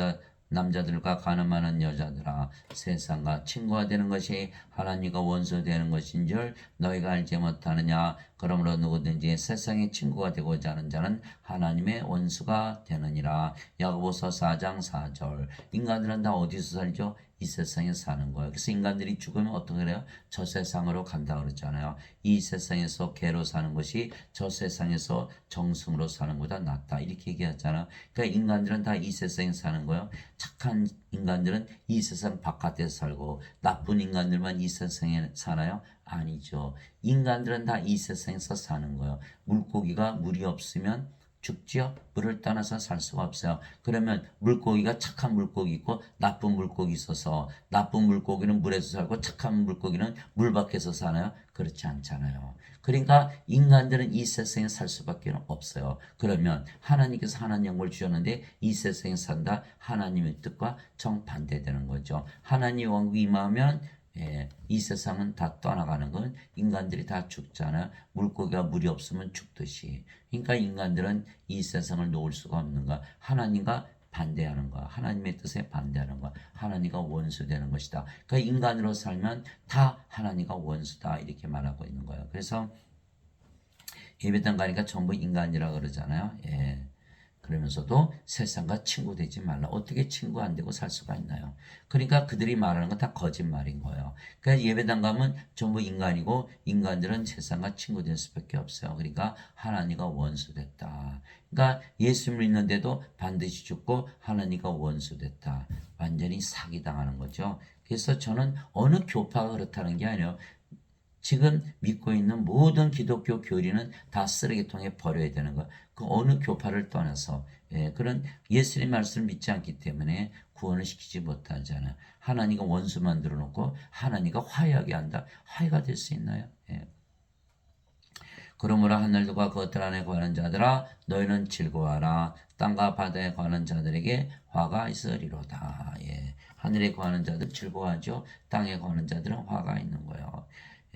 남자들과 가늠하는 여자들아 세상과 친구가 되는 것이 하나님과 원수 되는 것인 줄 너희가 알지 못하느냐. 그러므로 누구든지 세상의 친구가 되고자 하는 자는 하나님의 원수가 되느니라. 야고보서 4장 4절. 인간들은 다 어디서 살죠? 이 세상에 사는 거예요. 그래서 인간들이 죽으면 어떻게 그래요? 저 세상으로 간다 그러잖아요. 이 세상에서 개로 사는 것이 저 세상에서 정승으로 사는 것보다 낫다. 이렇게 얘기하잖아. 그러니까 인간들은 다 이 세상에 사는 거예요. 착한 인간들은 이 세상 바깥에서 살고 나쁜 인간들만 이 세상에 살아요? 아니죠. 인간들은 다 이 세상에서 사는 거예요. 물고기가 물이 없으면 죽지요? 물을 떠나서 살 수가 없어요. 그러면 물고기가 착한 물고기 있고 나쁜 물고기 있어서 나쁜 물고기는 물에서 살고 착한 물고기는 물 밖에서 사나요? 그렇지 않잖아요. 그러니까 인간들은 이 세상에 살 수밖에 없어요. 그러면 하나님께서 하나님 영을 주셨는데 이 세상에 산다? 하나님의 뜻과 정반대되는 거죠. 하나님 왕국이 임하면 이 세상은 다 떠나가는 건 인간들이 다 죽잖아요. 물고기가 물이 없으면 죽듯이. 그러니까 인간들은 이 세상을 놓을 수가 없는 거야. 하나님과 반대하는 거야. 하나님의 뜻에 반대하는 거야. 하나님과 원수되는 것이다. 그러니까 인간으로 살면 다 하나님과 원수다. 이렇게 말하고 있는 거예요. 그래서 예배당 가니까 전부 인간이라 그러잖아요. 예. 그러면서도 세상과 친구 되지 말라. 어떻게 친구 안 되고 살 수가 있나요? 그러니까 그들이 말하는 건 다 거짓말인 거예요. 그러니까 예배당 가면 전부 인간이고 인간들은 세상과 친구 될 수밖에 없어요. 그러니까 하나님과 원수 됐다. 그러니까 예수 믿는데도 반드시 죽고 하나님과 원수 됐다. 완전히 사기당하는 거죠. 그래서 저는 어느 교파가 그렇다는 게 아니에요. 지금 믿고 있는 모든 기독교 교리는 다 쓰레기통에 버려야 되는 거. 그 어느 교파를 떠나서 그런 예수님 말씀을 믿지 않기 때문에 구원을 시키지 못하잖아요. 하나님과 원수 만들어 놓고 하나님과 화해하게 한다. 화해가 될 수 있나요? 예. 그러므로 하늘과 그것들 안에 거하는 자들아 너희는 즐거워하라. 땅과 바다에 거하는 자들에게 화가 있으리로다. 예. 하늘에 거하는 자들 즐거워하죠. 땅에 거하는 자들은 화가 있는 거예요.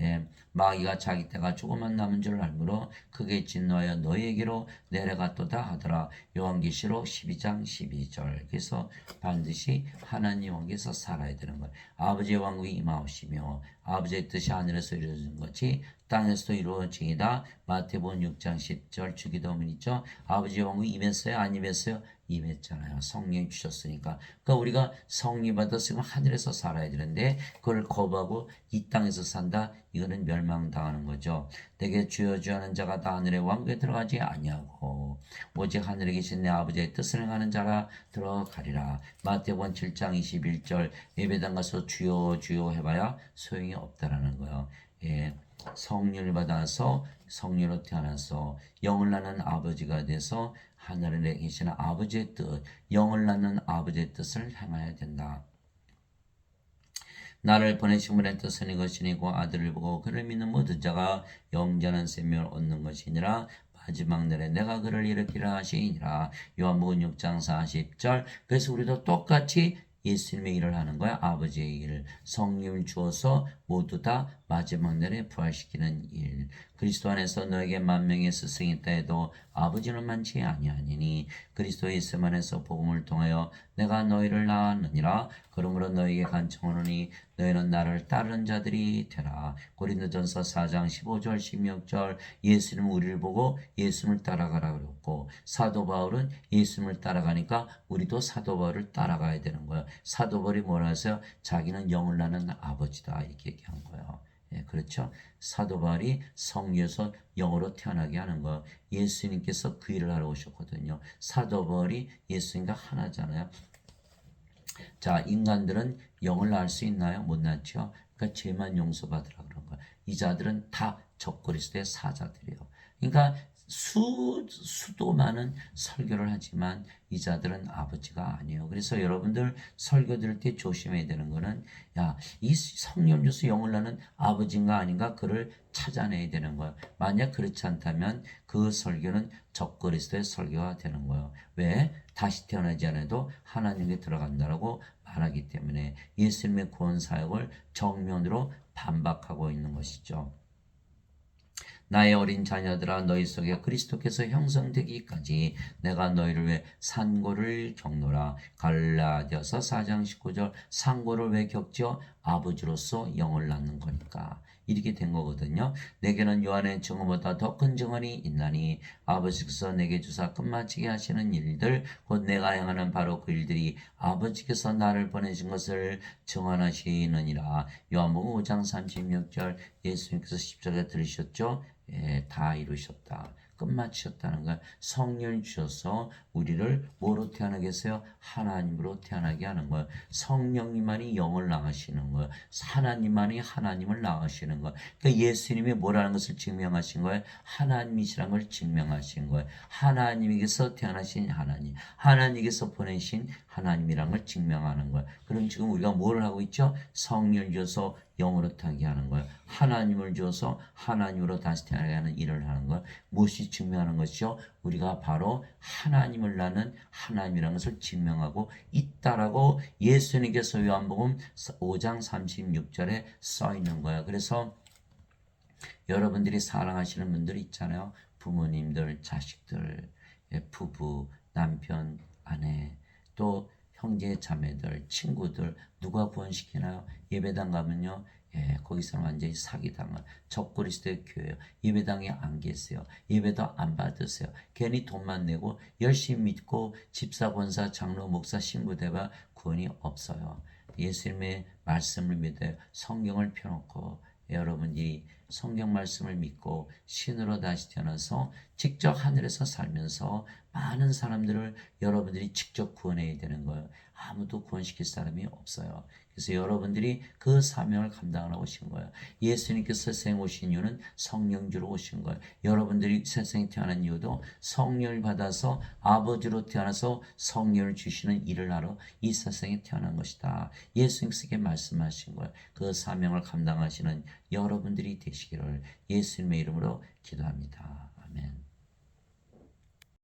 예, 마귀가 자기 때가 조금만 남은 줄 알므로 크게 진노하여 너희에게로 내려갔도다 하더라. 요한계시록 12장 12절. 그래서 반드시 하나님 왕국에서 살아야 되는 거예요. 아버지의 왕국이 임하옵시며 아버지의 뜻이 하늘에서 이루어진 것이 땅에서도 이루어지이다. 마태복음 6장 10절 주기도문 있죠. 아버지의 왕국이 임했어요? 안 임했어요? 임했잖아요. 성령 주셨으니까. 그러니까 우리가 성령 받았으면 하늘에서 살아야 되는데 그걸 거부하고 이 땅에서 산다? 이거는 멸망당하는 거죠. 내게 주여 주여 하는 자가 다 하늘의 왕국에 들어가지 아니하고 오직 하늘에 계신 내 아버지의 뜻을 행하는 자가 들어가리라. 마태복음 7장 21절. 예배당 가서 주여 주여 해봐야 소용이 없다라는 거예요. 예. 성령을 받아서 성령으로 태어나서 영을 낳는 아버지가 돼서 하늘에 계시는 아버지의 뜻, 영을 낳는 아버지의 뜻을 행해야 된다. 나를 보내신 분의 뜻은 이것이니고 아들을 보고 그를 믿는 모든 자가 영전한 생명을 얻는 것이니라. 마지막 날에 내가 그를 일으키라 하시니라. 요한복음 6장 40절. 그래서 우리도 똑같이 예수님의 일을 하는 거야. 아버지의 일을 성령을 주어서 모두 다 마지막 날에 부활시키는 일. 그리스도 안에서 너에게 만명의 스승이 있다 해도 아버지는 많지 아니하니니 그리스도 예수 안에서 복음을 통하여 내가 너희를 낳았느니라. 그러므로 너희에게 간청하노니 너희는 나를 따르는 자들이 되라. 고린도전서 4장 15절 16절 예수님은 우리를 보고 예수님을 따라가라 그랬고 사도 바울은 예수님을 따라가니까 우리도 사도 바울을 따라가야 되는 거예요. 사도 바울이 뭐라 해서요? 자기는 영을 낳는 아버지다 이렇게 얘기한 거예요. 예, 그렇죠. 사도 바울이 성령에서 영으로 태어나게 하는 거. 예수님께서 그 일을 하러 오셨거든요. 사도 바울이 예수님과 하나잖아요. 자, 인간들은 영을 낳을 수 있나요? 못 낳죠. 그러니까 죄만 용서받으라 그런 거야. 이 자들은 다 적그리스도의 사자들이에요. 그러니까 수도 많은 설교를 하지만 이 자들은 아버지가 아니에요. 그래서 여러분들 설교 들을 때 조심해야 되는 거는 이 성령 주서 영을 낳는 아버지인가 아닌가 그를 찾아내야 되는 거예요. 만약 그렇지 않다면 그 설교는 적그리스도의 설교가 되는 거예요. 왜? 다시 태어나지 않아도 하나님께 들어간다라고 말하기 때문에 예수님의 구원 사역을 정면으로 반박하고 있는 것이죠. 나의 어린 자녀들아 너희 속에 그리스도께서 형성되기까지 내가 너희를 위해 산고를 겪노라. 갈라디아서 4장 19절 산고를 왜 겪지요? 아버지로서 영을 낳는 거니까. 이렇게 된 거거든요. 내게는 요한의 증언보다 더 큰 증언이 있나니 아버지께서 내게 주사 끝마치게 하시는 일들 곧 내가 행하는 바로 그 일들이 아버지께서 나를 보내신 것을 증언하시느니라. 요한복음 5장 36절 예수님께서 십자가에 들으셨죠? 예, 다 이루셨다. 끝마치셨다는 거야. 성령을 주셔서 우리를 뭐로 태어나게 했어요? 하나님으로 태어나게 하는 거예요. 성령님만이 영을 낳으시는 거예요. 하나님만이 하나님을 낳으시는 거예요. 그러니까 예수님이 뭐라는 것을 증명하신 거예요? 하나님이시라는 걸 증명하신 거예요. 하나님에게서 태어나신 하나님, 하나님께서 보내신 하나님이라는 걸 증명하는 거예요. 그럼 지금 우리가 뭘 하고 있죠? 성령을 주셔서 영으로 타게 하는 거예요. 하나님을 주어서 하나님으로 다시 태어나게 하는 일을 하는 거예요. 무엇이 증명하는 것이요? 우리가 바로 하나님을 낳는 하나님이라는 것을 증명하고 있다라고 예수님께서 요한복음 5장 36절에 써 있는 거예요. 그래서 여러분들이 사랑하시는 분들 있잖아요. 부모님들, 자식들, 부부, 남편, 아내, 또 형제, 자매들, 친구들 누가 구원시키나요? 예배당 가면요. 거기서는 완전히 사기당한 적그리스도의 교회예요. 예배당에 안 계세요. 예배도 안 받으세요. 괜히 돈만 내고 열심히 믿고 집사, 권사, 장로, 목사, 신부 대봐 구원이 없어요. 예수님의 말씀을 믿어요. 성경을 펴놓고 여러분이 성경 말씀을 믿고 신으로 다시 태어나서 직접 하늘에서 살면서 많은 사람들을 여러분들이 직접 구원해야 되는 거예요. 아무도 구원시킬 사람이 없어요. 그래서 여러분들이 그 사명을 감당하러 오신 거예요. 예수님께서 세상에 오신 이유는 성령주로 오신 거예요. 여러분들이 세상에 태어난 이유도 성령을 받아서 아버지로 태어나서 성령을 주시는 일을 하러 이 세상에 태어난 것이다. 예수님께서 말씀하신 거예요. 그 사명을 감당하시는 여러분들이 되시기를 예수님의 이름으로 기도합니다.